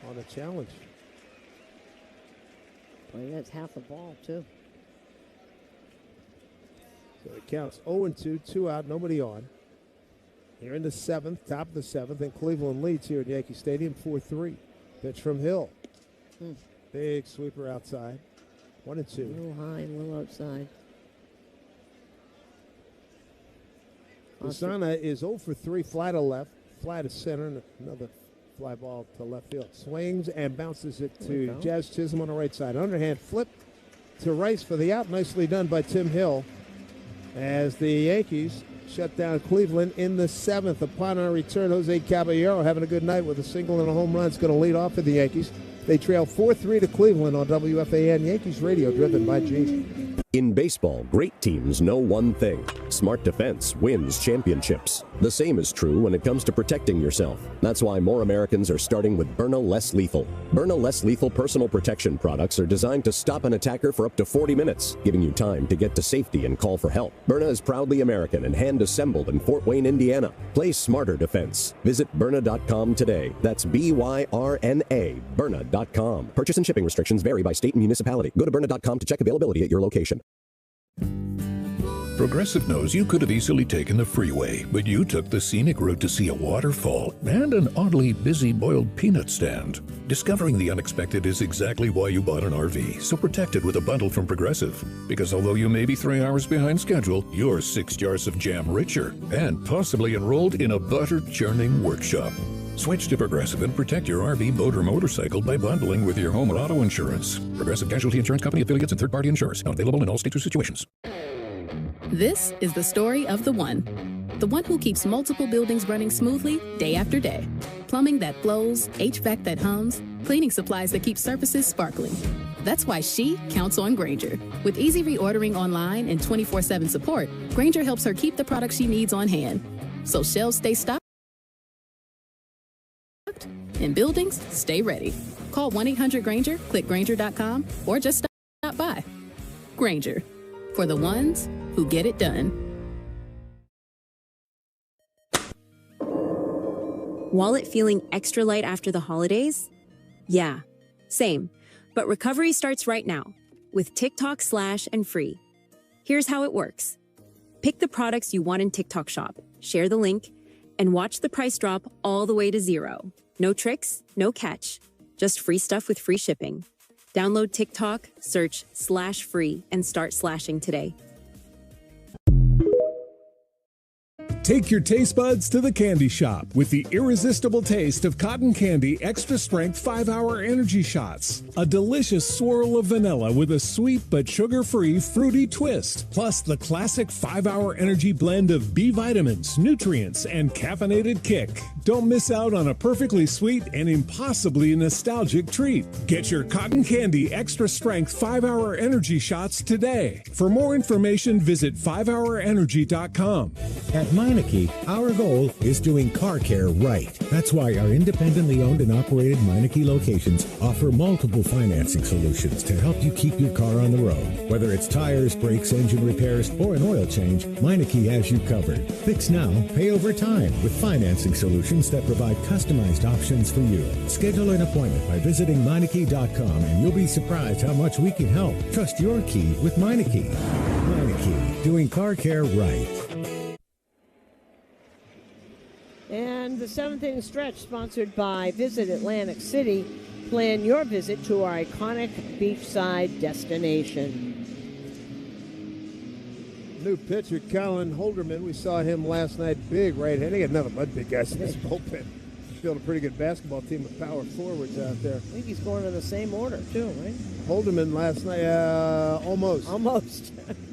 on a challenge. Boy, that's half a ball too. So it counts 0-2, 2 out, nobody on. Here in the 7th, top of the 7th, and Cleveland leads here at Yankee Stadium 4-3. Pitch from Hill. Big sweeper outside. 1-2. A little high, a little outside. Bazzana is 0 for 3, fly to left, fly to center, and another fly ball to left field. Swings and bounces it to Jazz Chisholm on the right side. Underhand flip to Rice for the out. Nicely done by Tim Hill as the Yankees shut down Cleveland in the 7th. Upon our return, Jose Caballero having a good night with a single and a home run. It's going to lead off for the Yankees. They trail 4-3 to Cleveland on WFAN Yankees Radio, driven by G. In baseball, great teams know one thing. Smart defense wins championships. The same is true when it comes to protecting yourself. That's why more Americans are starting with Byrna Less Lethal. Byrna Less Lethal personal protection products are designed to stop an attacker for up to 40 minutes, giving you time to get to safety and call for help. Byrna is proudly American and hand-assembled in Fort Wayne, Indiana. Play smarter defense. Visit Byrna.com today. That's Byrna, Byrna.com. Purchase and shipping restrictions vary by state and municipality. Go to Byrna.com to check availability at your location. Progressive knows you could have easily taken the freeway, but you took the scenic route to see a waterfall and an oddly busy boiled peanut stand. Discovering the unexpected is exactly why you bought an RV, so protect it with a bundle from Progressive. Because although you may be 3 hours behind schedule, you're 6 jars of jam richer and possibly enrolled in a butter-churning workshop. Switch to Progressive and protect your RV, boat, or motorcycle by bundling with your home or auto insurance. Progressive Casualty Insurance Company affiliates and third-party insurers. Not available in all states or situations. This is the story of the one who keeps multiple buildings running smoothly day after day. Plumbing that flows, HVAC that hums, cleaning supplies that keep surfaces sparkling. That's why she counts on Grainger. With easy reordering online and 24/7 support, Grainger helps her keep the products she needs on hand. So shelves stay stocked and buildings stay ready. Call 1-800-GRAINGER, click Grainger.com, or just stop by. Grainger, for the ones who get it done. Wallet feeling extra light after the holidays? Yeah, same. But recovery starts right now with TikTok Slash and Free. Here's how it works. Pick the products you want in TikTok Shop, share the link, and watch the price drop all the way to $0. No tricks, no catch, just free stuff with free shipping. Download TikTok, search /free, and start slashing today. Take your taste buds to the candy shop with the irresistible taste of cotton candy extra strength 5-hour energy shots. A delicious swirl of vanilla with a sweet but sugar-free fruity twist. Plus the classic 5-hour energy blend of B vitamins, nutrients, and caffeinated kick. Don't miss out on a perfectly sweet and impossibly nostalgic treat. Get your cotton candy extra strength 5-hour energy shots today. For more information, visit 5hourenergy.com. At my Meineke, our goal is doing car care right. That's why our independently owned and operated Meineke locations offer multiple financing solutions to help you keep your car on the road. Whether it's tires, brakes, engine repairs, or an oil change, Meineke has you covered. Fix now, pay over time with financing solutions that provide customized options for you. Schedule an appointment by visiting Meineke.com and you'll be surprised how much we can help. Trust your key with Meineke. Meineke, doing car care right. And the seventh inning stretch sponsored by Visit Atlantic City. Plan your visit to our iconic beachside destination. New pitcher, Colin Holderman. We saw him last night. Big right-handed. They got nothing but big guys in this bullpen. Built a pretty good basketball team with power forwards out there. I think he's going in the same order, too, right? Holderman last night, almost.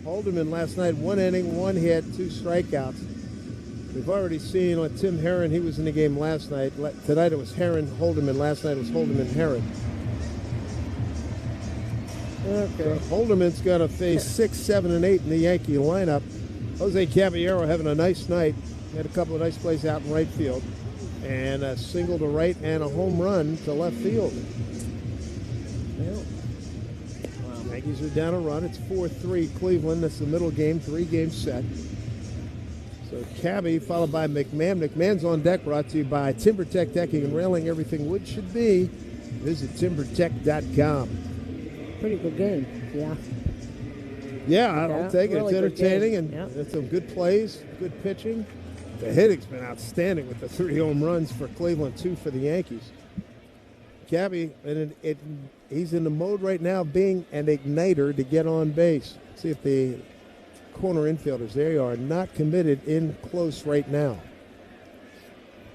Holderman last night, 1 inning, 1 hit, 2 strikeouts. We've already seen Tim Herron. He was in the game last night. Tonight it was Herron-Holderman. Last night it was Holderman-Herron. Okay. So Holderman's going to face 6, 7, and 8 in the Yankee lineup. Jose Caballero having a nice night. Had a couple of nice plays out in right field. And a single to right and a home run to left field. Wow. Yankees are down a run. It's 4-3 Cleveland. That's the middle game, 3-game set. So Cabby followed by McMahon. McMahon's on deck, brought to you by TimberTech Decking and Railing. Everything wood should be. Visit timbertech.com. Pretty good game, yeah. Yeah, I'll take it. Really it's entertaining and it's some good plays, good pitching. The hitting's been outstanding with the 3 home runs for Cleveland, 2 for the Yankees. Cabby, and he's in the mode right now of being an igniter to get on base. See if the corner infielders, they are not committed in close right now.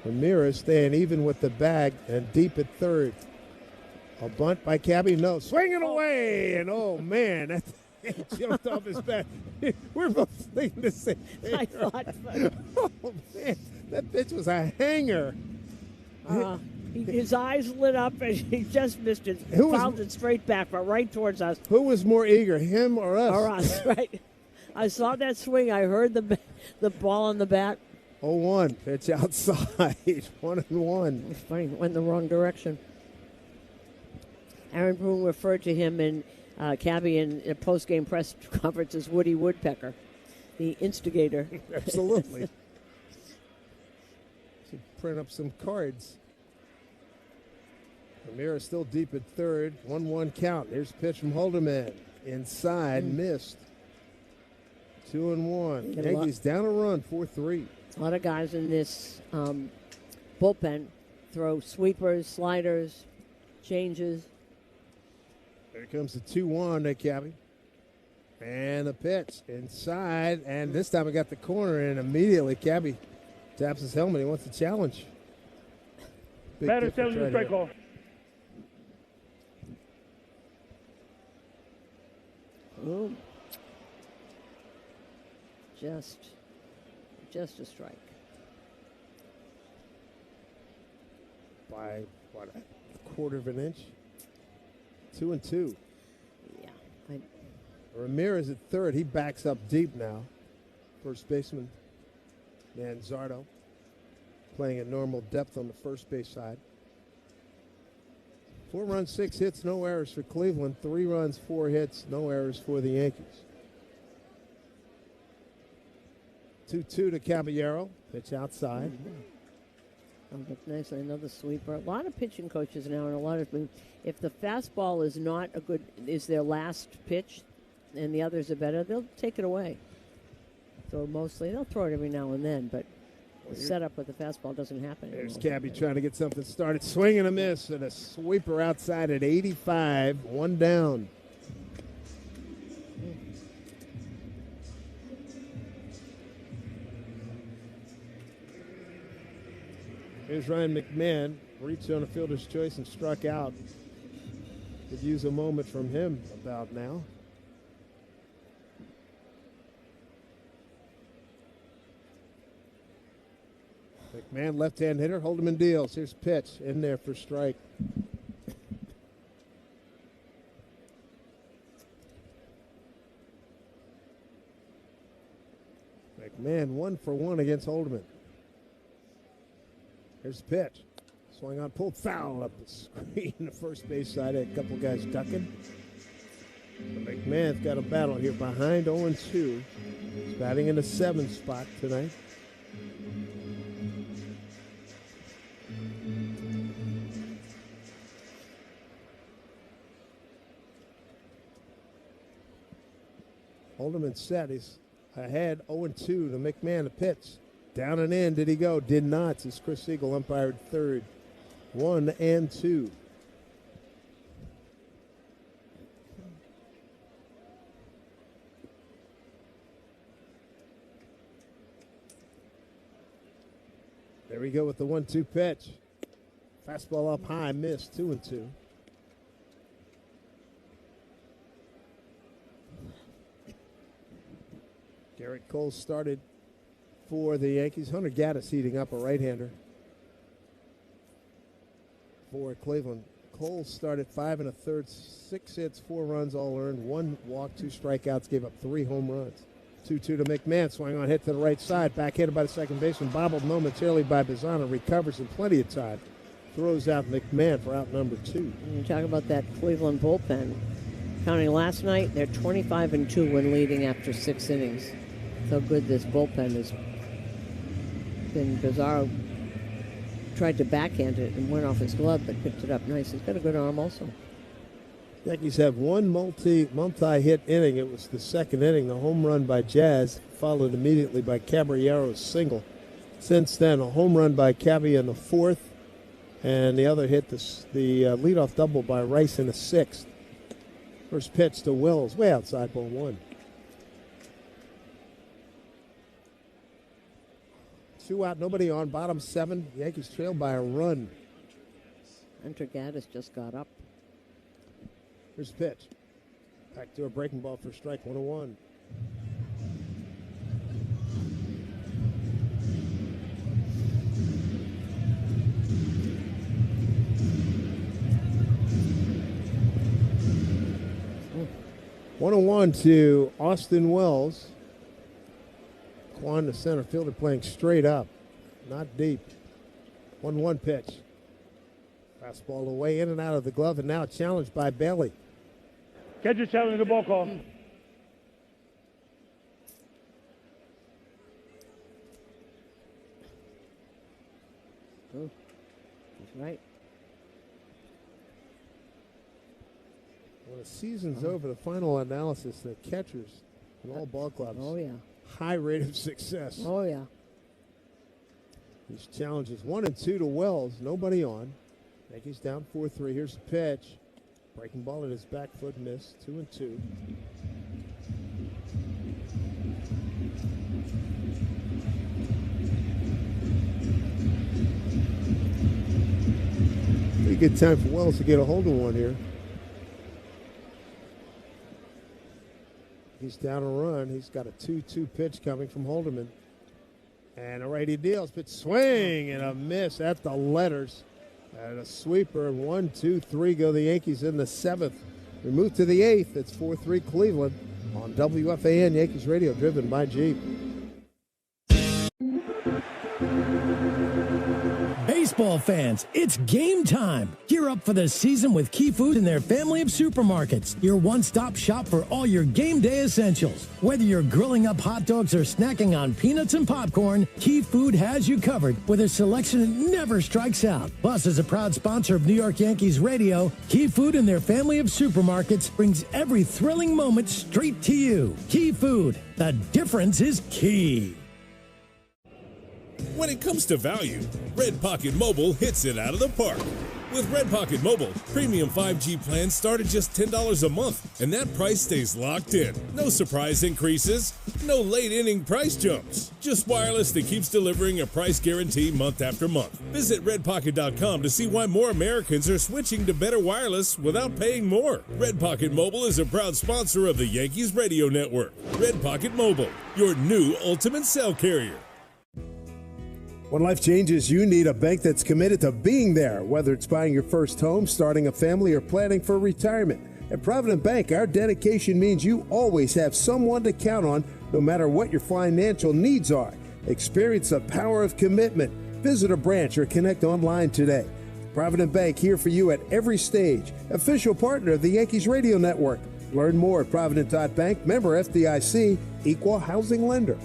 Ramirez staying even with the bag and deep at third. A bunt by Cabby, no. Swinging away, and oh, man, that jumped off his bat. We're both thinking the same thing. I thought. Oh, man, that pitch was a hanger. His eyes lit up, and he just missed it. Fouled it straight back, but right towards us. Who was more eager, him or us? Or us, right. I saw that swing. I heard the ball on the bat. 0-1, pitch outside, 1-1. It's funny, went in the wrong direction. Aaron Boone referred to him in Cabby in a post-game press conference as Woody Woodpecker, the instigator. Absolutely. Should print up some cards. Ramirez still deep at third. 1-1 count. There's a pitch from Holderman. Inside, missed. 2-1. Yankees down a run, 4-3. A lot of guys in this bullpen throw sweepers, sliders, changes. There comes the 2-1 to Cabby. And the pitch inside. And this time it got the corner, and immediately Cabby taps his helmet. He wants to challenge. Batter telling the strike call. Ooh. Just a strike. By, what, a quarter of an inch? 2-2. Yeah. Ramirez at third. He backs up deep now. First baseman Manzardo playing at normal depth on the first base side. 4 runs, 6 hits, no errors for Cleveland. 3 runs, 4 hits, no errors for the Yankees. 2-2 to Caballero. Pitch outside. Nicely, another sweeper. A lot of pitching coaches now, and a lot of them, if the fastball is their last pitch, and the others are better, they'll take it away. So mostly, they'll throw it every now and then, but the setup with the fastball doesn't happen anymore. There's Cabby trying to get something started. Swing and a miss, and a sweeper outside at 85. 1 down. Here's Ryan McMahon. Reached on a fielder's choice and struck out. Could use a moment from him about now. McMahon, left-hand hitter. Holderman deals. Here's pitch in there for strike. McMahon 1 for 1 against Holderman. Here's the pitch. Swung on, pulled foul up the screen. The first base side, a couple guys ducking. But McMahon's got a battle here behind 0-2. He's batting in the 7th spot tonight. Holderman set. He's ahead 0-2 to McMahon. The pitch. Down and in. Did he go? Did not. As Chris Siegel umpired third. 1-2. There we go with the 1-2 pitch. Fastball up high, missed. 2-2. Garrett Cole started for the Yankees. Hunter Gaddis heating up, a right-hander for Cleveland. Cole started 5 1/3, 6 hits, 4 runs, all earned, 1 walk, 2 strikeouts, gave up 3 home runs. 2-2 to McMahon, swung on, hit to the right side, backhanded by the second baseman, bobbled momentarily by Bizzano, recovers in plenty of time, throws out McMahon for out number 2. You talk about that Cleveland bullpen. Counting last night, they're 25-2 when leading after 6 innings. So good this bullpen has been. Bizzaro tried to backhand it and went off his glove, but picked it up nice. He's got a good arm also. Yankees have one multi-hit inning. It was the second inning, the home run by Jazz, followed immediately by Caballero's single. Since then, a home run by Cabby in the 4th, and the other hit, the leadoff double by Rice in the 6th. First pitch to Wells, way outside, ball 1. 2 out, nobody on, bottom 7. Yankees trail by a run. Hunter Gaddis just got up. Here's the pitch. Back to a breaking ball for strike 1-1. Oh. 1-1 to Austin Wells. Quan, the center fielder, playing straight up, not deep. 1-1 pitch. Fastball away, in and out of the glove, and now challenged by Bailey. Catcher challenging the ball call. Oh, that's right. When the season's over, the final analysis, the catchers in all ball clubs. Oh, yeah. High rate of success. Oh, yeah. These challenges 1-2 to Wells. Nobody on. Yankees down 4-3. Here's the pitch. Breaking ball at his back foot, miss. 2-2. Pretty good time for Wells to get a hold of one here. He's down a run. He's got a 2-2 pitch coming from Holderman. And a righty deals, pitch swing and a miss at the letters. And a sweeper. 1, 2, 3 go the Yankees in the 7th. We move to the 8th. It's 4-3 Cleveland on WFAN Yankees Radio, driven by Jeep. Baseball fans, it's game time. Gear up for the season with Key Food and their family of supermarkets. Your one-stop shop for all your game day essentials. Whether you're grilling up hot dogs or snacking on peanuts and popcorn, Key Food has you covered with a selection that never strikes out. Plus, as a proud sponsor of New York Yankees Radio, Key Food and their family of supermarkets brings every thrilling moment straight to you. Key Food, the difference is key. When it comes to value, Red Pocket Mobile hits it out of the park. With Red Pocket Mobile, premium 5G plans start at just $10 a month, and that price stays locked in. No surprise increases, no late inning price jumps. Just wireless that keeps delivering a price guarantee month after month. Visit redpocket.com to see why more Americans are switching to better wireless without paying more. Red Pocket Mobile is a proud sponsor of the Yankees Radio Network. Red Pocket Mobile, your new ultimate cell carrier. When life changes, you need a bank that's committed to being there, whether it's buying your first home, starting a family, or planning for retirement. At Provident Bank, our dedication means you always have someone to count on no matter what your financial needs are. Experience the power of commitment. Visit a branch or connect online today. Provident Bank, here for you at every stage. Official partner of the Yankees Radio Network. Learn more at Provident.bank, member FDIC, equal housing lender.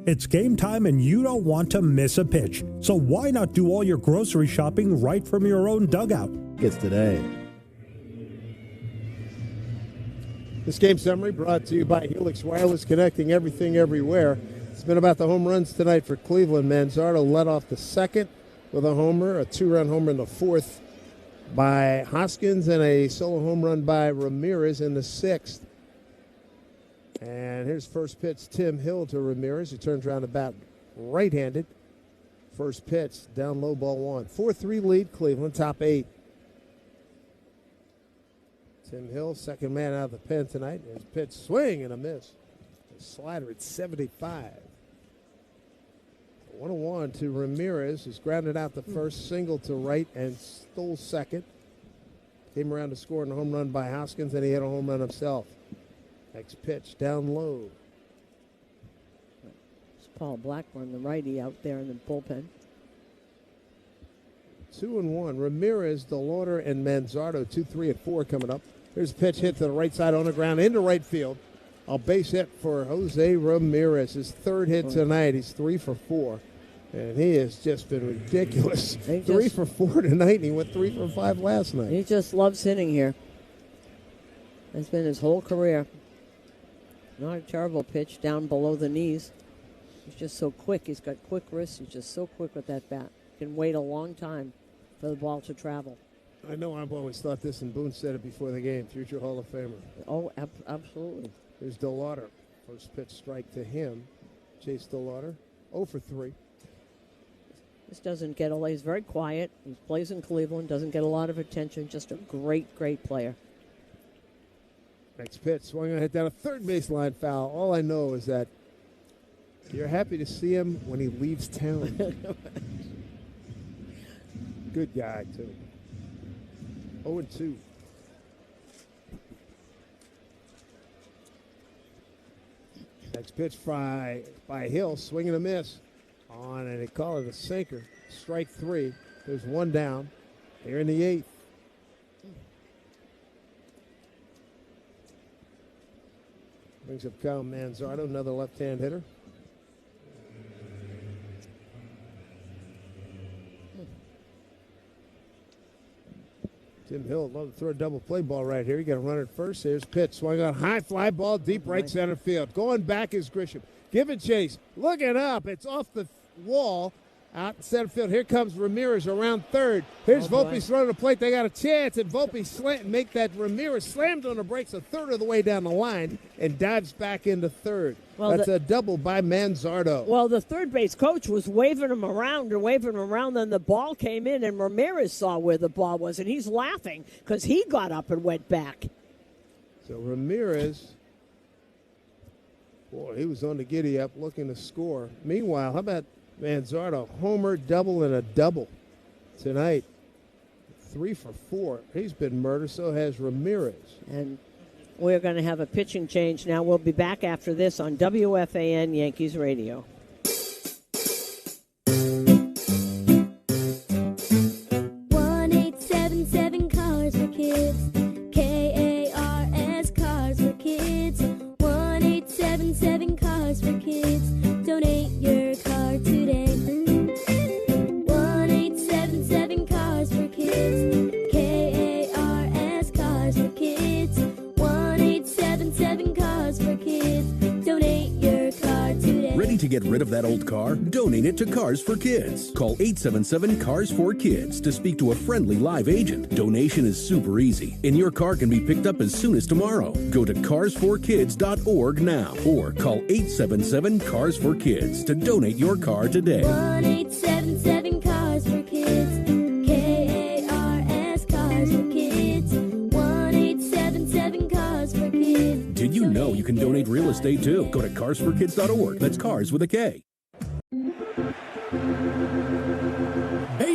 It's game time and you don't want to miss a pitch. So why not do all your grocery shopping right from your own dugout? Gets today. This game summary brought to you by Helix Wireless, connecting everything everywhere. It's been about the home runs tonight for Cleveland. Manzardo led off the second with a homer, a two-run homer in the fourth by Hoskins, and a solo home run by Ramirez in the sixth. And here's first pitch, Tim Hill to Ramirez, who turns around about right-handed. First pitch, down low, ball one. 4-3 lead, Cleveland, top 8. Tim Hill, second man out of the pen tonight. His pitch, swing and a miss. A slider at 75. 1-1 to Ramirez, who's grounded out the first, single to right and stole second. Came around to score in a home run by Hoskins, and he hit a home run himself. Next pitch, down low. It's Paul Blackburn, the righty, out there in the bullpen. 2-1. Ramirez, DeLauder, and Manzardo, 2, 3, and 4 coming up. Here's a pitch hit to the right side on the ground into right field. A base hit for Jose Ramirez. His third hit tonight. He's 3 for 4. And he has just been ridiculous. 3 for 4 tonight, and he went 3 for 5 last night. He just loves hitting here. That's been his whole career. Not a terrible pitch down below the knees. He's just so quick. He's got quick wrists. He's just so quick with that bat. Can wait a long time for the ball to travel. I know I've always thought this, and Boone said it before the game. Future Hall of Famer. Oh, absolutely. Here's DeLauder. First pitch strike to him. Chase DeLauder, 0 for 3. This doesn't get a lot. He's very quiet. He plays in Cleveland. Doesn't get a lot of attention. Just a great, great player. Next pitch, swung on, hit down a third baseline foul. All I know is that you're happy to see him when he leaves town. Good guy, too. 0-2. Next pitch by Hill, swing and a miss. On, and they call it a sinker. Strike 3. There's one down. Here in the 8th. Brings up Kyle Manzardo, another left-hand hitter. Tim Hill, love to throw a double play ball right here. You got a runner at first. Here's pitch. Swung on, high fly ball, deep right center field. Going back is Grisham. Giving chase. Looking up. It's off the wall. Out in center field. Here comes Ramirez around third. Here's Volpe throwing the plate. They got a chance, and Volpe make that. Ramirez slams on the brakes a third of the way down the line and dives back into third. Well, that's a double by Manzardo. Well, the third base coach was waving him around, then the ball came in, and Ramirez saw where the ball was, and he's laughing because he got up and went back. So Ramirez, boy, he was on the giddy up looking to score. Meanwhile, how about Manzardo, homer, double, and a double tonight. 3 for 4. He's been murdered, so has Ramirez. And we're going to have a pitching change now. We'll be back after this on WFAN Yankees Radio. Cars for Kids. KARS Cars for Kids. 1-877 Cars for Kids. Donate your car today. 1-877 Cars for Kids. KARS Cars for Kids. 1-877 Cars for Kids. Donate your car today. Ready to get rid of that old car? Donate it to Cars for Kids. Call 877 Cars for Kids to speak to a friendly live agent. Donation is super easy, and your car can be picked up as soon as tomorrow. Go to carsforkids.org now or call 877 Cars for Kids to donate your car today. 1-877 Cars for Kids. KARS Cars for Kids. 1-877 Cars for Kids. Did you know you can donate real estate too? Go to carsforkids.org. That's cars with a K.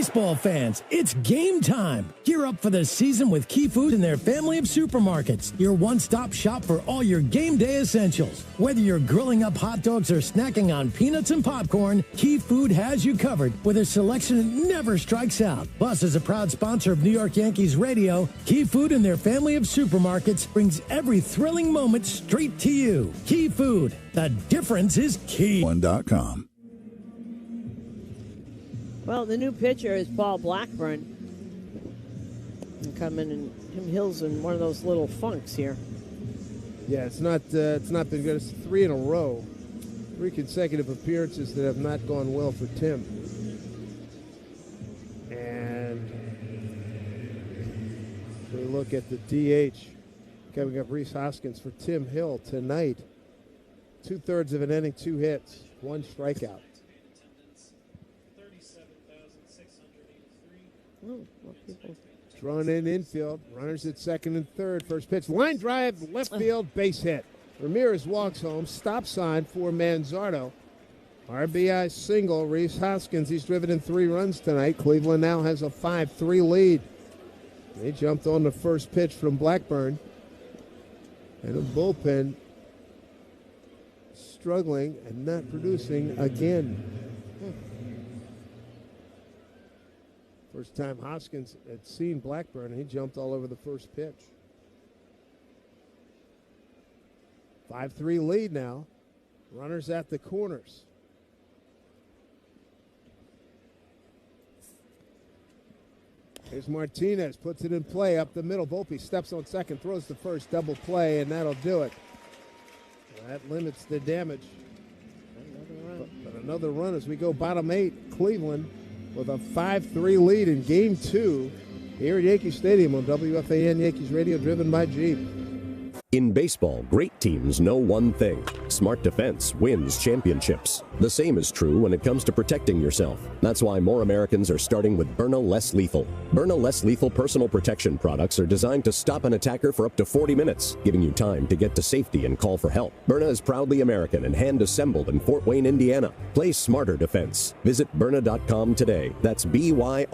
Baseball fans, it's game time. Gear up for the season with Key Food and their family of supermarkets. Your one-stop shop for all your game day essentials. Whether you're grilling up hot dogs or snacking on peanuts and popcorn, Key Food has you covered with a selection that never strikes out. Plus, as a proud sponsor of New York Yankees Radio, Key Food and their family of supermarkets brings every thrilling moment straight to you. Key Food, the difference is key. One.com. Well, the new pitcher is Paul Blackburn. Coming in, Tim Hill's in one of those little funks here. Yeah, it's not been good. It's 3 in a row. 3 consecutive appearances that have not gone well for Tim. And we look at the DH coming up, Rhys Hoskins for Tim Hill tonight. 2/3 of an inning, 2 hits, 1 strikeout. Drawn in infield. Runners at second and third. First pitch. Line drive. Left field. Base hit. Ramirez walks home. Stop sign for Manzardo. RBI single. Rhys Hoskins. He's driven in 3 runs tonight. Cleveland now has a 5-3 lead. They jumped on the first pitch from Blackburn. And the bullpen struggling and not producing again. First time Hoskins had seen Blackburn, and he jumped all over the first pitch. 5-3 lead now. Runners at the corners. Here's Martinez, puts it in play up the middle. Volpe steps on second, throws the first, double play, and that'll do it. That limits the damage. But another run as we go bottom 8. Cleveland with a 5-3 lead in Game 2 here at Yankee Stadium on WFAN Yankees Radio, driven by Jeep. In baseball, great teams know one thing. Smart defense wins championships. The same is true when it comes to protecting yourself. That's why more Americans are starting with Byrna Less Lethal. Byrna Less Lethal personal protection products are designed to stop an attacker for up to 40 minutes, giving you time to get to safety and call for help. Byrna is proudly American and hand-assembled in Fort Wayne, Indiana. Play smarter defense. Visit Byrna.com today. That's Byrna,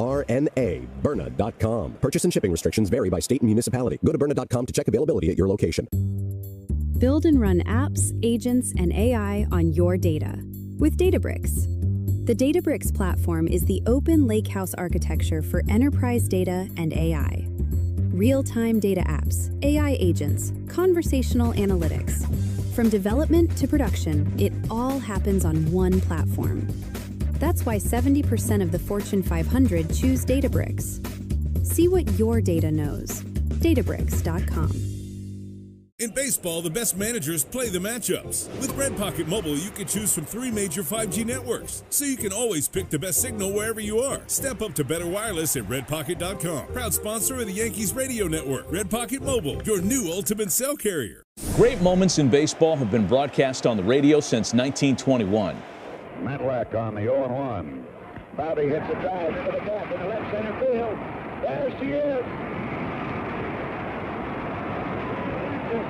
Byrna.com. Purchase and shipping restrictions vary by state and municipality. Go to Byrna.com to check availability at your location. Build and run apps, agents, and AI on your data with Databricks. The Databricks platform is the open lakehouse architecture for enterprise data and AI. Real-time data apps, AI agents, conversational analytics. From development to production, it all happens on one platform. That's why 70% of the Fortune 500 choose Databricks. See what your data knows. Databricks.com. In baseball, the best managers play the matchups. With Red Pocket Mobile, you can choose from 3 major 5G networks, so you can always pick the best signal wherever you are. Step up to better wireless at redpocket.com. Proud sponsor of the Yankees Radio Network. Red Pocket Mobile, your new ultimate cell carrier. Great moments in baseball have been broadcast on the radio since 1921. Matlack on the 0-1. Bowdy hits a drive into the gap in the left center field. There she is.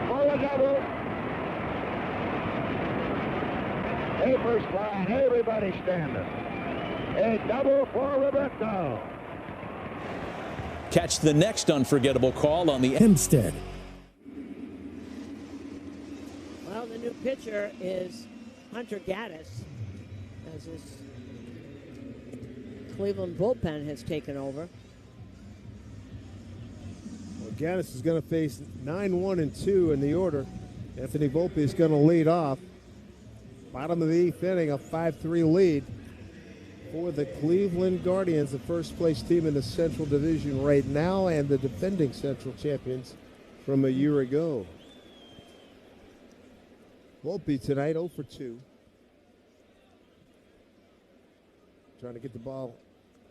For a double. Papers flying, everybody standing. A double for Roberto. Catch the next unforgettable call on the Hempstead. Well, the new pitcher is Hunter Gaddis, as his Cleveland bullpen has taken over. Gaddis is going to face 9-1-2 in the order. Anthony Volpe is going to lead off. Bottom of the 8th inning, a 5-3 lead for the Cleveland Guardians, the first-place team in the Central Division right now and the defending Central champions from a year ago. Volpe tonight 0 for 2. Trying to get the ball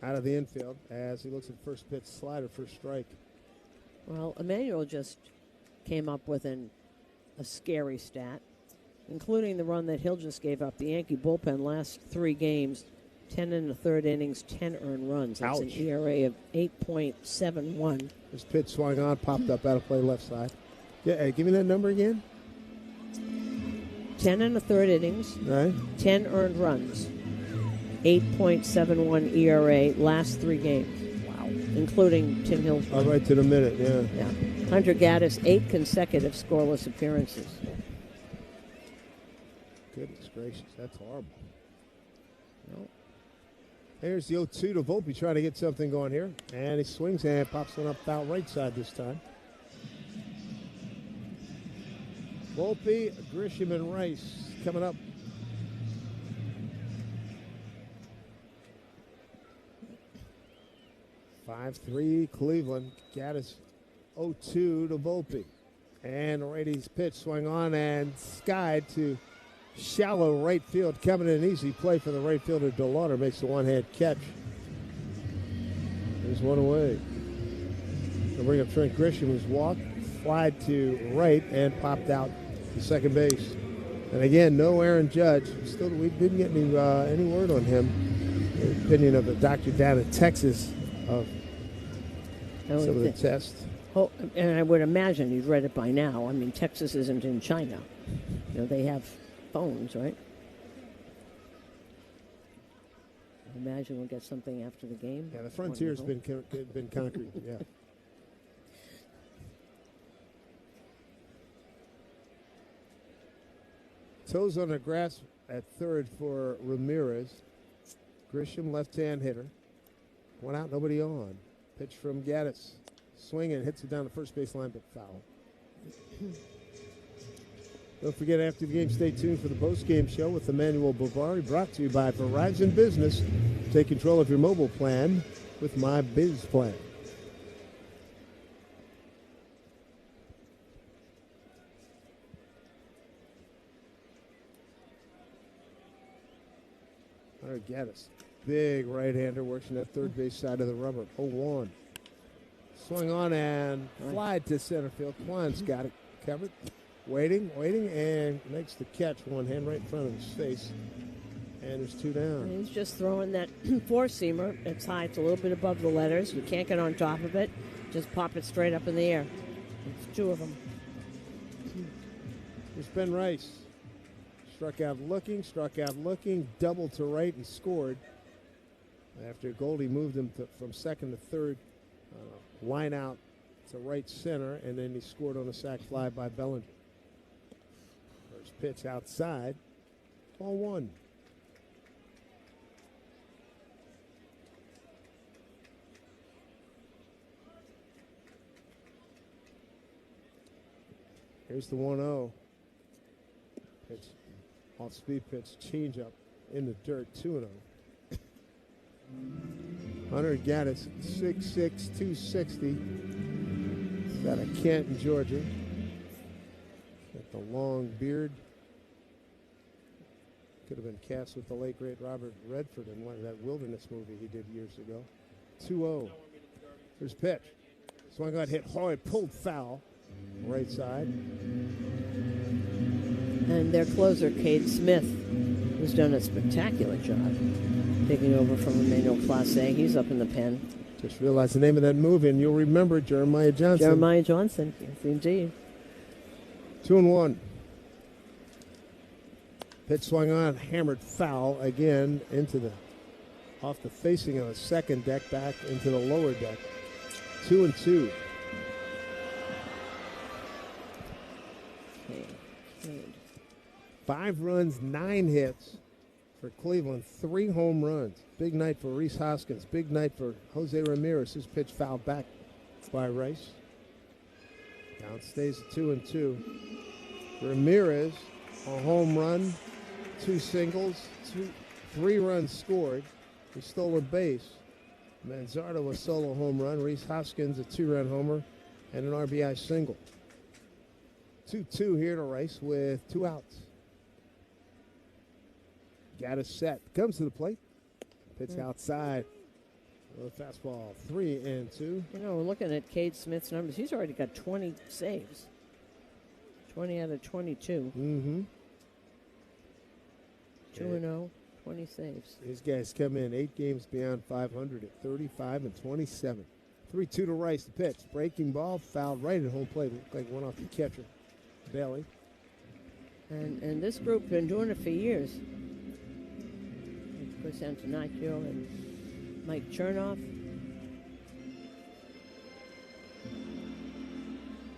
out of the infield as he looks at first pitch slider for a strike. Well, Emmanuel just came up with a scary stat, including the run that Hill just gave up. The Yankee bullpen last 3 games, 10 in the 3rd innings, 10 earned runs. That's an ERA of 8.71. This pitch swung on, popped up out of play left side. Yeah, give me that number again. 10 in the 3rd innings, right. 10 earned runs. 8.71 ERA last 3 games. Wow. Including Tim Hill's. All right to the minute, yeah. Hunter Gaddis, 8 consecutive scoreless appearances. Goodness gracious, that's horrible. Well, here's the 0-2 to Volpe trying to get something going here. And he swings and pops one up foul right side this time. Volpe, Grisham, and Rice coming up. (5-3) Cleveland. Gaddis 0-2 to Volpe. And righty's pitch swung on and skied to shallow right field. Coming in an easy play for the right fielder. DeLauder makes the one-hand catch. There's one away. They'll bring up Trent Grisham, who's walked, flied to right, and popped out to second base. And again, no Aaron Judge. Still, we didn't get any word on him. The opinion of the doctor down in Texas of some of the tests. Oh, and I would imagine you've read it by now. I mean, Texas isn't in China. You know, they have phones, right? I imagine we'll get something after the game. Yeah, the frontier's been concrete, yeah. Toes on the grass at third for Ramirez. Grisham, left-hand hitter. One out, nobody on. Pitch from Gaddis. Swing and hits it down the first base line, but foul. Don't forget, after the game, stay tuned for the post-game show with Emmanuel Bovary, brought to you by Verizon Business. Take control of your mobile plan with My Biz Plan. Gaddis, big right-hander, working that third base side of the rubber. 0-1. Swung on and flied to center field. Kwan's got it covered. Waiting, and makes the catch. One hand right in front of his face. And there's 2 down. And he's just throwing that four-seamer. It's high. It's a little bit above the letters. You can't get on top of it. Just pop it straight up in the air. It's 2 of them. Here's Ben Rice. Struck out looking, double to right, and scored. After Goldie moved him from second to third, line out to right center, and then he scored on a sac fly by Bellinger. First pitch outside, 0-1. Here's the 1-0. Pitch. Off-speed pitch, change-up in the dirt, 2-0. Hunter Gaddis, 6'6", 260. He's out of Canton, Georgia. Got the long beard. Could have been cast with the late, great Robert Redford in one of that Wilderness movie he did years ago. 2-0. Here's pitch. Swung on, hit hard, pulled foul. Right side. And their closer, Cade Smith, who's done a spectacular job taking over from Emmanuel Clase. He's up in the pen. Just realized the name of that movie, and you'll remember Jeremiah Johnson. Jeremiah Johnson, yes, indeed. 2-1. Pitch swung on, hammered foul again off the facing of the second deck, back into the lower deck. 2-2. 5 runs, 9 hits for Cleveland, 3 home runs. Big night for Rhys Hoskins. Big night for Jose Ramirez. His pitch fouled back by Rice. Count stays at 2-2. Ramirez, a home run, 2 singles, 3 runs scored. He stole a base. Manzardo, a solo home run. Rhys Hoskins, a 2-run homer and an RBI single. 2-2 here to Rice with 2 outs. Got a set. Comes to the plate. Pitch outside. Fastball, 3-2. You know, looking at Cade Smith's numbers, he's already got 20 saves. 20 out of 22. Mm-hmm. 2-0, 20 saves. These guys come in 8 games beyond 500 at 35-27. 3-2 to Rice. The pitch. Breaking ball, fouled right at home plate. Looked like it went off the catcher. Bailey. And this group been doing it for years. Nicholas Antonaccio and Mike Chernoff.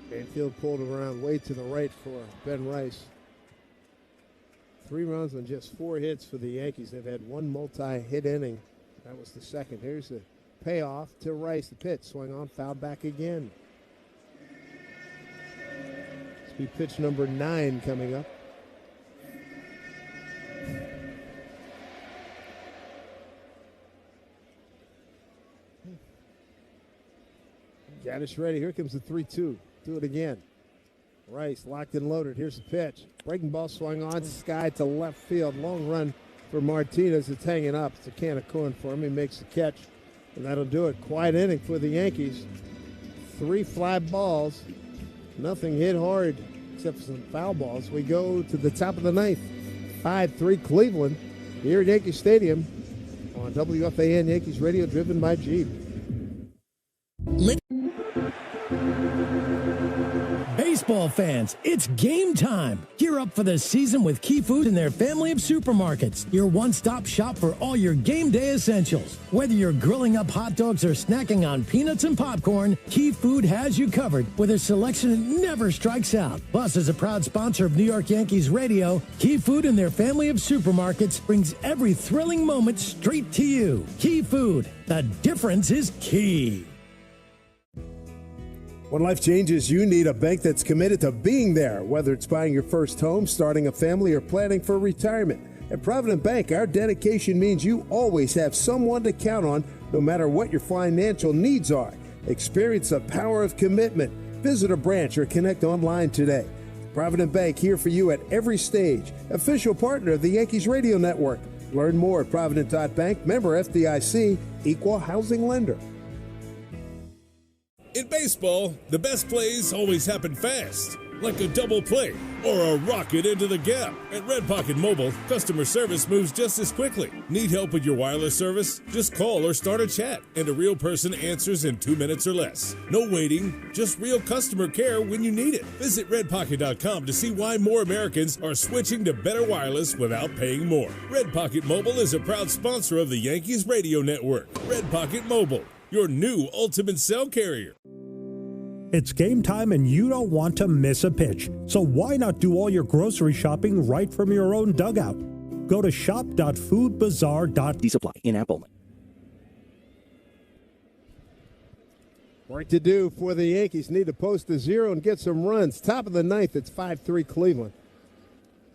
Banfield pulled around way to the right for Ben Rice. 3 runs on just 4 hits for the Yankees. They've had 1 multi-hit inning. That was the second. Here's the payoff to Rice. The pitch, swing on, foul back again. This will be pitch number 9 coming up. Gaddis ready. Here comes the 3-2. Do it again. Rice locked and loaded. Here's the pitch. Breaking ball swung on sky to left field. Long run for Martinez. It's hanging up. It's a can of corn for him. He makes the catch, and that'll do it. Quiet inning for the Yankees. 3 fly balls. Nothing hit hard except for some foul balls. We go to the top of the 9th. 5-3 Cleveland here at Yankee Stadium on WFAN Yankees Radio, driven by Jeep. Baseball fans, it's game time. Gear up for the season with Key Food and their family of supermarkets. Your one-stop shop for all your game day essentials. Whether you're grilling up hot dogs or snacking on peanuts and popcorn, Key Food has you covered with a selection that never strikes out. Plus, as a proud sponsor of New York Yankees Radio, Key Food and their family of supermarkets brings every thrilling moment straight to you. Key Food, the difference is key. When life changes, you need a bank that's committed to being there, whether it's buying your first home, starting a family, or planning for retirement. At Provident Bank, our dedication means you always have someone to count on, no matter what your financial needs are. Experience the power of commitment. Visit a branch or connect online today. Provident Bank, here for you at every stage. Official partner of the Yankees Radio Network. Learn more at Provident.bank, member FDIC, equal housing lender. In baseball, the best plays always happen fast, like a double play or a rocket into the gap. At Red Pocket Mobile, customer service moves just as quickly. Need help with your wireless service? Just call or start a chat, and a real person answers in 2 minutes or less. No waiting, just real customer care when you need it. Visit redpocket.com to see why more Americans are switching to better wireless without paying more. Red Pocket Mobile is a proud sponsor of the Yankees Radio Network. Red Pocket Mobile, your new ultimate cell carrier. It's game time and you don't want to miss a pitch. So why not do all your grocery shopping right from your own dugout? Go to shop.foodbazaar.com. Supply in-app only. Work to do for the Yankees. Need to post a 0 and get some runs. Top of the 9th, it's 5-3 Cleveland.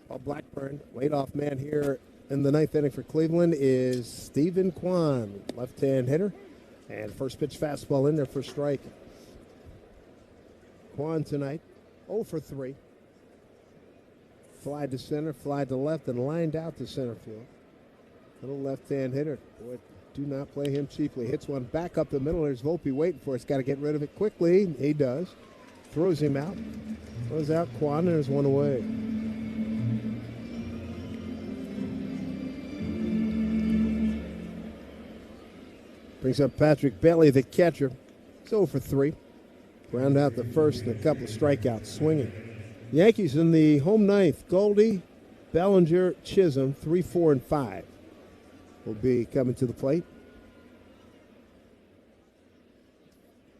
Paul Blackburn, leadoff man here in the 9th inning for Cleveland is Stephen Kwan, left-hand hitter. And first pitch fastball in there for strike. Kwan tonight, 0 for 3. Fly to center, fly to left, and lined out to center field. Little left-hand hitter. Boy, do not play him cheaply. Hits one back up the middle. There's Volpe waiting for it. He's got to get rid of it quickly. He does. Throws him out. Throws out Kwan, and there's one away. Brings up Patrick Bailey, the catcher. He's 0 for 3. Round out the first and a couple of strikeouts swinging. Yankees in the home 9th. Goldie, Bellinger, Chisholm, 3, 4, and 5 will be coming to the plate.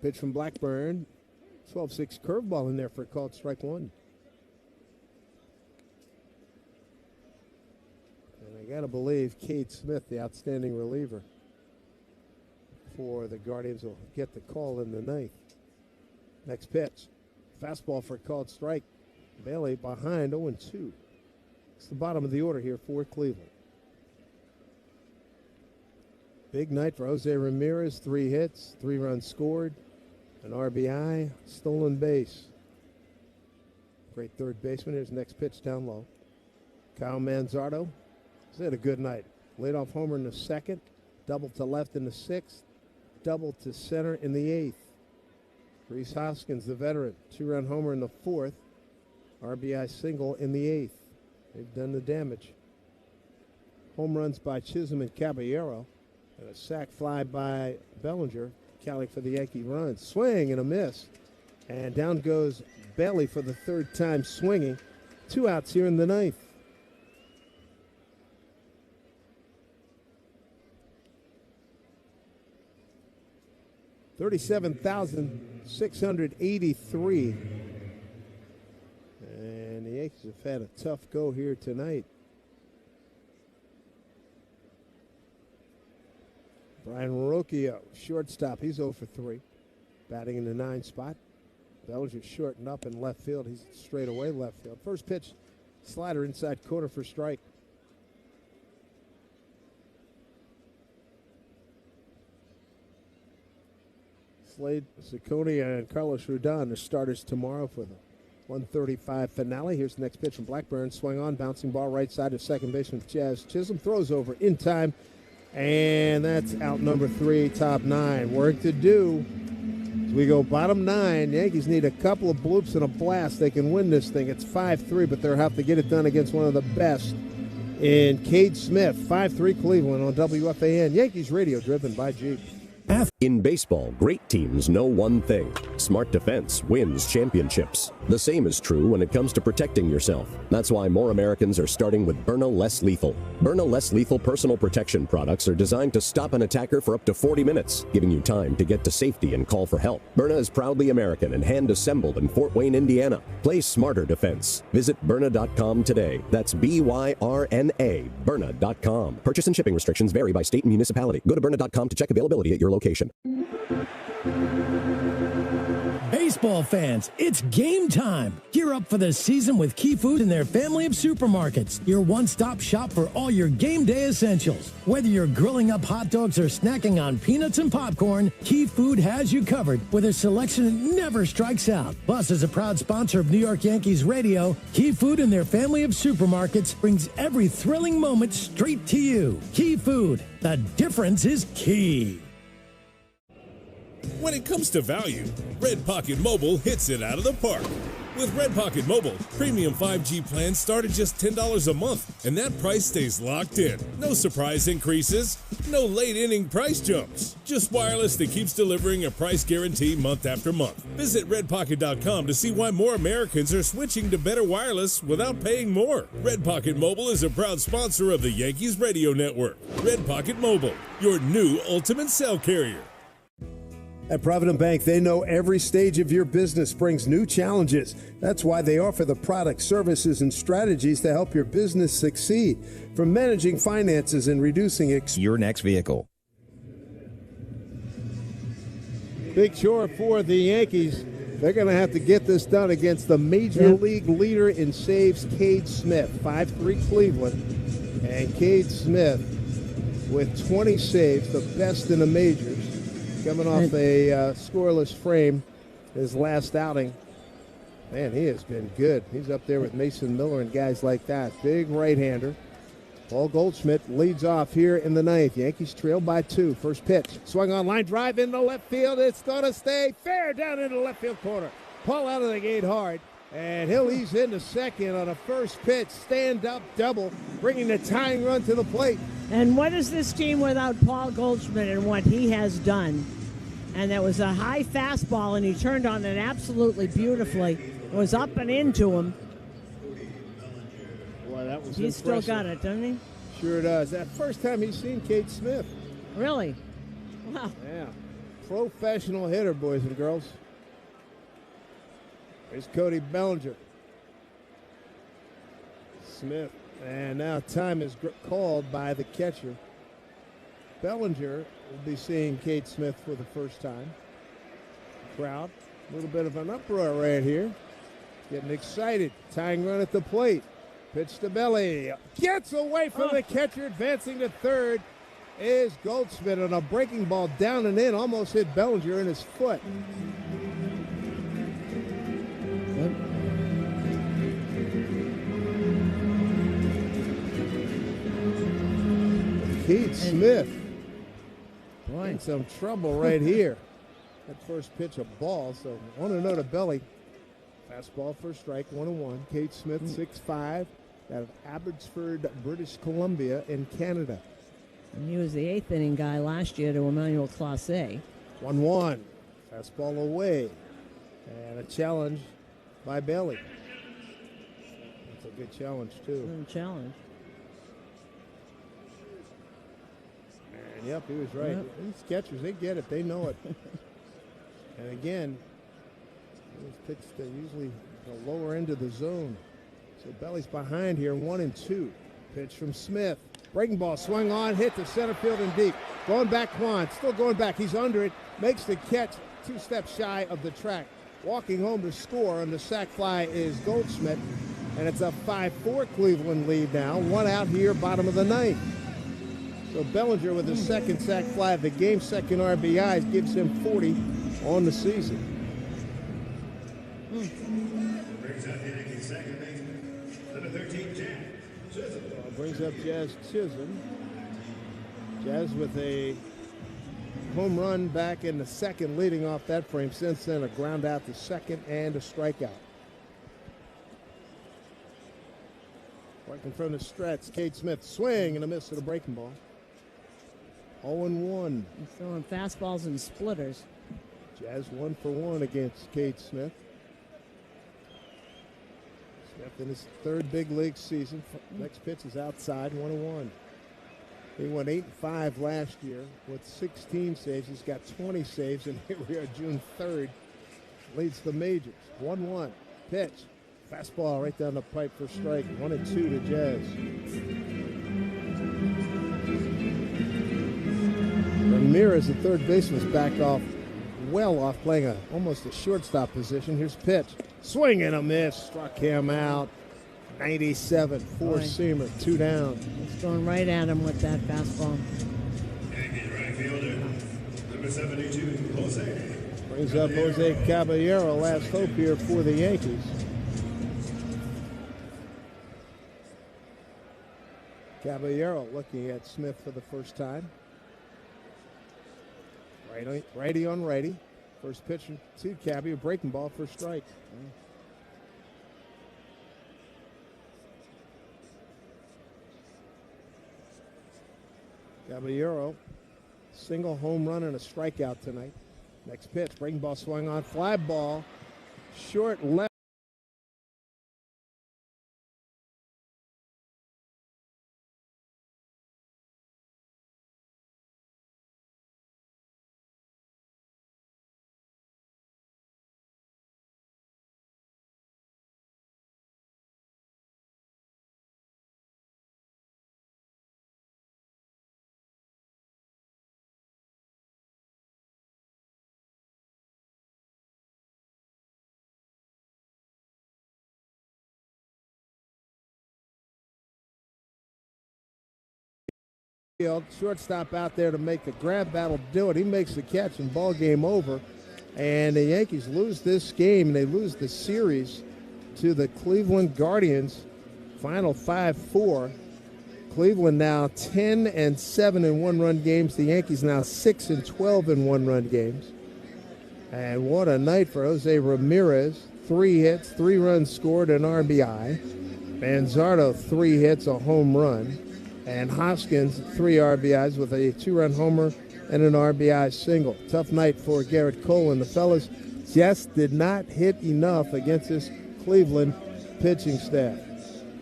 Pitch from Blackburn. 12-6 curveball in there for a called strike 1. And I got to believe Cade Smith, the outstanding reliever for the Guardians, will get the call in the 9th. Next pitch. Fastball for a called strike. Bailey behind 0-2. It's the bottom of the order here for Cleveland. Big night for Jose Ramirez. 3 hits, 3 runs scored, an RBI, stolen base. Great third baseman. Here's the next pitch down low. Kyle Manzardo has had a good night. Leadoff homer in the 2nd, double to left in the 6th, double to center in the 8th. Rhys Hoskins, the veteran, 2-run homer in the 4th, RBI single in the 8th. They've done the damage. Home runs by Chisholm and Caballero, and a sac fly by Bellinger, accounting for the Yankee runs. Swing and a miss, and down goes Bailey for the 3rd time swinging. 2 outs here in the 9th. 37,683. And the Yankees have had a tough go here tonight. Brian Rocchio, shortstop. He's 0 for 3. Batting in the 9 spot. Bellinger shortened up in left field. He's straight away left field. First pitch, slider inside corner for strike. Slade Ciccone and Carlos Rodon are starters tomorrow for the 1:35 finale. Here's the next pitch from Blackburn. Swung on, bouncing ball right side of second baseman Jazz Chisholm. Throws over in time, and that's out number 3, top 9. Work to do. As we go bottom 9, Yankees need a couple of bloops and a blast. They can win this thing. It's 5-3, but they'll have to get it done against one of the best in Cade Smith. 5-3 Cleveland on WFAN. Yankees radio driven by Jeep. In baseball, great teams know one thing. Smart defense wins championships. The same is true when it comes to protecting yourself. That's why more Americans are starting with Byrna Less Lethal. Byrna Less Lethal personal protection products are designed to stop an attacker for up to 40 minutes, giving you time to get to safety and call for help. Byrna is proudly American and hand-assembled in Fort Wayne, Indiana. Play smarter defense. Visit Byrna.com today. That's BYRNA, Byrna.com. Purchase and shipping restrictions vary by state and municipality. Go to Byrna.com to check availability at your location. Baseball fans, it's game time. Gear up for the season with Key Food and their family of supermarkets. Your one-stop shop for all your game day essentials. Whether you're grilling up hot dogs or snacking on peanuts and popcorn, Key Food has you covered with a selection that never strikes out. Plus, as a proud sponsor of New York Yankees Radio, Key Food and their family of supermarkets brings every thrilling moment straight to you. Key Food, the difference is key. When it comes to value, Red Pocket Mobile hits it out of the park. With Red Pocket Mobile, premium 5G plans start at just $10 a month, and that price stays locked in. No surprise increases, no late inning price jumps. Just wireless that keeps delivering a price guarantee month after month. Visit redpocket.com to see why more Americans are switching to better wireless without paying more. Red Pocket Mobile is a proud sponsor of the Yankees Radio Network. Red Pocket Mobile, your new ultimate cell carrier. At Provident Bank, they know every stage of your business brings new challenges. That's why they offer the products, services, and strategies to help your business succeed. From managing finances and reducing your next vehicle. Big chore for the Yankees. They're going to have to get this done against the Major League leader in saves, Cade Smith. 5-3 Cleveland. And Cade Smith with 20 saves, the best in the majors. Coming off a scoreless frame, his last outing. Man, he has been good. He's up there with Mason Miller and guys like that. Big right-hander. Paul Goldschmidt leads off here in the 9th. Yankees trail by 2. First pitch. Swung on, line drive into left field. It's going to stay fair down into the left field corner. Paul out of the gate hard. And he'll ease into second on a first pitch. Stand-up double, bringing the tying run to the plate. And what is this team without Paul Goldschmidt and what he has done? And that was a high fastball, and he turned on it absolutely beautifully. It was up and into him. Boy, that was He's impressive. still got it, doesn't he? Sure does. That first time he's seen Cade Smith. Really? Wow. Yeah. Professional hitter, boys and girls. Here's Cody Bellinger. Smith. And now time is called by the catcher. Bellinger will be seeing Cade Smith for the first time. Crowd, a little bit of an uproar right here. Getting excited. Tying run at the plate. Pitch to Belly. Gets away from the catcher. Advancing to third is Goldschmidt on a breaking ball down and in. Almost hit Bellinger in his foot. Cade Smith in some trouble right here. That first pitch, a ball, so 1-0 to Belly. Fastball for a strike, 1-1. Cade Smith, 6'5", out of Abbotsford, British Columbia in Canada. And he was the 8th inning guy last year to Emmanuel Clase. 1-1. Fastball away. And a challenge by Belly. That's a good challenge, too. Good challenge. Yep, he was right. These catchers, they get it. They know it. And again, those pitches that usually the lower end of the zone. So Belly's behind here, 1-2. Pitch from Smith. Breaking ball, swung on, hit to center field and deep. Going back, Kwan, still going back. He's under it, makes the catch 2 steps shy of the track. Walking home to score on the sac fly is Goldschmidt. And it's a 5-4 Cleveland lead now. 1 out here, bottom of the 9th. So Bellinger with his second sac fly of the game, second RBIs, gives him 40 on the season. Brings up Jazz Chisholm. Jazz with a home run back in the second, leading off that frame. Since then, a ground out to second and a strikeout. Working from the stretch, Cade Smith swing and a miss to the breaking ball. 0-1. He's throwing fastballs and splitters. Jazz 1 for 1 against Cade Smith. Smith in his third big league season. Next pitch is outside, 1-1. He went 8-5 last year with 16 saves. He's got 20 saves, and here we are, June 3rd. Leads the majors. 1-1. Pitch. Fastball right down the pipe for strike. 1-2 to Jazz. Ramirez, the third baseman, is back off, well off, playing almost a shortstop position. Here's pitch. Swing and a miss. Struck him out. 97, four-seamer, 2 down. He's going right at him with that fastball. Yankees right fielder, number 72, Jose. Brings up Jose Caballero, last hope here for the Yankees. Caballero looking at Smith for the first time. Righty on righty. First pitch to Cabby, a breaking ball for strike. Caballero, single home run and a strikeout tonight. Next pitch, breaking ball swung on, fly ball, short left. Shortstop out there to make the grab. That'll do it. He makes the catch and ball game over. And the Yankees lose this game. They lose the series to the Cleveland Guardians. Final 5-4. Cleveland now 10-7 in one-run games. The Yankees now 6-12 in one-run games. And what a night for Jose Ramirez. 3 hits, 3 runs scored, an RBI. Manzardo, 3 hits, a home run. And Hoskins, 3 RBIs with a 2-run homer and an RBI single. Tough night for Garrett Cole, and the fellas just did not hit enough against this Cleveland pitching staff.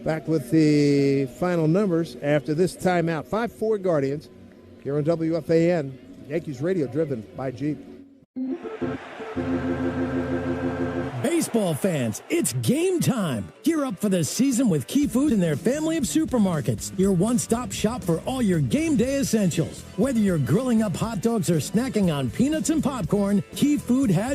Back with the final numbers after this timeout. 5-4 Guardians here on WFAN. Yankees radio driven by Jeep. Baseball fans, it's game time. Gear up for the season with Key Food and their family of supermarkets. Your one-stop shop for all your game day essentials. Whether you're grilling up hot dogs or snacking on peanuts and popcorn, Key Food has